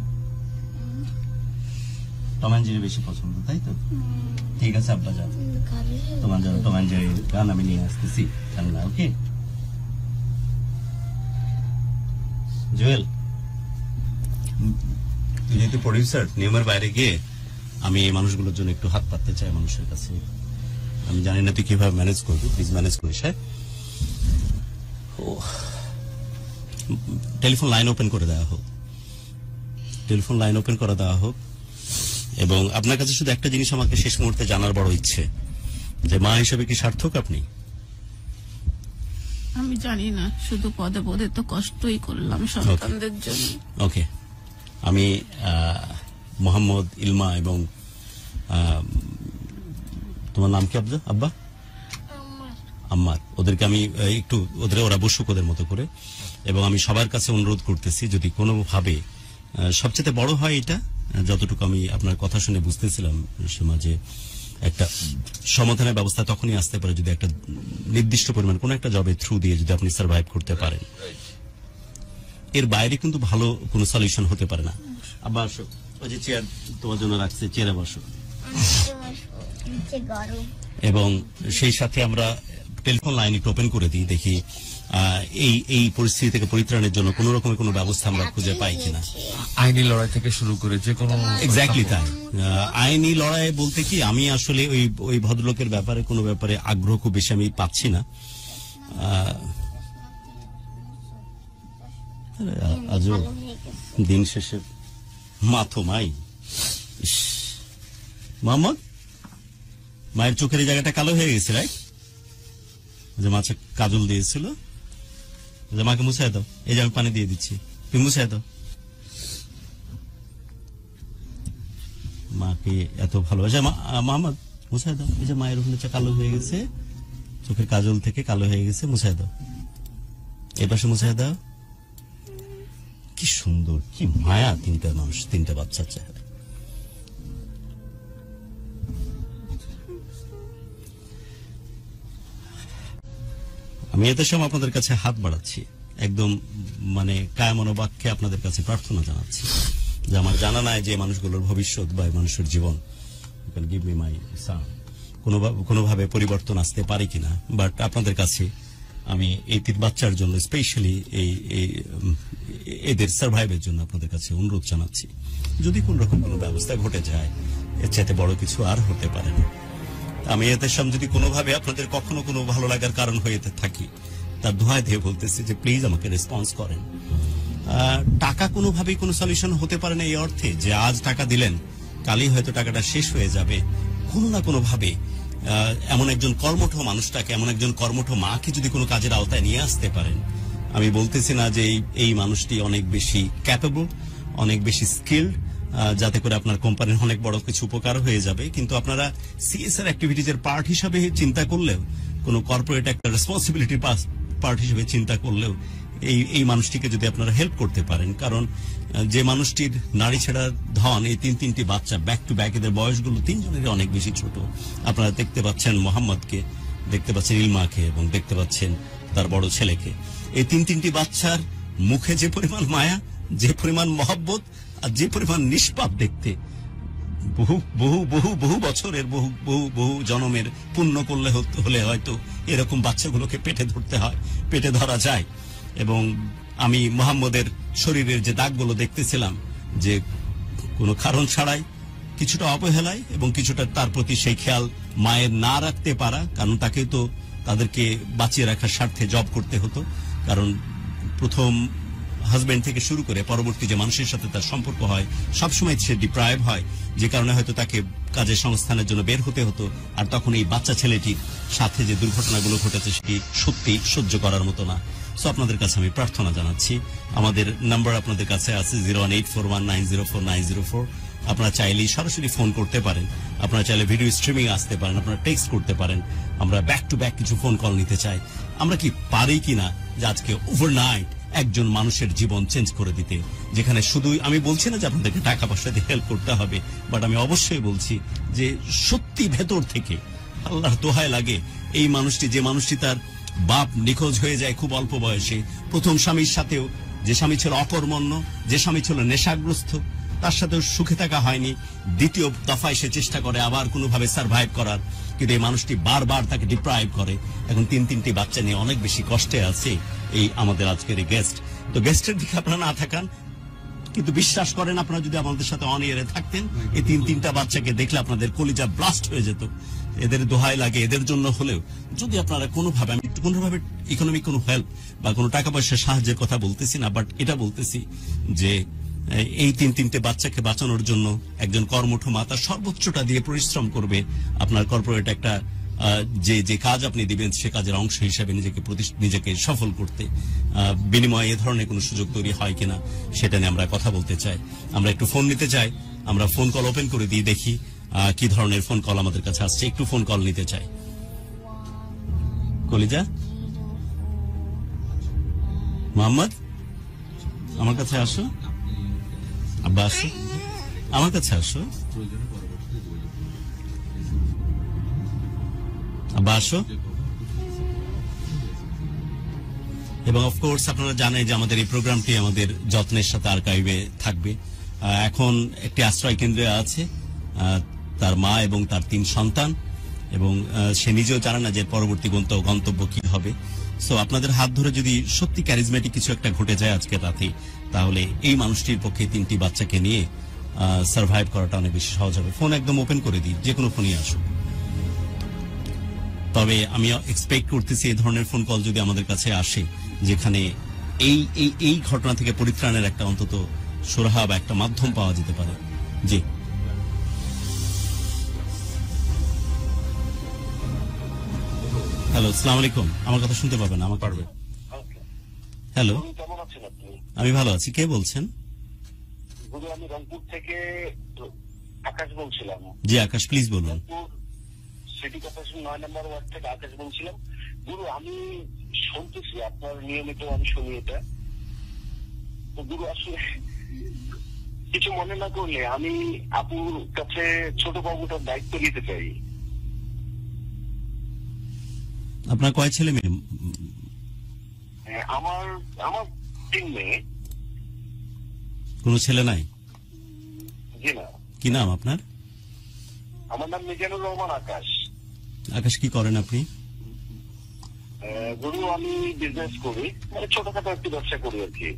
Tom and Jerry বেশি পছন্দ, তাই তো? ঠিক আছে আব্বা, যাও তোমার জন্য টম এন্ড জেরির গান আমি নিয়ে আসতেছি, খেলনা। ওকে জুয়েল, তুই যেহেতু প্রডিউসার, নিয়মের বাইরে গিয়ে আমি এই মানুষগুলোর জন্য একটু হাত পাততে চাই মানুষের কাছে। আমি জানি না তুই কিভাবে ম্যানেজ করবি, প্লিজ ম্যানেজ করিস। হ্যাঁ, টেলিফোন লাইন ওপেন করে দেওয়া হোক, টেলিফোন লাইন ওপেন করে দেওয়া হোক। এবং আপনার কাছে শুধু একটা জিনিস আমাকে শেষ মুহূর্তে জানার বড় ইচ্ছে, যে মা হিসেবে কি সার্থক আপনি? আমি জানি না, শুধু পদে পদে তো কষ্টই করলাম সন্তানদের জন্য। ওকে, আমি মোহাম্মদ, ইলমা এবং তোমার নাম কি আব্বা? আম্মার, ওদেরকে আমি একটু ওরা বসুক ওদের মতো করে, এবং আমি সবার কাছে অনুরোধ করতেছি যদি কোনোভাবে, সবচেয়ে বড় হয় এটা, যতটুকু আমি আপনার কথা শুনে বুঝতেছিলাম সমাজে একটা সমাধানের ব্যবস্থা তখনই আসতে পারে যদি একটা নির্দিষ্ট পরিমাণ কোন একটা জবের থ্রু দিয়ে যদি আপনি সার্ভাইভ করতে পারেন। এর বাইরে কিন্তু ভালো কোনো সলিউশন হতে পারে না। আব্বা আসো, ওই যে চেয়ার তোমার জন্য রাখছে, চেয়ারে বসো। এবং সেই সাথে আমরা টেলিফোন লাইন একটু ওপেন করে দিই, দেখি এই পরিস্থিতি থেকে পরিত্রাণের জন্য কোন রকমের কোনো ব্যবস্থা আমরা খুঁজে পাই কিনা। আইনি লড়াই থেকে শুরু করে যে কোনো, এক্স্যাক্টলি তাই। আইনি লড়াই বলতে কি, আমি আসলে ওই ভদ্রলোকের ব্যাপারে কোনো ব্যাপারে আগ্রহ খুব বেশি আমি পাচ্ছি না। আজও দিন শেষে মাই মোহাম্মদ, মায়ের চোখের এই জায়গাটা কালো হয়ে গেছে, রাইট? যে মাছে কাজল দিয়েছিল, যে মাকে মুছাই দাও, এই যে আমি পানি দিয়ে দিচ্ছি, তুমি মুছাই দাও। মাকে এত ভালোবাসে মোহাম্মদ, মুছাই দাও, এই যে মায়ের ওখানে কালো হয়ে গেছে, চোখের কাজল থেকে কালো হয়ে গেছে, মুছাই দাও, এই পাশে মুছাই দাও। কি সুন্দর, কি মায়া, তিনটা মানুষ, তিনটা বাচ্চার চেহারা। আমি এতে সময় আপনাদের কাছে হাত বাড়াচ্ছি, একদম মানে কায় মনোবাক্যে আপনাদের কাছে প্রার্থনা জানাচ্ছি যে আমার জানা নাই যে মানুষগুলোর ভবিষ্যৎ বা মানুষের জীবন গিভ মি মাই সান কোনোভাবে পরিবর্তন আসতে পারে কিনা। বাট আপনাদের কাছে আমি এই তিন বাচ্চার জন্য স্পেশালি এদের সার্ভাইভের জন্য আপনাদের কাছে অনুরোধ জানাচ্ছি, যদি কোন রকম কোনো ব্যবস্থা ঘটে যায়, এর চাইতে বড় কিছু আর হতে পারে না। আমি এদের সামনে যদি কোনোভাবে আপনাদের কখনো কোনো ভালো লাগার কারণ হয়ে থাকি, তার দোহাই দিয়ে বলতেছি যে প্লিজ আমাকে রেসপন্স করেন। টাকা কোনোভাবেই কোনো সলিউশন হতে পারে না এই অর্থে যে আজ টাকা দিলেন কালই হয়তো টাকাটা শেষ হয়ে যাবে। কোনো না কোনো ভাবে এমন একজন কর্মঠ মানুষটাকে, এমন একজন কর্মঠ মাকে যদি কোনো কাজের আওতায় নিয়ে আসতে পারেন, আমি বলতেছি না যে এই মানুষটি অনেক বেশি ক্যাপেবল, অনেক বেশি স্কিলড, যাতে করে আপনার কোম্পানির অনেক বড় কিছু উপকার হয়ে যাবে, কিন্তু আপনারা সিএসআর অ্যাক্টিভিটিজের পার্ট হিসাবে চিন্তা করলেও, কোনো কর্পোরেট একটা রেসপন্সিবিলিটি পার্ট হিসেবে চিন্তা করলেও এই মানুষটিকে যদি আপনারা হেল্প করতে পারেন, কারণ যে মানুষটির নারী ছেড়া ধন, এই তিনটি বাচ্চা ব্যাক টু ব্যাক, এদের বয়সগুলো তিনজনেরই অনেক বেশি ছোট। আপনারা দেখতে পাচ্ছেন মোহাম্মদকে, দেখতে পাচ্ছেন ইলমাকে, এবং দেখতে পাচ্ছেন তার বড় ছেলেকে। এই তিনটি বাচ্চার মুখে যে পরিমাণ মায়া, যে পরিমাণ মহব্বত, আর যে পরিমাণ নিষ্পাপ দেখতে, বহু বহু বহু বহু বছরের বহু বহু বহু জন্মের পুণ্য করলে হলে হয়তো এরকম বাচ্চাগুলোকে পেটে ধরতে হয়, পেটে ধরা যায়। এবং আমি মোহাম্মদের শরীরের যে দাগগুলো দেখতেছিলাম, যে কোনো কারণ ছাড়াই, কিছুটা অবহেলায় এবং কিছুটা তার প্রতি সেই খেয়াল মায়ের না রাখতে পারা, কারণ তাকে তো তাদেরকে বাঁচিয়ে রাখার স্বার্থে জব করতে হতো, কারণ প্রথম হাজবেন্ড থেকে শুরু করে পরবর্তী যে মানুষের সাথে তার সম্পর্ক হয় সবসময় সে ডিপ্রাইভ হয়, যে কারণে হয়তো তাকে কাজের সংস্থানের জন্য বের হতে হতো। আর তখন এই বাচ্চা ছেলেটির সাথে যে দুর্ঘটনাগুলো ঘটেছে সেটি সত্যি সহ্য করার মতো না। সো আপনাদের কাছে আমি প্রার্থনা জানাচ্ছি, আমাদের নাম্বার আপনাদের কাছে আছে 01841904904। আপনারা চাইলেই সরাসরি ফোন করতে পারেন, আপনারা চাইলে ভিডিও স্ট্রিমিং আসতে পারেন, আপনারা টেক্সট করতে পারেন। আমরা ব্যাক টু ব্যাক কিছু ফোন কল নিতে চাই। আমরা কি পারি কিনা যে আজকে ওভারনাইট একজন মানুষের জীবন চেঞ্জ করে দিতে, যেখানে শুধুই, আমি বলছি না যে আপনাদেরকে টাকা পয়সা দিয়ে হেল্প করতে হবে, বাট আমি অবশ্যই বলছি যে সত্যি ভেতর থেকে আল্লাহর দোহাই লাগে, এই মানুষটি, যে মানুষটি তার বাপ নিখোঁজ হয়ে যায় খুব অল্প বয়সে, প্রথম স্বামীর সাথেও, যে স্বামী ছিল অকর্মণ্য, যে স্বামী ছিল নেশাগ্রস্ত, তার সাথেও সুখে থাকা হয়নি, দ্বিতীয় দফায় সে চেষ্টা করে আবার কোনোভাবে সার্ভাইভ করার, কিন্তু এই মানুষটি বারবার তাকে ডিপ্রাইভ করে। এখন তিনটি বাচ্চা নিয়ে অনেক বেশি কষ্টে আছে এই আমাদের আজকের এই গেস্ট। তো গেস্টের দিকে আপনারা না থাকান, কিন্তু বিশ্বাস করেন আপনারা যদি আমাদের সাথে অন এয়ারে থাকতেন, এই তিনটা বাচ্চাকে দেখলে আপনাদের কলিজা ব্লাস্ট হয়ে যেত। এদের দোহাই লাগে, এদের জন্য হলেও যদি আপনারা কোনোভাবে, আমি কোনোভাবে ইকোনমিক কোনো হেল্প বা কোনো টাকা পয়সার সাহায্যের কথা বলতেছি না, বাট এটা বলতেছি যে এই তিনটে বাচ্চাকে বাঁচানোর জন্য একজন কর্মঠ মা তার সর্বোচ্চটা দিয়ে পরিশ্রম করবে আপনার কর্পোরেট একটা যে কাজ আপনি দিবেন সে কাজের অংশ হিসেবে নিজেকে সফল করতে। বিনিময়ে এ ধরনের কোনো সুযোগ তৈরি হয় কিনা সেটা নিয়ে আমরা কথা বলতে চাই। আমরা একটু ফোন নিতে চাই, আমরা ফোন কল ওপেন করে দিয়ে দেখি কি ধরনের ফোন কল আমাদের কাছে আসছে। একটু ফোন কল নিতে চাই। কলিজা, মোহাম্মদ, আমার কাছে আসো। আব্বা আসো, আমার কাছে আসো। আব্বা আসো। এবং অফকোর্স আপনারা জানেন যে আমাদের এই প্রোগ্রামটি আমাদের যত্নের সাথে আর্কাইভে থাকবে। এখন একটি আশ্রয় কেন্দ্রে আছে তার মা এবং তার 3 সন্তান, এবং সে নিজেও জানে না যে পরবর্তী গন্তব্য কি হবে। সো আপনাদের হাত ধরে যদি সত্যি ক্যারিজমেটিক কিছু একটা ঘটে যায় আজকে রাতে, তাহলে এই মানুষটির পক্ষে 3টি বাচ্চাকে নিয়ে সার্ভাইভ করাটা অনেক বেশি সহজ হবে। ফোন একদম ওপেন করে দিই, যে কোনো ফোনই আসুক। তবে আমি এক্সপেক্ট করতেছি এই ধরনের ফোন কল যদি আমাদের কাছে আসে, যেখানে এই ঘটনা থেকে পরিত্রাণের একটা অন্তত সুরাহা বা একটা মাধ্যম পাওয়া যেতে পারে। জি, হ্যালো, আসসালামু আলাইকুম। আমার কথা শুনতে পাবেন? আমার পারবে। হ্যালো, আমি ভালো আছি। কে বলছেন? আমি রংপুর থেকে আকাশ বলছিলাম। জি আকাশ, প্লিজ বলুন। সিটি কর্পোরেশন 9 নম্বর ওয়ার্ড থেকে আকাশ বলছিলাম। গুরু, আমি শুনতেছি আপনার নিয়মিত, আমি শুনি এটা। তো গুরু, আসলে কিছু মনে না করলে আমি আপুর কাছে ছোট বাবুটার দায়িত্ব নিতে চাই। আপনার কয় ছেলে মেয়ে? আমার 3 মেয়ে। কোনো ছেলে নাই? জি না। কি নাম আপনার? আমার নাম মিজানুর রহমান আকাশ। আকাশ, কি করেন আপনি? গুরু, আমি বিজনেস করি, মানে ছোটখাটো একটি ব্যবসা করি আর কি।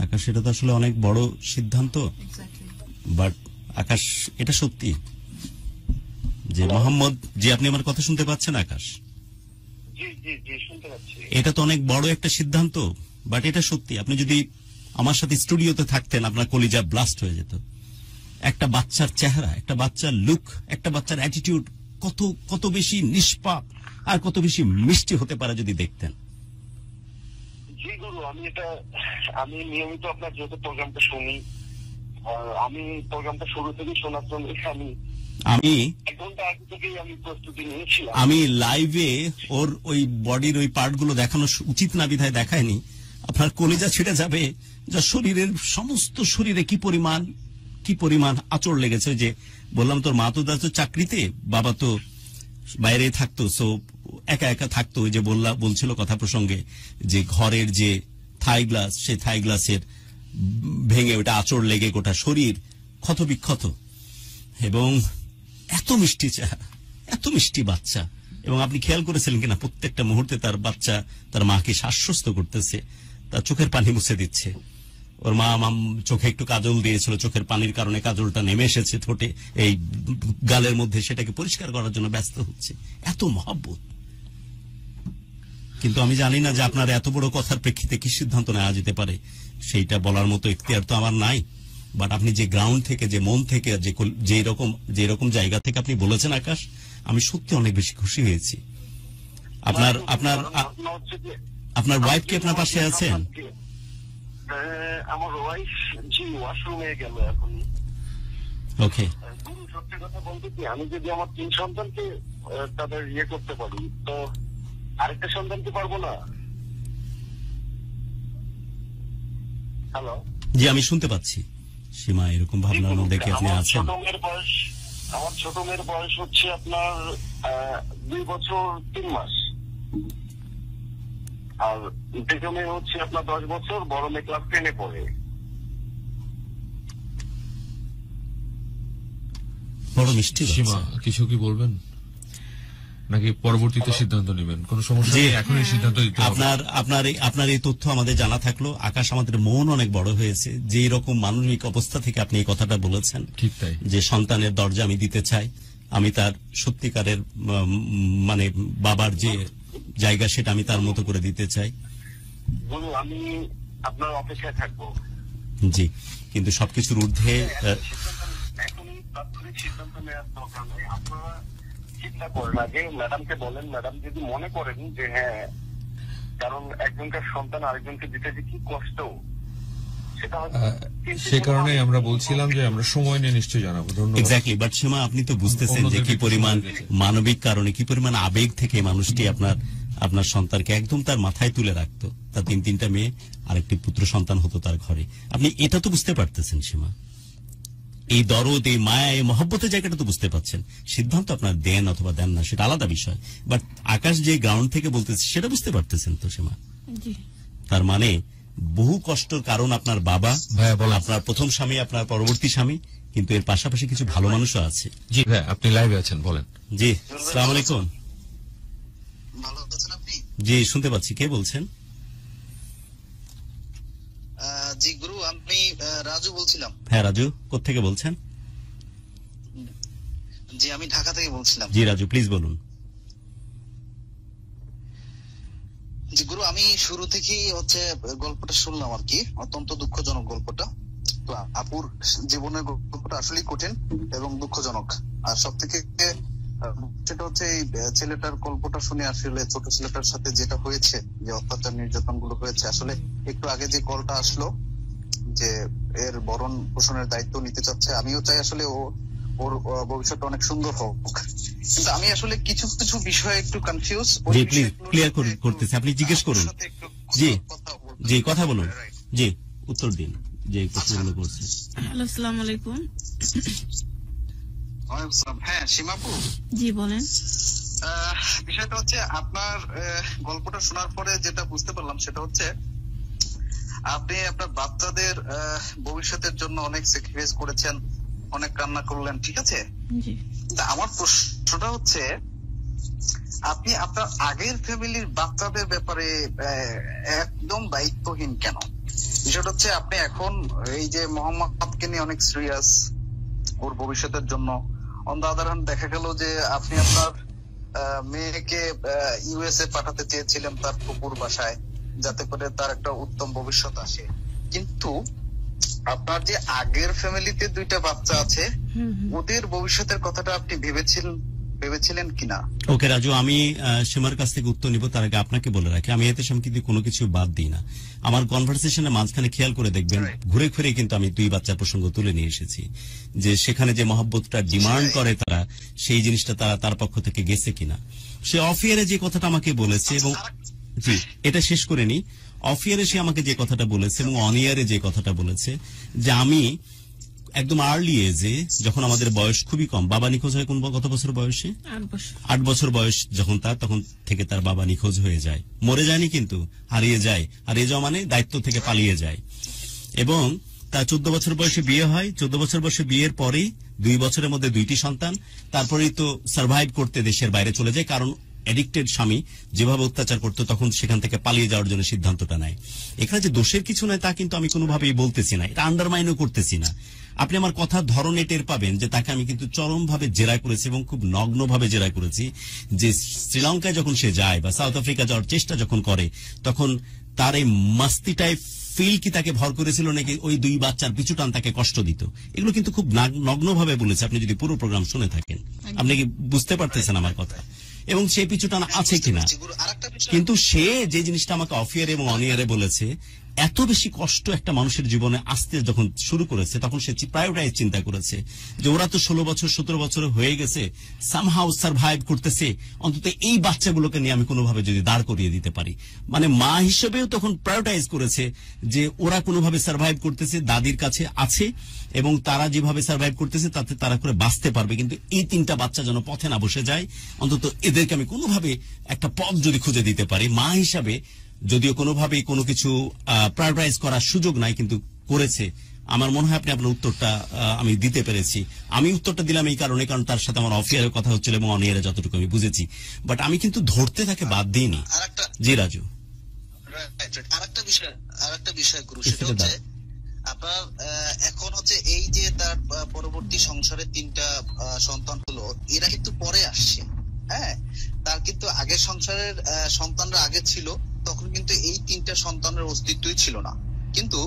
আকাশ, এটা তো আসলে অনেক বড় সিদ্ধান্ত, বাট আকাশ, এটা সত্যি যে মোহাম্মদ, জি আপনি আমার কথা শুনতে পাচ্ছেন আকাশ? জি জি জি শুনতে পাচ্ছি। এটা তো অনেক বড় একটা সিদ্ধান্ত, বাট এটা সত্যি। আপনি যদি আমার সাথে স্টুডিওতে থাকতেন আপনার কলিজা ব্লাস্ট হয়ে যেত। একটা বাচ্চার চেহারা, একটা বাচ্চার লুক, একটা বাচ্চার অ্যাটিটিউড কত কত বেশি নিষ্পাপ আর কত বেশি মিষ্টি হতে পারে যদি দেখতেন। জি গুরু, আমি নিয়মিত আপনার যেহেতু প্রোগ্রামটা শুনি, আমি প্রোগ্রামটা শুরু থেকে শোনার জন্য আমি 1 ঘন্টা আগে থেকেই আমি প্রস্তুতি নিয়েছিলাম। আমি লাইভে ওর ওই বডির ওই পার্ট গুলো দেখানো উচিত না বিধায় দেখায়নি। আপনার কলিজা ছিঁড়ে যাবে, যা শরীরের সমস্ত শরীরে কি পরিমাণ আঁচড় লেগেছে। যে বললাম তোর মা তো চাকরিতে, বাবা তো বাইরে থাকতো, সো একা একা থাকতো। ওই যে বলছিল কথা প্রসঙ্গে যে ঘরের যে থাই গ্লাস, সেই থাই গ্লাসের ভেঙে ওটা আঁচড় লেগে গোটা শরীর ক্ষত বিক্ষত। এবং এত মিষ্টি চেহারা, এত মিষ্টি বাচ্চা। এবং আপনি খেয়াল করেছিলেন কিনা প্রত্যেকটা মুহূর্তে তার বাচ্চা তার মাকে আশ্বস্ত করতেছে, তার চোখের পানি মুছে দিচ্ছে। ওর মা চোখে একটু কাজল দিয়েছিল, চোখের পানির কারণে কাজলটা নেমে এসেছে ঠোঁটে, এই গালের মধ্যে, সেটাকে পরিষ্কার করার জন্য ব্যস্ত হচ্ছে। এত মহব্বত। কিন্তু আমি জানি না যে আপনার এত বড় কথার প্রেক্ষিতে কি সিদ্ধান্ত নেওয়া যেতে পারে, সেইটা বলার মতো এখতিয়ার তো আমার নাই। বাট আপনি যে গ্রাউন্ড থেকে, যে মন থেকে, যে রকম জায়গা থেকে আপনি বলেছেন আকাশ, আমি সত্যি অনেক বেশি খুশি হয়েছি। আপনার ওয়াইফ কি আপনার পাশে আছেন? আমার ওয়াইফ জি ওয়াশরুমে গেল এখন। ওকে। সত্যি কথা বলতে কি, আমি যদি আমার 3 সন্তানকে তাদের করতে পারি, তো আরেকটা সন্তানকে পারবো না? হ্যালো, জি আমি শুনতে পাচ্ছি। সীমা, এরকম ভাবনার মধ্যে কি আপনি আছেন? আমার ছোট মেয়ের বয়স হচ্ছে আপনার 2 বছর 3 মাস, আর দ্বিতীয় মেয়ে হচ্ছে আপনার 10 বছর, বড় মেয়ে ক্লাস 10-এ পড়ে। বড় মিষ্টি। সীমা, কিছু কি বলবেন নাকি পরবর্তীতে সিদ্ধান্ত নেবেন? কোন সমস্যা নেই, এখনই সিদ্ধান্ত দিতে হবে। আপনার এই তথ্য আমাদের জানা থাকলো। আকাশ, আমাদের মন অনেক বড় হয়েছে যে এরকম মানবিক অবস্থা থেকে আপনি এই কথাটা বলেছেন। ঠিক তাই, যে সন্তানের দরজা আমি দিতে চাই, আমি তার সত্যিকারের মানে বাবার যে জায়গা সেটা আমি তার মতো করে দিতে চাই। আমি আপনার অপেক্ষায় থাকবো। জি, কিন্তু সবকিছুর ঊর্ধ্বে এখনই তাৎক্ষণিক সিদ্ধান্ত নেওয়ার দরকার নেই। আপনারা চিন্তা করেন আগে, ম্যাডামকে বলেন, ম্যাডাম যদি মনে করেন যে হ্যাঁ, কারণ একজনকার সন্তান আরেকজনকে দিতে যে কি কষ্ট, সেটা সে কারণে আমরা বলছিলাম যে আমরা সময় নিয়ে নিশ্চয়ই জানাবো। ধন্যবাদ। এক্স্যাক্টলি। বাট সীমা, আপনি তো বুঝতেছেন যে কি পরিমাণ মানবিক কারণে, কি পরিমাণ আবেগ থেকে মানুষটি আপনার সন্তানকে একদম তার মাথায় তুলে রাখতো। তার 3টা মেয়ে আর একটি পুত্র সন্তান হতো তার ঘরে। আপনি এটা তো বুঝতে পারতেছেন সীমা, এই দরদ, এই মায়া, এই মহব্বতের জায়গাটা তো বুঝতে পারছেন। সিদ্ধান্ত আপনার দেন অথবা দেন না সেটা আলাদা বিষয়, বাট আকাশ যে গ্রাউন্ড থেকে বলতেছে সেটা বুঝতে পারতেছেন তো সীমা? তার মানে বহু কষ্টের কারণ আপনার বাবা, আপনার প্রথম স্বামী, আপনার পরবর্তী স্বামী, কিন্তু এর পাশাপাশি কিছু ভালো মানুষও আছে। জি ভাই, আপনি লাইভে আছেন, বলেন। জি, আসসালামু আলাইকুম। ভালো আছেন আপনি? জি শুনতে পাচ্ছি। কে বলছেন? জি গুরু, আমি রাজু বলছিলাম। হ্যাঁ রাজু, কোত্থেকে বলছেন? জি আমি ঢাকা থেকে বলছিলাম। জি রাজু, প্লিজ বলুন। জি গুরু, আমি শুরু থেকেই গল্পটা শুনলাম আর কি। অত্যন্ত দুঃখজনক গল্পটা। তো আপুর জীবনের গল্পটা আসলেই কঠিন এবং দুঃখজনক। আর সব থেকে সেটা হচ্ছে এই ছেলেটার গল্পটা শুনে আসলে ছোট ছেলেটার সাথে যেটা হয়েছে, যে অত্যাচার নির্যাতন গুলো হয়েছে, আসলে একটু আগে যে কলটা আসলো যে এর ভরণ পোষণের দায়িত্ব নিতে চাচ্ছে, আমিও চাই আসলে ওর ভবিষ্যৎ অনেক সুন্দর হোক। কিন্তু আমি আসলে কিছু কিছু বিষয়ে একটু কনফিউজ। জি প্লিজ ক্লিয়ার করতেছি, আপনি জিজ্ঞেস করুন। জি জি কথা বলুন। জি উত্তর দিন যে প্রশ্নগুলো করছে। হ্যালো, আসসালামু আলাইকুম। হ্যাঁ সীমাপু, জি বলেন। বিষয়টা হচ্ছে আপনার গল্পটা শোনার পরে যেটা বুঝতে পারলাম সেটা হচ্ছে আপনি আপনার বাচ্চাদের ভবিষ্যতের জন্য অনেক স্যাক্রিফাইস করেছেন, অনেক কান্না করলেন, ঠিক আছে। আমার প্রশ্নটা হচ্ছে আপনি আপনার আগের ফ্যামিলির বাচ্চাদের ব্যাপারে একদম দায়িত্বহীন কেন? বিষয়টা হচ্ছে আপনি এখন এই যে মোহাম্মদকে নিয়ে অনেক সিরিয়াস, ওর ভবিষ্যতের জন্য অন দ্য আদার হ্যান্ড দেখা গেল যে আপনি আপনার মেয়েকে ইউএসএ পাঠাতে চেয়েছিলেন তার ফুপুর বাসায়, যাতে করে তার একটা উত্তম ভবিষ্যৎ আসে। কিন্তু আপনার যে আগের ফ্যামিলিতে 2টা বাচ্চা আছে, ওদের ভবিষ্যতের কথাটা আপনি ভেবেছিলেন কিনা? ওকে রাজু, আমি সীমার কাছ থেকে উত্তর নিব, তার আগে আপনাকে বলে রাখি আমি এতে কিন্তু কোনো কিছু বাদ দিই না। আমার কনভারসেশনের মাঝখানে খেয়াল করে দেখবেন ঘুরে ঘুরে কিন্তু আমি 2 বাচ্চার প্রসঙ্গ তুলে নিয়ে এসেছি, যে সেখানে যে মহব্বতটা ডিমান্ড করে তারা, সেই জিনিসটা তার পক্ষ থেকে গেছে কিনা। সে অফিয়ারে যে কথাটা আমাকে বলেছে, এবং জি এটা শেষ করে নি, অফিয়ারে সে আমাকে যে কথাটা বলেছে এবং অনিয়ারে যে কথাটা বলেছে, যে আমি একদম আর্লি এজে, যখন আমাদের বয়স খুবই কম, বাবা নিখোঁজ হয় কত বছর বয়সে? 8 বছর বয়স যখন তখন থেকে তার বাবা নিখোঁজ হয়ে যায়। মরে যায়নি কিন্তু, হারিয়ে যায়। হারিয়ে যাওয়া মানে দায়িত্ব থেকে পালিয়ে যায়। এবং তার 14 বছর বয়সে বিয়ে হয়। 14 বছর বয়সে বিয়ের পরেই 2 বছরের মধ্যে 2টি সন্তান। তারপরেই তো সার্ভাইভ করতে দেশের বাইরে চলে যায়, কারণ এডিক্টেড স্বামী যেভাবে অত্যাচার করতো তখন সেখান থেকে পালিয়ে যাওয়ার জন্য সিদ্ধান্তটা নেয়। এখানে যে দোষের কিছু নয় তা কিন্তু আমি কোনোভাবেই বলতেছি না, এটা আন্ডারমাইনও করতেছি না। আপনি আমার কথার ধরনে টের পাবেন যে তাকে আমি কিন্তু চরমভাবে জেরা করেছি এবং খুব নগ্নভাবে জেরা করেছি, যে শ্রীলঙ্কায় যখন সে যায় বা সাউথ আফ্রিকা যাওয়ার চেষ্টা যখন করে, তখন তার এই মাস্তিটাই ফিল কি তাকে ভর করেছিল নাকি ওই 2 বাচ্চার পিছু টান তাকে কষ্ট দিত, এগুলো কিন্তু খুব নগ্নভাবে বলেছে। আপনি যদি পুরো প্রোগ্রাম শুনে থাকেন আপনি কি বুঝতে পারতেছেন আমার কথা, এবং সেই পিছু টান আছে কিনা। কিন্তু সে যে জিনিসটা আমাকে অফিয়ারে এবং অনিয়ারে বলেছে, এত বেশি কষ্ট একটা মানুষের জীবনে আসতে যখন শুরু করেছে, তখন সে প্রায়োটাইজ চিন্তা করেছে যে ওরা তো 16 বছর 17 বছর হয়ে গেছে, সামহাউ সার্ভাইভ করতেছে, অন্তত এই বাচ্চাগুলোকে নিয়ে আমি কোনোভাবে যদি দাঁড় করিয়ে দিতে পারি। মানে মা হিসেবেও তখন প্রায়োটাইজ করেছে যে ওরা কোনোভাবে সার্ভাইভ করতেছে, দাদির কাছে আছে, এবং তারা যেভাবে সার্ভাইভ করতেছে তাতে তারা করে বাঁচতে পারবে। কিন্তু এই 3টা বাচ্চা যেন পথে না বসে যায়, অন্তত এদেরকে আমি কোনোভাবে একটা পথ যদি খুঁজে দিতে পারি। মা হিসাবে যদিও কোনোভাবেই কোনো কিছু প্রায়োরিটাইজ করার সুযোগ নাই, কিন্তু করেছে। আমার মনে হয় আপনি আপনার উত্তরটা আমি দিতে পেরেছি। আমি উত্তরটা দিলাম এই কারণে, কারণ তার সাথে আমার অফিয়ারের কথা হচ্ছিল এবং অনিয়ারে যতটুকু আমি বুঝেছি, বাট আমি কিন্তু ধরতে তাকে বাদ দিইনি। জি রাজু, আরেকটা বিষয় গুরু, সেটা হচ্ছে আপনার এখন হচ্ছে এই যে তার পরবর্তী সংসারে 3টা সন্তান হলো, এরা কিন্তু পরে আসছে। হ্যাঁ, তার কিন্তু আগের সংসারের সন্তানরা আগে ছিল, তখন কিন্তু এই 3টা সন্তানের অস্তিত্বই ছিল না। কিন্তু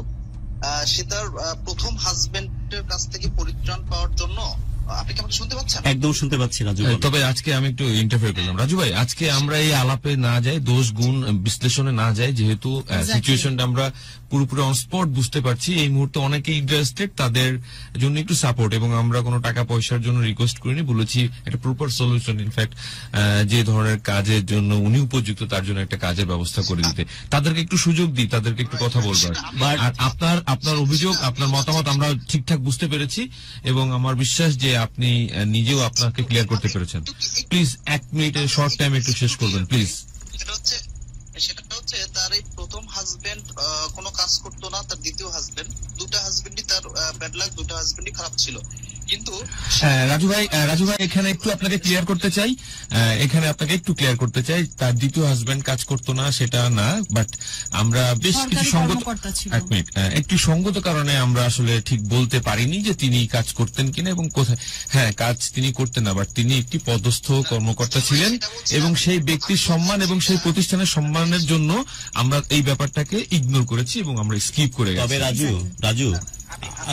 সে তার প্রথম হাজবেন্ডের কাছ থেকে পরিত্রাণ পাওয়ার জন্য, আপনি কি আমাকে শুনতে পাচ্ছেন? একদম শুনতে পাচ্ছি রাজু। তবে আজকে আমি একটু ইন্টারফেয়ার করলাম। রাজু ভাই, আজকে আমরা এই আলাপে না যাই, দোষ গুণ বিশ্লেষণে না যাই, যেহেতু সিচুয়েশনটা আমরা পুরোপুরি অন স্পট বুঝতে পারছি। এই মুহূর্তে অনেকে ইন্টারেস্টেড, তাদের জন্য একটু সাপোর্ট, এবং আমরা কোনো টাকা পয়সার জন্য রিকোয়েস্ট করিনি, বলেছি একটা প্রপার সলিউশন, ইনফ্যাক্ট যে ধরনের কাজের জন্য উনি উপযুক্ত তার জন্য একটা কাজের ব্যবস্থা করে দিতে, তাদেরকে একটু সুযোগ দিই, তাদেরকে একটু কথা বলবার। আর আপনার অভিযোগ, আপনার মতামত আমরা ঠিকঠাক বুঝতে পেরেছি, এবং আমার বিশ্বাস যে আপনি নিজেও আপনাকে ক্লিয়ার করতে পেরেছেন। প্লিজ 1 মিনিটের শর্ট টাইম একটু শেষ করবেন প্লিজ। সেটা হচ্ছে তার এই প্রথম হাজবেন্ড কোনো কাজ করতো না, তার দ্বিতীয় হাজবেন্ড, 2টা হাজবেন্ডই তার ব্যাড লাক, 2টা হাজবেন্ডই খারাপ ছিল। কিন্তু রাজু ভাই এখানে একটু আপনাকে ক্লিয়ার করতে চাই, তার দ্বিতীয় হাজবেন্ড কাজ করতো না সেটা না, বাট আমরা বেশ কিছু একটু সঙ্গত কারণে আমরা আসলে ঠিক বলতে পারিনি যে তিনি কাজ করতেন কিনা এবং কোথায়। হ্যাঁ, কাজ তিনি করতেন না, বাট তিনি একটি পদস্থ কর্মকর্তা ছিলেন, এবং সেই ব্যক্তির সম্মান এবং সেই প্রতিষ্ঠানের সম্মানের জন্য আমরা এই ব্যাপারটাকে ইগনোর করেছি এবং আমরা স্কিপ করে গেছি। তবে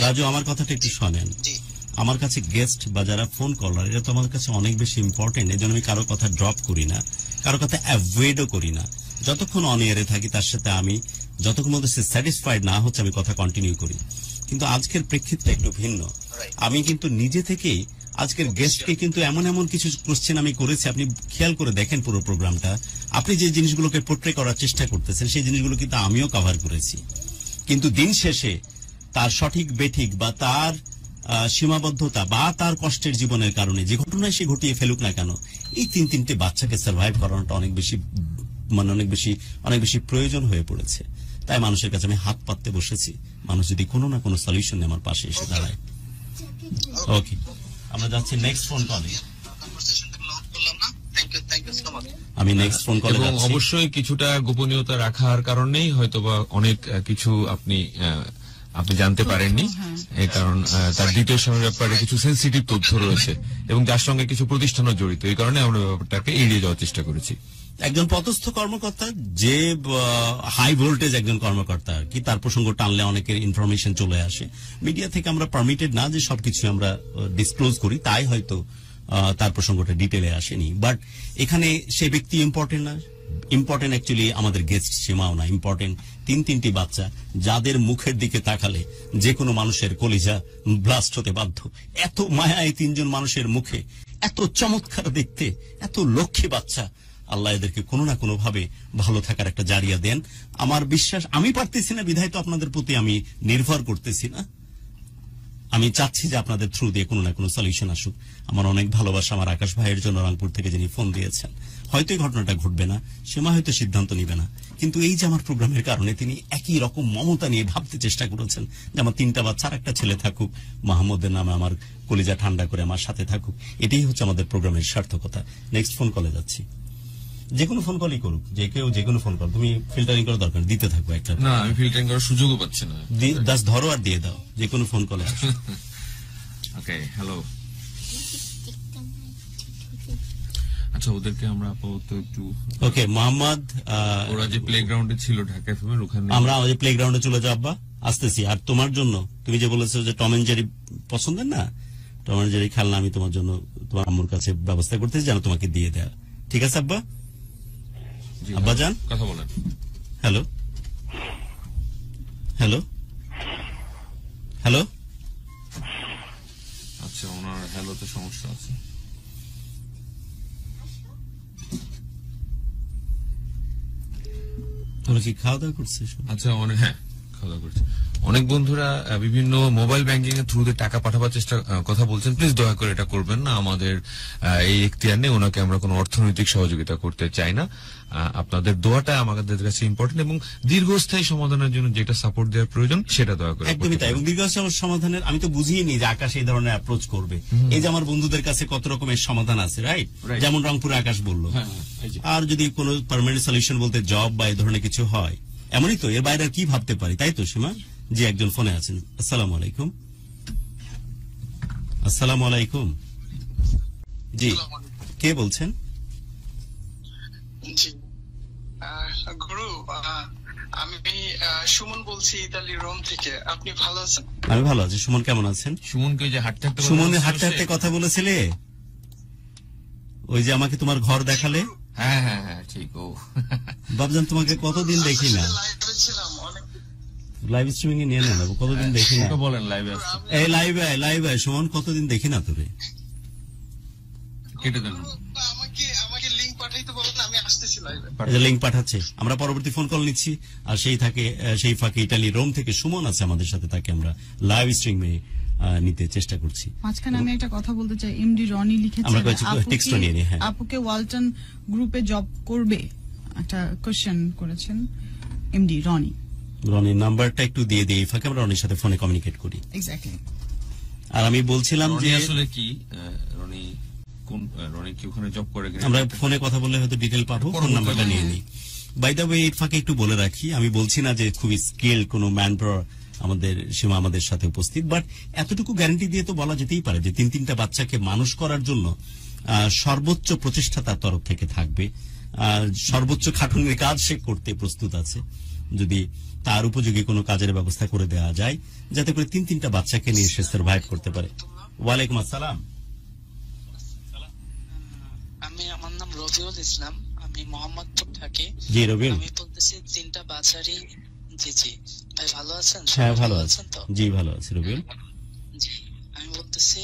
রাজু আমার কথাটা একটু শোনেন। আমার কাছে গেস্ট বা যারা ফোন কলার, এরা তো আমার কাছে অনেক বেশি ইম্পর্টেন্ট, এই জন্য আমি কারো কথা ড্রপ করি না, কারো কথা অ্যাভয়েডও করি না। যতক্ষণ অন এয়ারে থাকি তার সাথে আমি যতক্ষণ মধ্যে সে স্যাটিসফাইড না হচ্ছে আমি কথা কন্টিনিউ করি। কিন্তু আজকের প্রেক্ষিতটা একটু ভিন্ন। আমি কিন্তু নিজে থেকেই আজকের গেস্টকে কিন্তু এমন কিছু কোশ্চেন আমি করেছি, আপনি খেয়াল করে দেখেন পুরো প্রোগ্রামটা, আপনি যে জিনিসগুলোকে পোর্ট্রে করার চেষ্টা করতেছেন সেই জিনিসগুলো কিন্তু আমিও কভার করেছি। কিন্তু দিন শেষে তার সঠিক বেঠিক বা তার সীমাবদ্ধতা বা তার কষ্টের জীবনের কারণে যে ঘটনায় সে ঘটিয়ে ফেলুক না কেন, এই 3টি বাচ্চাকে সার্ভাইভ করানোটা অনেক বেশি প্রয়োজন হয়ে পড়েছে। তাই মানুষের কাছে আমি হাত পাততে বসেছি, মানুষ যদি কোনো না কোনো সলিউশন আমার পাশে এসে দাঁড়ায়। ওকে, আমরা যাচ্ছি নেক্সট ফোন কলে। আমি নেক্সট ফোন কলে যাচ্ছি। অবশ্যই কিছুটা গোপনীয়তা রাখার কারণেই হয়তোবা অনেক কিছু আপনি আপনি জানতে পারেননি, এই কারণ তার দ্বিতীয় স্বামীর ব্যাপারে কিছু সেন্সিটিভ তথ্য রয়েছে এবং যার সঙ্গে কিছু প্রতিষ্ঠানও জড়িত, এই কারণে আমরা ব্যাপারটাকে এড়িয়ে যাওয়ার চেষ্টা করেছি। একজন পদস্থ কর্মকর্তা, যে হাই ভোল্টেজ একজন কর্মকর্তা আর কি, তার প্রসঙ্গ টানলে অনেকের ইনফরমেশন চলে আসে। মিডিয়া থেকে আমরা পারমিটেড না যে সবকিছু আমরা ডিসক্লোজ করি, তাই হয়তো তার প্রসঙ্গটা ডিটেলে আসেনি। বাট এখানে সে ব্যক্তি ইম্পর্টেন্ট না, ইম্পর্টেন্ট অ্যাকচুয়ালি আমাদের গেস্ট সীমাও না, ইম্পর্টেন্ট তিনটি বাচ্চা যাদের মুখের দিকে তাকালে যে কোনো মানুষের কলিজা ব্লাস্ট হতে বাধ্য। এত মায়া এই তিনজন মানুষের মুখে, এত চমৎকার দেখতে, এত লক্ষ্মী বাচ্চা। আল্লাহ এদেরকে কোনো না কোনো ভাবে ভালো থাকার একটা জারিয়া দেন। আমার বিশ্বাস, আমি পারতেছি না বিধায় তো আপনাদের প্রতি আমি নির্ভর করতেছি না। আমি চাচ্ছি যে আপনাদের থ্রু দিয়ে কোনো না কোনো সলিউশন আসুক। আমার অনেক ভালোবাসা আমার আকাশ ভাইয়ের জন্য, রংপুর থেকে যিনি ফোন দিয়েছেন। হয়তো এই ঘটনাটা ঘটবে না, সীমা হয়তো সিদ্ধান্ত নিবে না, কিন্তু এই যে আমার প্রোগ্রামের কারণে তিনি একই রকম মমতা নিয়ে ভাবতে চেষ্টা করেছেন যে আমার 3টা বাচ্চা আর একটা ছেলে থাকুক, মাহমুদের নামে আমার কলিজা ঠান্ডা করে আমার সাথে থাকুক। এটাই হচ্ছে আমাদের প্রোগ্রামের সার্থকতা। নেক্সট ফোন কলে যাচ্ছি। যে কোনো ফোন কলই করুক, যে কেউ যে কোনো ফোন কল, তুমি ফিল্টারিং করার দরকার দিতে থাকবো একটা। না, আমি ফিল্টারিং করার সুযোগও পাচ্ছি না। দাস ধরো আর দিয়ে দাও, যে কোনো ফোন কলে। ওকে, হ্যালো। আচ্ছা, ওদেরকে আমরা আপাতত একটু, ওকে মোহাম্মদ, ওরা যে প্লেগ্রাউন্ডে ছিল ঢাকা এফএম এর ওখানে, আমরা ওই প্লেগ্রাউন্ডে চলে যাও আব্বা, আসতেছি। আর তোমার জন্য তুমি যে বলেছো যে টম এন্ড জেরি পছন্দের না, টম এন্ড জেরি খেলনা আমি তোমার জন্য তোমার আম্মুর কাছে ব্যবস্থা করতেছি যেন তোমাকে দিয়ে দেয়া। ঠিক আছে আব্বা? আব্বা যান কথা বলেন। Hello hello hello. আচ্ছা, ওনার হ্যালোতে সমস্যা আছে। তোমরা কি খাওয়া দাওয়া করছিস? আচ্ছা, হ্যাঁ, খাওয়া দাওয়া করছি। অনেক বন্ধুরা বিভিন্ন মোবাইল ব্যাংকিং এর থ্রুতে টাকা পাঠাবার চেষ্টা কথা বলছেন। প্লিজ দয়া করে এটা করবেন না। আমাদের এই এখতিয়ার নেই, ওনাকে আমরা কোনো অর্থনৈতিক সহযোগিতা করতে চাই না। আপনাদের দোয়াটা আমাদের কাছে ইম্পর্টেন্ট এবং দীর্ঘস্থায়ী সমাধানের জন্য যেটা সাপোর্ট দেওয়ার প্রয়োজন সেটা দয়া করে। একদমই তাই। এবং দীর্ঘস্থায়ী সমাধানের আমি তো বুঝিয়ে নি যে আকাশ এই ধরনের অ্যাপ্রোচ করবে। এই যে আমার বন্ধুদের কাছে কত রকমের সমাধান আছে, রাইট? যেমন রংপুরে আকাশ বললো। আর যদি কোনো পার্মানেন্ট সলিউশন বলতে জব বা এই ধরনের কিছু হয়, এমনই তো, এর বাইরে আর কি ভাবতে পারি, তাই তো সীমা? জি, একজন ফোনে আছেন। আসসালামু আলাইকুম। আসসালামু আলাইকুম। জি, কে বলছেন? জি গুরু, আমি সুমন বলছি, ইতালি রোম থেকে। আপনি ভালো আছেন? আমি ভালো আছি। সুমন কেমন আছেন? সুমনকে যে হাঁটতে সুমনের হাঁটতে হাঁটতে কথা বলেছিলে, ওই যে আমাকে তোমার ঘর দেখালে। হ্যাঁ হ্যাঁ হ্যাঁ, ঠিক। ও বাবজান, তোমাকে কতদিন দেখি না, লাইভ স্ট্রিমিং এ নিয়ে নেবো, কতদিন দেখি না। বলেন লাইভে আসতে। এই লাইভে সুমন, কতদিন দেখি না তোরে। কেটে দেন, আমাকে লিংক পাঠাইতে বলেন, আমি আসতেছি লাইভে। লিংক পাঠাচ্ছে, আমরা পরবর্তী ফোন কল নিচ্ছি। আর সেই ফাঁকে ইটালি রোম থেকে সুমন আছে আমাদের সাথে, তাকে আমরা লাইভ স্ট্রিমে নিতে চেষ্টা করছি। মাঝখানে আমি একটা কথা বলতে চাই। এমডি রনি লিখেছেন আপুকে ওয়ালটন গ্রুপে জব করবে, একটা কোশ্চেন করেছেন এমডি রনি। রনির নাম্বারটা একটু দিয়ে দিই, ফাঁকে আমরা রনির সাথে ফোনে কমিউনিকেট করি। এক্স্যাক্টলি। আর আমি বলছিলাম যে আসলে কি রনি কি ওখানে জব করে, আমরা ফোনে কথা বললে হয়তো ডিটেল পাবো, ফোন নাম্বারটা নিয়ে নিই। বাই দ্য ওয়ে, এই ফাঁকে একটু বলে রাখি, আমি বলছি না যে খুবই স্কিল্ড কোনো ম্যান পাওয়ার আমাদের সীমা আমাদের সাথে উপস্থিত, বাট এতটুকু গ্যারান্টি দিয়ে তো বলা যেতেই পারে যে 3টা বাচ্চাকে মানুষ করার জন্য সর্বোচ্চ প্রচেষ্টা তার তরফ থেকে থাকবে। সর্বোচ্চ খাটুনির কাজ সে করতে প্রস্তুত আছে, যদি তার উপযোগী কোনো কাজের ব্যবস্থা করে দেওয়া যায়, যাতে করে 3টা বাচ্চাকে নিয়ে সে সার্ভাইভ করতে পারে। ওয়ালাইকুম আসসালাম। আমার নাম রবিউল ইসলাম, আমি মোহাম্মদপুর থাকি। জি রবিউল, আমি বলতেছি 3টা বাচ্চারই। জি জি ভাই, ভালো আছেন? হ্যাঁ ভালো আছেন তো? জি ভালো আছি রবিউল। জি, আমি বলতেছি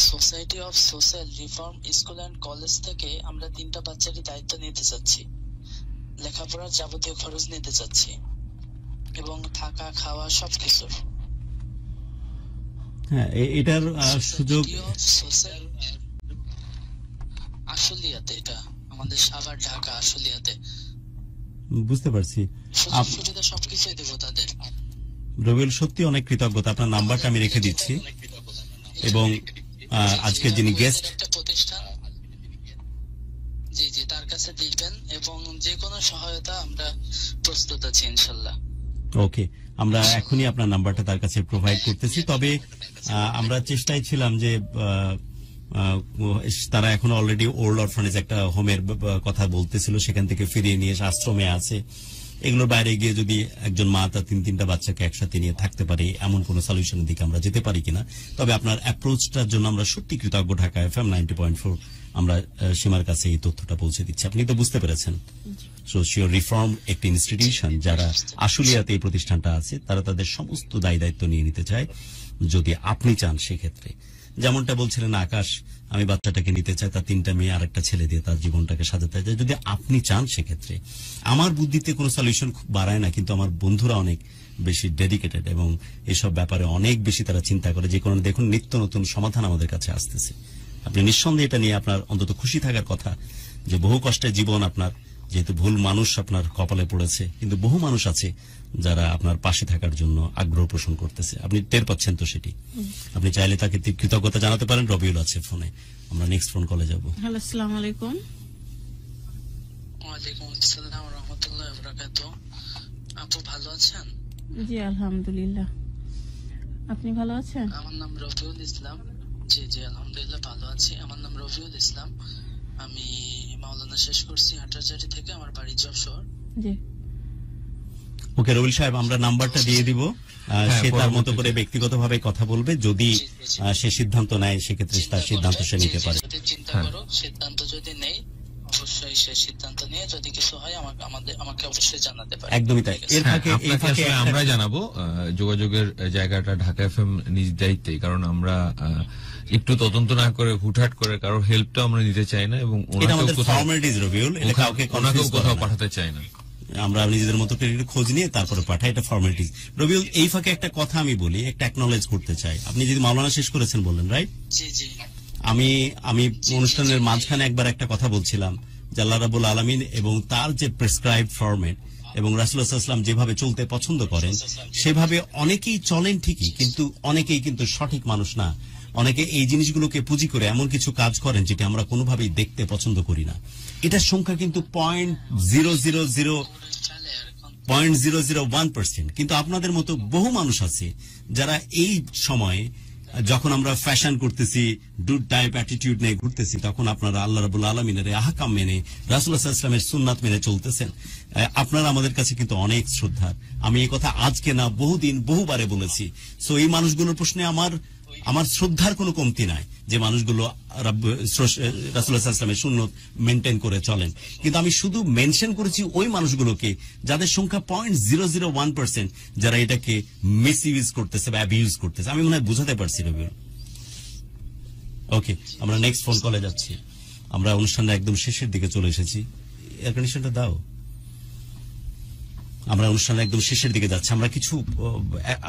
society of social reform school and college থেকে আমরা 3টা বাচ্চারই দায়িত্ব নিতে চাচ্ছি, লেখাপড়ার যাবতীয় খরচ নিতে চাচ্ছি এবং থাকা খাওয়া সবকিছু। হ্যাঁ, এটার সুযোগ আশুলিয়াতে, এটা আমাদের সাভার ঢাকা আশুলিয়াতে। বুঝতে পারছি, সুবিধা সবকিছুই দেবো তাদের। রবিউল, সত্যি অনেক কৃতজ্ঞতা। আপনার নাম্বারটা আমি রেখে দিচ্ছি এবং আজকে যিনি গেস্ট প্রতিষ্ঠান, জি জি, তার কাছে দিবেন এবং যে কোনো সহায়তা আমরা প্রস্তুত আছি ইনশাল্লাহ। ওকে, আমরা এখনই আপনার নাম্বারটা তার কাছে প্রোভাইড করতেছি। তবে আমরা চেষ্টায় ছিলাম যে তারা এখন অলরেডি ওল্ড অরফানেজ একটা হোমের কথা বলতেছিল, সেখান থেকে ফিরিয়ে নিয়ে এসে আশ্রমে আছে। এগুলোর বাইরে গিয়ে যদি একজন মা তার তিনটা বাচ্চাকে একসাথে নিয়ে থাকতে পারে, এমন কোন সলিউশনের দিকে আমরা যেতে পারি কিনা। তবে আপনার অ্যাপ্রোচটার জন্য আমরা সত্যি কৃতজ্ঞ। ঢাকা FM 90.4 আমরা সীমার কাছে এই তথ্যটা পৌঁছে দিচ্ছি। আপনি তো বুঝতে পেরেছেন, সোশিয়াল রিফর্ম একটি ইনস্টিটিউশন, যারা আশুলিয়াতে এই প্রতিষ্ঠানটা আছে তারা তাদের সমস্ত দায়িত্ব নিয়ে নিতে চায় যদি আপনি চান। সেক্ষেত্রে যেমনটা বলছিলেন আকাশ, আমি বাচ্চাটাকে নিতে চাই, তার 3টা মেয়ে আর একটা ছেলে দিয়ে তার জীবনটাকে সাজাতে চাই। যদি আপনি চান সেক্ষেত্রে আমার বুদ্ধিতে কোনো সলিউশন খুব বাড়ায় না, কিন্তু আমার বন্ধুরা অনেক বেশি ডেডিকেটেড এবং এসব ব্যাপারে অনেক বেশি তারা চিন্তা করে। যে কারণে দেখুন নিত্য নতুন সমাধান আমাদের কাছে আসতেছে। আপনি নিঃসন্দেহে এটা নিয়ে আপনার অন্তত খুশি থাকার কথা যে বহু কষ্টের জীবন আপনার, যেহেতু ভুল মানুষ আপনার কপালে পড়েছে, কিন্তু বহু মানুষ আছে যারা আপনার পাশে থাকার জন্য আগ্রহ পোষণ করতেছে। আপনি টের পাচ্ছেন তো সেটি। আপনি চাইলে তাকে কৃতজ্ঞতা জানাতে পারেন। রবিউল আছে ফোনে, আমরা নেক্সট ফোন কলে যাব। হ্যালো, আসসালামু আলাইকুম। ওয়ালাইকুম আসসালাম ওয়া রাহমাতুল্লাহি ওয়া বারাকাতুহু। আপু ভালো আছেন? জি আলহামদুলিল্লাহ, আপনি ভালো আছেন? আমার নাম রবিউল ইসলাম। জি জি আলহামদুলিল্লাহ ভালো আছি। আমার নাম রবিউল ইসলাম, আমি মাওলানা শেষ করছি হাটহাজারী থেকে, আমার বাড়ি যশোর। জি ওকে রবিউল সাহেব, আমরা নাম্বারটা দিয়ে দিব। সে তার মতো করে ব্যক্তিগতভাবে কথা বলবে। যদি সে সিদ্ধান্ত নেয় সেক্ষেত্রে তার সিদ্ধান্ত সে নিতে পারে। যদি চিন্তা করো, সিদ্ধান্ত যদি নেই অবশ্যই সে সিদ্ধান্ত নিয়ে যদি কিছু হয় আমাকে অবশ্যই জানাতে পারে। একদমই তাই। এর ফাঁকে আমরা জানাবো। যোগাযোগের জায়গাটা ঢাকা FM নিজ দায়িত্বে, কারণ আমরা একটু তদন্ত না করে হুটহাট করে কারোর হেল্পটা আমরা নিতে চাই না এবং কোথাও পাঠাতে চাই না। আমরা নিজেদের মতো খোঁজ নিয়ে তারপরে পাঠাই, এটা ফর্মালিটিজ। রবিউল, এই ফাঁকে একটা কথা আমি বলি, একটা অ্যাকনলেজ করতে চাই। আপনি যদি মাওলানা শেষ করেছেন বললেন, রাইট? জি জি। আমি অনুষ্ঠানের মাঝখানে একবার একটা কথা বলছিলাম যে আল্লাহ রাব্বুল আলামিন এবং তার যে প্রেসক্রাইবড ফরম্যাট এবং রাসূলুল্লাহ সাল্লাল্লাহু আলাইহি ওয়াসাল্লাম যেভাবে চলতে পছন্দ করেন সেভাবে অনেকেই চলেন ঠিকই, কিন্তু অনেকেই কিন্তু সঠিক মানুষ না। অনেকে এই জিনিসগুলোকে পুঁজি করে এমন কিছু কাজ করেন যেটা আমরা কোনোভাবেই দেখতে পছন্দ করি না। এটার সংখ্যা কিন্তু 0.001%। কিন্তু আপনাদের মতো বহু মানুষ আছে যারা এই সময়ে যখন আমরা ফ্যাশন করতেছি, ডুড টাইপ অ্যাটিটিউড নিয়ে ঘুরতেছি, তখন আপনারা আল্লাহ রাব্বুল আলামিনের আহকাম মেনে রাসূলুল্লাহ সাল্লাল্লাহু আলাইহি ওয়াসাল্লামের সুন্নাত মেনে চলতেছেন। আপনারা আমাদের কাছে কিন্তু অনেক শ্রদ্ধার। আমি এই কথা আজকে না, বহুদিন বহুবারে বলেছি। সো এই মানুষগুলোর প্রশ্নে আমার শ্রদ্ধার কোনো কমতি নাই, যে মানুষগুলো রাসূলুল্লাহ সাল্লাল্লাহু আলাইহি ওয়াসাল্লামের সুন্নাত মেইনটেইন করে চলেন। কিন্তু আমি শুধু মেনশন করেছি ওই মানুষগুলোকে যাদের সংখ্যা 0.001%, যারা এটাকে মিসইউজ করতেছে বা অ্যাবিউজ করতেছে। আমি মনে হয় বুঝাতে পারছি রবিউল। ওকে, আমরা নেক্সট ফোন কলে যাচ্ছি। আমরা অনুষ্ঠানের একদম শেষের দিকে চলে এসেছি। এয়ার কন্ডিশনটা দাও। আমরা অনুষ্ঠানের একদম শেষের দিকে যাচ্ছি। আমরা কিছু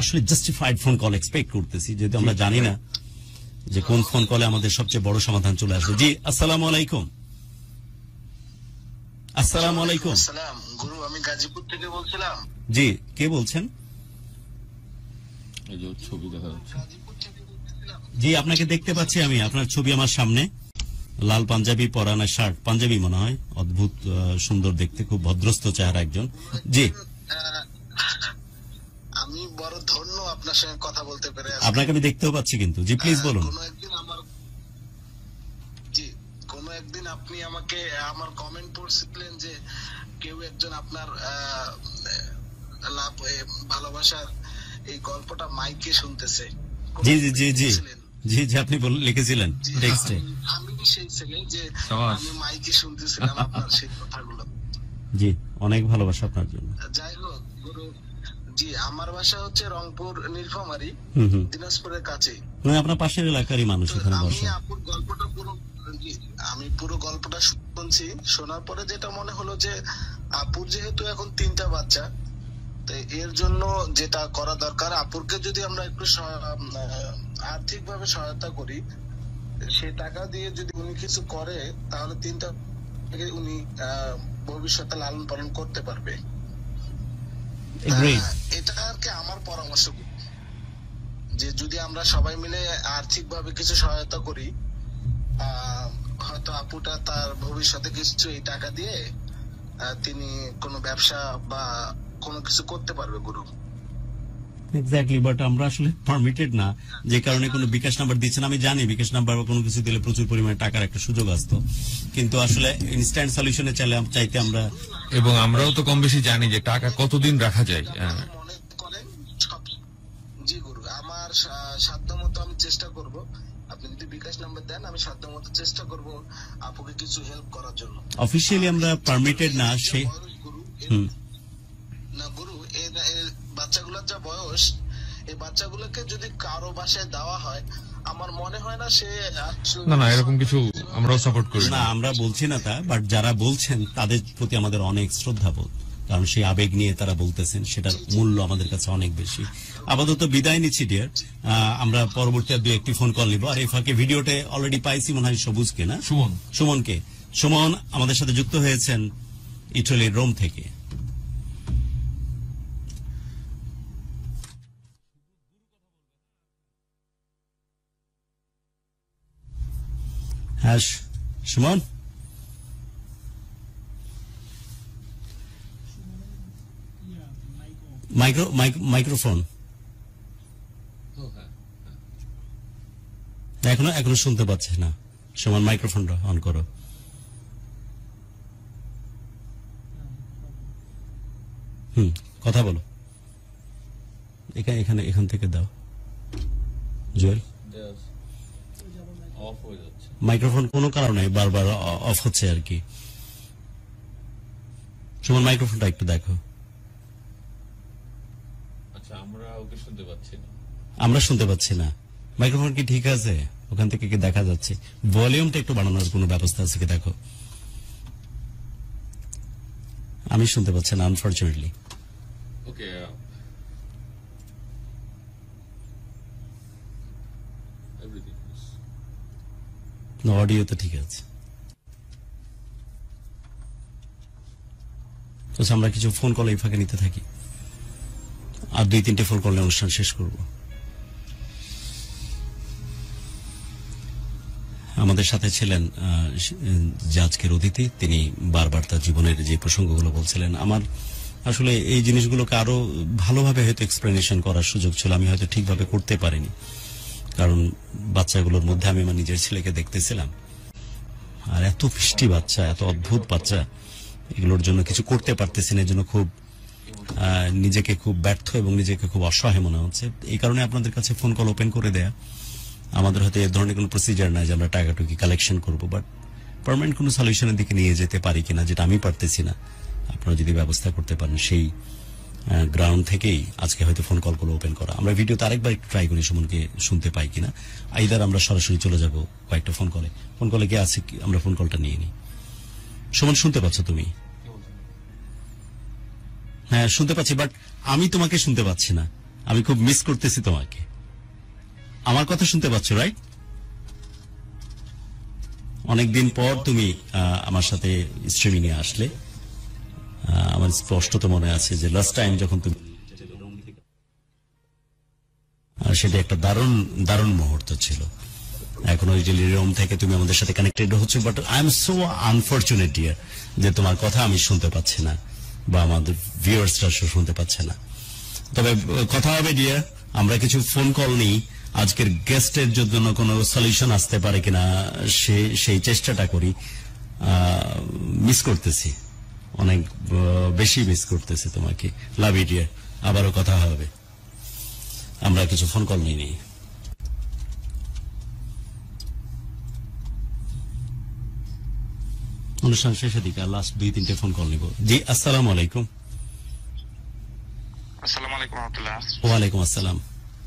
আসলে জাস্টিফাইড ফোন কল এক্সপেক্ট করতেছি, যেহেতু আমরা জানি না যে কোন ফোন কলে আমাদের সবচেয়ে বড় সমাধান চলে আসবে। জি আসসালামু আলাইকুম। আসসালামু আলাইকুম। আসসালাম গুরু, আমি গাজীপুর থেকে বলছিলাম। জি, কে বলছেন? এই যে ছবি দেখা যাচ্ছে। জি, আপনাকে দেখতে পাচ্ছি আমি, আপনার ছবি আমার সামনে। লাল পাঞ্জাবি পরানো, শার্ট পাঞ্জাবি মনে হয়, অদ্ভুত সুন্দর দেখতে, খুব ভদ্রস্থ চেহারা একজন। জি, আমি বড় ধন্য আপনার সঙ্গে কথা বলতে পেরে। আপনাকে আমি দেখতেও পাচ্ছি কিন্তু। জি প্লিজ বলুন। কোনো একদিন আপনি আমাকে আমার কমেন্ট পড়ছিলেন যে কেউ একজন আপনার ভালোবাসার এই গল্পটা মাইকে শুনতেছে। জি জি জি জি জি জি, আপনি লিখেছিলেন টেক্সটে। আমি সেই ছেলে যে আমি মাইকে শুনতেছিলাম আপনার সেই কথাগুলো। জি, অনেক ভালোবাসা আপনার জন্য। যাই হোক গুরু, জি আমার বাসা হচ্ছে রংপুর নীলফামারী, দিনাজপুরের কাছে। আপনার পাশের এলাকারই মানুষ এখানে বসে। আমি পুরো গল্পটা শুনছি। শোনার পরে যেটা মনে হলো যে আপুর যেহেতু এখন 3টা বাচ্চা, তো এর জন্য যেটা করা দরকার, আপুরকে যদি আমরা একটু আর্থিক ভাবে সহায়তা করি, সে টাকা দিয়ে যদি উনি কিছু করে তাহলে 3টা উনি ভবিষ্যতে লালন পালন করতে পারবে। এটা আর কি আমার পরামর্শ, যে যদি আমরা সবাই মিলে আর্থিক ভাবে কিছু সহায়তা করি, হয়তো আপুটা তার ভবিষ্যতে কিছু এই টাকা দিয়ে তিনি কোনো ব্যবসা বা কোনো কিছু করতে পারবে গুরু। এক্স্যাক্টলি, বাট আমরা আসলে পারমিটেড না, যে কারণে কোনো বিকাশ নাম্বার দিচ্ছেন। আমি জানি বিকাশ নাম্বার বা কোনো কিছু দিলে প্রচুর পরিমাণে টাকার একটা সুযোগ আসতো, কিন্তু আসলে ইনস্ট্যান্ট সলিউশনে চাইতে আমরা, এবং আমরাও তো কম বেশি জানি যে টাকা কতদিন রাখা যায়। মনে করেন জি গুরু, আমার সাধ্যমতো আমি চেষ্টা করব। আপনি যদি বিকাশ নাম্বার দেন, আমি সাধ্যমতো চেষ্টা করব আপুকে কিছু হেল্প করার জন্য। অফিসিয়ালি আমরা পারমিটেড না সেই না গুরু, এই বাচ্চাগুলোর যা বয়স, এই বাচ্চাগুলোকে যদি কারো বাসায় দেওয়া হয়, আমার মনে হয় না সে না এরকম কিছু আমরাও সাপোর্ট করি না। আমরা বলছি না তা, বাট যারা বলছেন তাদের প্রতি আমাদের অনেক শ্রদ্ধাবোধ, কারণ সেই আবেগ নিয়ে তারা বলতেছেন, সেটার মূল্য আমাদের কাছে অনেক বেশি। আপাতত বিদায় নিচ্ছি ডিয়ার, আমরা পরবর্তী আর 2-1টি ফোন কল নিব। আর এই ফাঁকে ভিডিওতে অলরেডি পাইছি মনে হয় সবুজকে, না সুমনকে। সুমন আমাদের সাথে যুক্ত হয়েছেন ইটালির রোম থেকে। হ্যাঁ সুমন, মাইক্রোফোন এখনো শুনতে পাচ্ছে না। সুমন মাইক্রোফোনটা অন করো। কথা বলো, এখান থেকে দাও। জুয়েল, মাইক্রোফোন কোনো কারণে বারবার অফ হচ্ছে আর কি। সুমন মাইক্রোফোনটা একটু দেখো। আচ্ছা, আমরা ওকে শুনতে পাচ্ছি না। আমরা শুনতে পাচ্ছি না। মাইক্রোফোন কি ঠিক আছে? ওখান থেকে কি দেখা যাচ্ছে? ভলিউমটা একটু বাড়ানোর কোনো ব্যবস্থা আছে কি দেখো। আমি শুনতে পাচ্ছি না আনফরচুনেটলি। ওকে, অডিও তো ঠিক আছে। তো আমরা কিছু ফোন কল এই ফাঁকে নিতে থাকি, আর 2-3টে ফোন কলে অনুষ্ঠান শেষ করব। আমাদের সাথে ছিলেন যে আজকের অতিথি, তিনি বারবার তার জীবনের যে প্রসঙ্গগুলো বলছিলেন। আমার আসলে এই জিনিসগুলোকে আরো ভালোভাবে হয়তো এক্সপ্লেনেশন করার সুযোগ ছিল, আমি হয়তো ঠিকভাবে করতে পারিনি, কারণ বাচ্চাগুলোর মধ্যে আমি আমার নিজের ছেলেকে দেখতেছিলাম, আর এত মিষ্টি বাচ্চা, এত অদ্ভুত বাচ্চা, এগুলোর জন্য কিছু করতে পারতেছি না। এর জন্য খুব নিজেকে খুব ব্যর্থ এবং নিজেকে খুব অসহায় মনে হচ্ছে। এই কারণে আপনাদের কাছে ফোন কল ওপেন করে দেয়া। আমাদের হয়তো এই ধরনের কোনো প্রসিজার নাই যে আমরা টাকাটুকি কালেকশন করবো, বাট পার্মানেন্ট কোনো সলিউশনের দিকে নিয়ে যেতে পারি কিনা, যেটা আমি পারতেছি না, আপনারা যদি ব্যবস্থা করতে পারেন সেই গ্রাউন্ড থেকেই আজকে হয়তো ফোন কলগুলো ওপেন করা। আমরা ভিডিওতে আরেকবার ট্রাই করি সুমনকে শুনতে পাই কিনা, আইদার আমরা সরাসরি চলে যাব কয়েকটা ফোন কলে কে আছে, আমরা ফোন কলটা নিয়ে নিই। সুমন, শুনতে পাচ্ছ তুমি? হ্যাঁ শুনতে পাচ্ছি, বাট আমি তোমাকে শুনতে পাচ্ছি না। আমি খুব মিস করতেছি তোমাকে। আমার কথা শুনতে পাচ্ছ রাইট? অনেকদিন পর তুমি আমার সাথে স্ট্রিমিং এ আসলে। আমার স্পষ্টত মনে আছে যে লাস্ট টাইম যখন তুমি, সেটা একটা দারুণ মুহূর্ত ছিল। এখন ওই রোম থেকে তুমি আমাদের সাথে কানেক্টেড হচ্ছ, but I am so unfortunate dear যে তোমার কথা আমি শুনতে পাচ্ছি না, বা আমাদের ভিউয়ার্সরা শুনতে পাচ্ছে না। তবে কথা হবে ডিয়ার, আমরা কিছু ফোন কল নিই, আজকের গেস্টের জন্য কোনো সলিউশন আসতে পারে কিনা সেই চেষ্টাটা করি। মিস করতেছি, অনেক বেশি মিস করতেছি তোমাকে। লাভ ইউ ডিয়ার, আবারও কথা হবে। আমরা কিছু ফোন কল নিই। অনুষ্ঠান শেষের দিকে লাস্ট 2-3টে ফোন কল নিব। জি আসসালামু আলাইকুম। আসসালামু আলাইকুম রাহমাতুল্লাহ। ওয়ালাইকুম আসসালাম,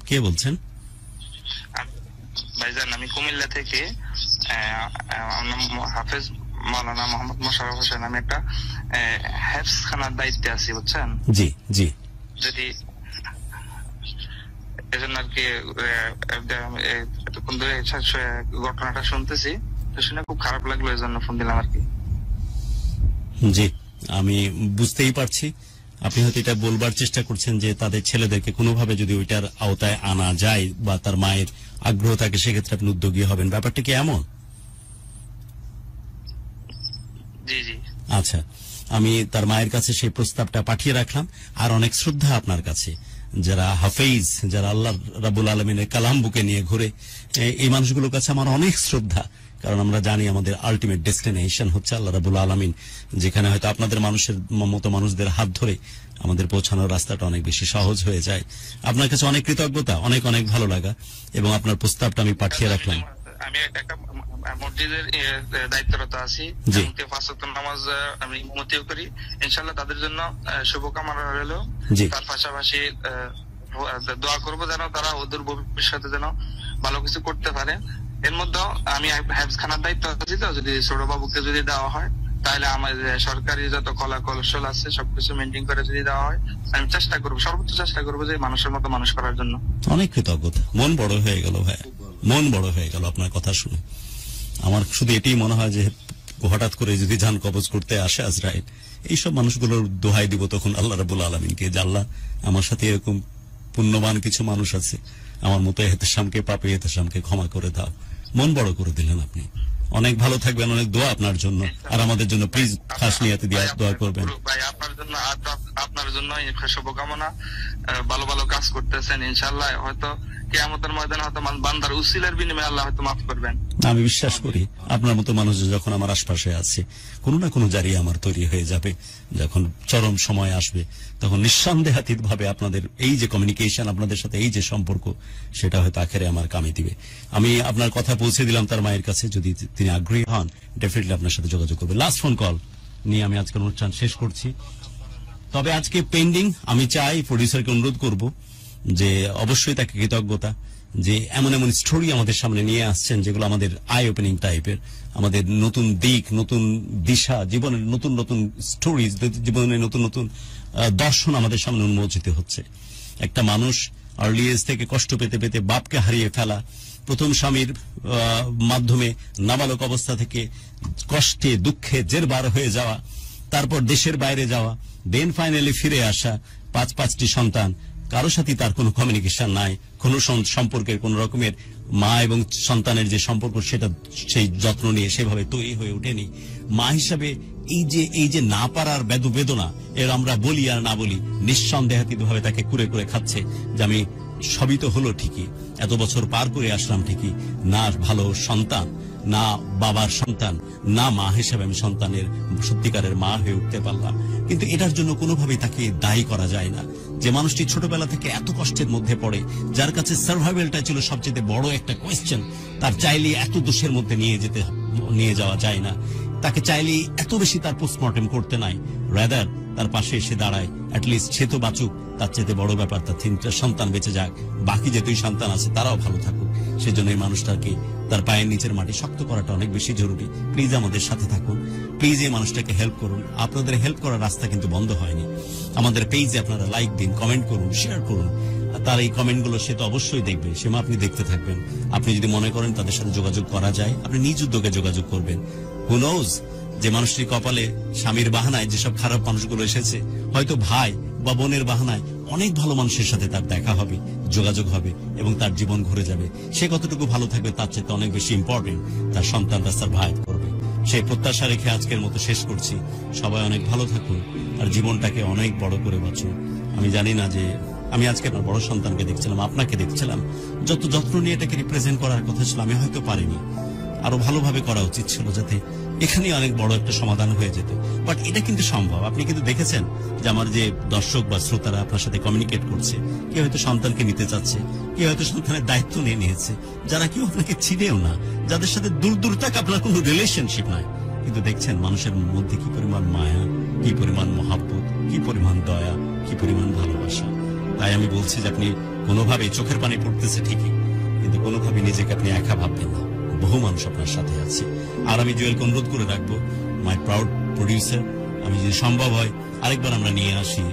কে বলছেন? ভাইজান, আমি কুমিল্লা থেকে, আমার নাম হাফেজ মাওলানা মোহাম্মদ মোশাররফ হোসেন। আমি একটা হেফজখানার দায়িত্বে আছি, বুঝছেন? জি জি। যদি এজন্য আর কি এতক্ষণ ধরে ঘটনাটা শুনতেছি, তো শুনে খুব খারাপ লাগলো, এই জন্য ফোন দিলাম আর কি। জি, আমি বুঝতেই পারছি। আপনি হয়তো এটা বলবার চেষ্টা করছেন যে তাদের ছেলেদেরকে কোনোভাবে যদি ওইটার আওতায় আনা যায় বা তার মায়ের আগ্রহ থাকে, সেক্ষেত্রে আপনি উদ্যোগী হবেন। ব্যাপারটা কি এমন? জি জি। আচ্ছা, আমি তার মায়ের কাছে সেই প্রস্তাবটা পাঠিয়ে রাখলাম। আর অনেক শ্রদ্ধা আপনার কাছে যারা হাফেজ, যারা আল্লাহ রাব্বুল আলামিনের কালাম বুকে নিয়ে ঘুরে, এই মানুষগুলোর কাছে আমার অনেক শ্রদ্ধা। কারণ আমরা জানি আমাদের আলটিমেট ডেস্টিনেশন হচ্ছে আল্লাহ রাব্বুল আলামিন, যেখানে হয়তো আপনাদের মানুষের মতো মানুষদের হাত ধরে আমাদের পৌঁছানোর রাস্তাটা অনেক বেশি সহজ হয়ে যায়। আপনার কাছে অনেক কৃতজ্ঞতা, অনেক অনেক ভালো লাগা, এবং আপনার প্রস্তাবটা আমি পাঠিয়ে রাখলাম। আমি একটা মসজিদের দায়িত্বরত আছি, পাঁচ ওয়াক্ত নামাজ আমি ইমামতিও করি। ইনশাআল্লাহ তাদের জন্য শুভকামনা রইল। তার পাশাপাশি দোয়া করবো যেন তারা ওদের ভবিষ্যতে যেন ভালো কিছু করতে পারে। এর মধ্যে আমি হেফজখানার দায়িত্ব আছি, তো যদি ছোট বাবুকে যদি দেওয়া হয় তাহলে আমার সরকারি যত কলা কৌশল আছে সবকিছু মেনটেন করে যদি দেওয়া হয়, আমি চেষ্টা করবো, সর্বোচ্চ চেষ্টা করবো যে মানুষের মতো মানুষ করার জন্য। অনেক কৃতজ্ঞতা, মন বড় হয়ে গেল ভাই, মন বড় হয়ে গেল আপনার কথা শুনে। আমার শুধু এটাই মনে হয় যে হঠাৎ করে যদি জান কবজ করতে আসে আজরাইল, এইসব মানুষগুলোর দোহাই দিব তখন আল্লাহ রাব্বুল আলামিনকে, যে আল্লাহ আমার সাথে এরকম পুণ্যবান কিছু মানুষ আছে, আমার মতো এহতেশামকে, পাপী এহতেশামকে ক্ষমা করে দাও। মন বড় করে দিলেন আপনি। অনেক ভালো থাকবেন, অনেক দোয়া আপনার জন্য, আর আমাদের জন্য প্লিজ খাস নিয়াতে দিয়ে দোয়া করবেন। ভাই আপনার জন্য শুভকামনা। ভালো ভালো কাজ করতেছেন, ইনশাআল্লাহ হয়তো কিয়ামতের ময়দানে হয়তো বান্দার উসিলার বিনিময়ে আল্লাহ হয়তো মাফ করবেন। আমি বিশ্বাস করি আপনার মতো মানুষ যখন আমার আশপাশে আছে, কোনো না কোনো জারিয়া আমার তৈরি হয়ে যাবে। যখন চরম সময় আসবে তখন নিঃসন্দেহাতীত ভাবে আপনাদের এই যে কমিউনিকেশন, আপনাদের সাথে এই যে সম্পর্ক, সেটা হয়তো আখেরে আমার কামে দিবে। আমি আপনার কথা পৌঁছে দিলাম তার মায়ের কাছে, যদি তিনি আগ্রহী হন ডেফিনেটলি আপনার সাথে যোগাযোগ করবে। লাস্ট ফোন কল নিয়ে আমি আজকের অনুষ্ঠান শেষ করছি। তবে আজকে পেন্ডিং, আমি চাই প্রডিউসারকে অনুরোধ করব যে অবশ্যই তাকে কৃতজ্ঞতা, যে এমন এমন স্টোরি আমাদের সামনে নিয়ে আসছেন যেগুলো আমাদের আই ওপেনিং টাইপের, আমাদের নতুন দিক, নতুন দিশা, জীবনের নতুন নতুন স্টোরিজ, জীবনের নতুন নতুন দর্শন আমাদের সামনে উন্মোচিত হচ্ছে। একটা মানুষ আর্লি এজ থেকে কষ্ট পেতে পেতে বাপকে হারিয়ে ফেলা, প্রথম স্বামীর মাধ্যমে নাবালক অবস্থা থেকে কষ্টে দুঃখে জেরবার হয়ে যাওয়া, তারপর দেশের বাইরে যাওয়া, দেন ফাইনালি ফিরে আসা, পাঁচটি সন্তান, কারো সাথে তার কোনো কমিউনিকেশন নাই, কোন সম্পর্কের কোন রকমের মা এবং সন্তানের যে সম্পর্ক সেটা সেই যত্ন নিয়ে সেভাবে তৈরি হয়ে ওঠেনি। মা হিসাবে এই যে না পারার বেদনা, এর আমরা বলি আর না বলি, নিঃসন্দেহাতীত ভাবে তাকে কুরে কুরে খাচ্ছে যে আমি সবই তো হলো ঠিকই, এত বছর পার করে আসলাম ঠিকই, না ভালো সন্তান, না বাবার সন্তান, না মা হিসেবে আমি সন্তানের সত্যিকারের মা হয়ে উঠতে পারলাম। কিন্তু এটার জন্য কোনোভাবেই তাকে দায়ী করা যায় না। যে মানুষটি ছোটবেলা থেকে এত কষ্টের মধ্যে পড়ে, যার কাছে সার্ভাইভালটা ছিল সবচেয়ে বড় একটা কোয়েশ্চেন, তার চাইলে এত দোষের মধ্যে নিয়ে যাওয়া যায় না। তাকে চাইলে এত বেশি তার পোস্টমর্টেম করতে নাই, রাদার তার পাশে এসে দাঁড়ায়, অ্যাটলিস্ট সে তো বাঁচুক, তার চেয়ে বড় ব্যাপার তার 3টা সন্তান বেঁচে যাক, বাকি যে 2 সন্তান আছে তারাও ভালো থাকুক। সেজন্য এই মানুষটাকে তার পায়ের নিচের মাটি শক্ত করাটা অনেক বেশি জরুরি। প্লিজ আমাদের সাথে থাকুন, প্লিজ এই মানুষটাকে হেল্প করুন। আপনাদের হেল্প করার রাস্তা কিন্তু বন্ধ হয়নি। আমাদের পেজে আপনারা লাইক দিন, কমেন্ট করুন, শেয়ার করুন। তার এই কমেন্টগুলো সে তো অবশ্যই দেখবে, সেমা আপনি দেখতে থাকবেন। আপনি যদি মনে করেন তাদের সাথে যোগাযোগ করা যায়, আপনি নিজ উদ্যোগে যোগাযোগ করবেন। হু নোজ, যে মানুষটির কপালে স্বামীর বাহানায় যেসব খারাপ মানুষগুলো এসেছে, হয়তো ভাই বা বোনের বাহানায় অনেক ভালো মানুষের সাথে তার দেখা হবে, যোগাযোগ হবে, এবং তার জীবন ঘুরে যাবে। সে কতটুকু ভালো থাকবে তার চেয়ে অনেক বেশি ইম্পর্টেন্ট তার সন্তানরা সারভাইভ করবে। সেই প্রত্যাশা রেখে আজকের মতো শেষ করছি। সবাই অনেক ভালো থাকুন আর জীবনটাকে অনেক বড় করে বাঁচুন। আমি জানি না যে আমি আজকে আমার বড় সন্তানকে দেখছিলাম, আপনাকে দেখছিলাম, যত যত্ন নিয়ে এটাকে রিপ্রেজেন্ট করার কথা ছিল আমি হয়তো পারিনি, আরো ভালোভাবে করা উচিত ছিল, যাতে এখানে অনেক বড় একটা সমাধান হয়ে যেত। বাট এটা কিন্তু সম্ভব। আপনি কিন্তু দেখেছেন যে আমার যে দর্শক বা শ্রোতারা আপনার সাথে কমিউনিকেট করছে, কেউ হয়তো সন্তানকে নিতে চাচ্ছে, কেউ হয়তো সন্তানের দায়িত্ব নিয়ে নিয়েছে, যারা কেউ আপনাকে চিনেও না, যাদের সাথে দূর তাক আপনার কোনো রিলেশনশিপ নাই, কিন্তু দেখছেন মানুষের মধ্যে কি পরিমাণ মায়া, কি পরিমাণ মহাব্বত, কি পরিমাণ দয়া, কি পরিমাণ ভালোবাসা। তাই আমি বলছি যে আপনি কোনোভাবে চোখের পানি পড়তেছে ঠিকই, কিন্তু কোনোভাবে নিজেকে আপনি একা ভাববেন না, বহু মানুষ আপনার সাথে আছে। আর আমি জুয়েলকে অনুরোধ করে রাখবো, মাই প্রাউড প্রডিউসার, আমি যদি সম্ভব হয় আরেকবার আমরা নিয়ে আসি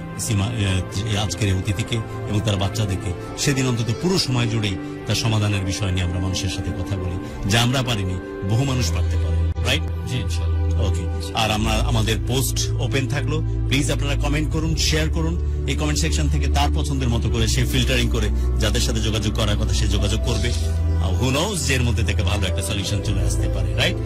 আজকের অতিথিকে এবং তার বাচ্চাদেরকে, সেদিন অন্তত পুরো সময় জুড়েই তার সমাধানের বিষয় নিয়ে আমরা মানুষের সাথে কথা বলি, যা আমরা পারিনি বহু মানুষ পারতে পারে। রাইট? জি, ইনশাআল্লাহ। ওকে, আর আমরা আমাদের পোস্ট ওপেন থাকলো, প্লিজ আপনারা কমেন্ট করুন, শেয়ার করুন। এই কমেন্ট সেকশন থেকে তার পছন্দের মতো করে সে ফিল্টারিং করে যাদের সাথে যোগাযোগ করার কথা সে যোগাযোগ করবে। হু নোজ, এর মধ্যে থেকে ভালো একটা সলিউশন চলে আসতে পারে। রাইট?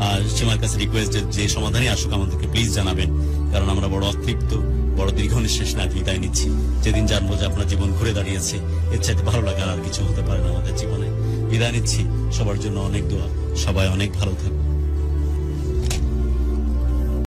আর সীমার কাছে রিকোয়েস্ট, যে সমাধানই আসুক আমাদেরকে প্লিজ জানাবেন, কারণ আমরা বড় অতৃপ্ত বড় দীর্ঘ নিঃশ্বাস না বিদায় নিচ্ছি। যেদিন জানবো যে আপনার জীবন ঘুরে দাঁড়িয়েছে, এর চাইতে ভালো লাগার আর কিছু হতে পারে না আমাদের জীবনে। বিদায় নিচ্ছি, সবার জন্য অনেক দোয়া, সবাই অনেক ভালো থাকুন।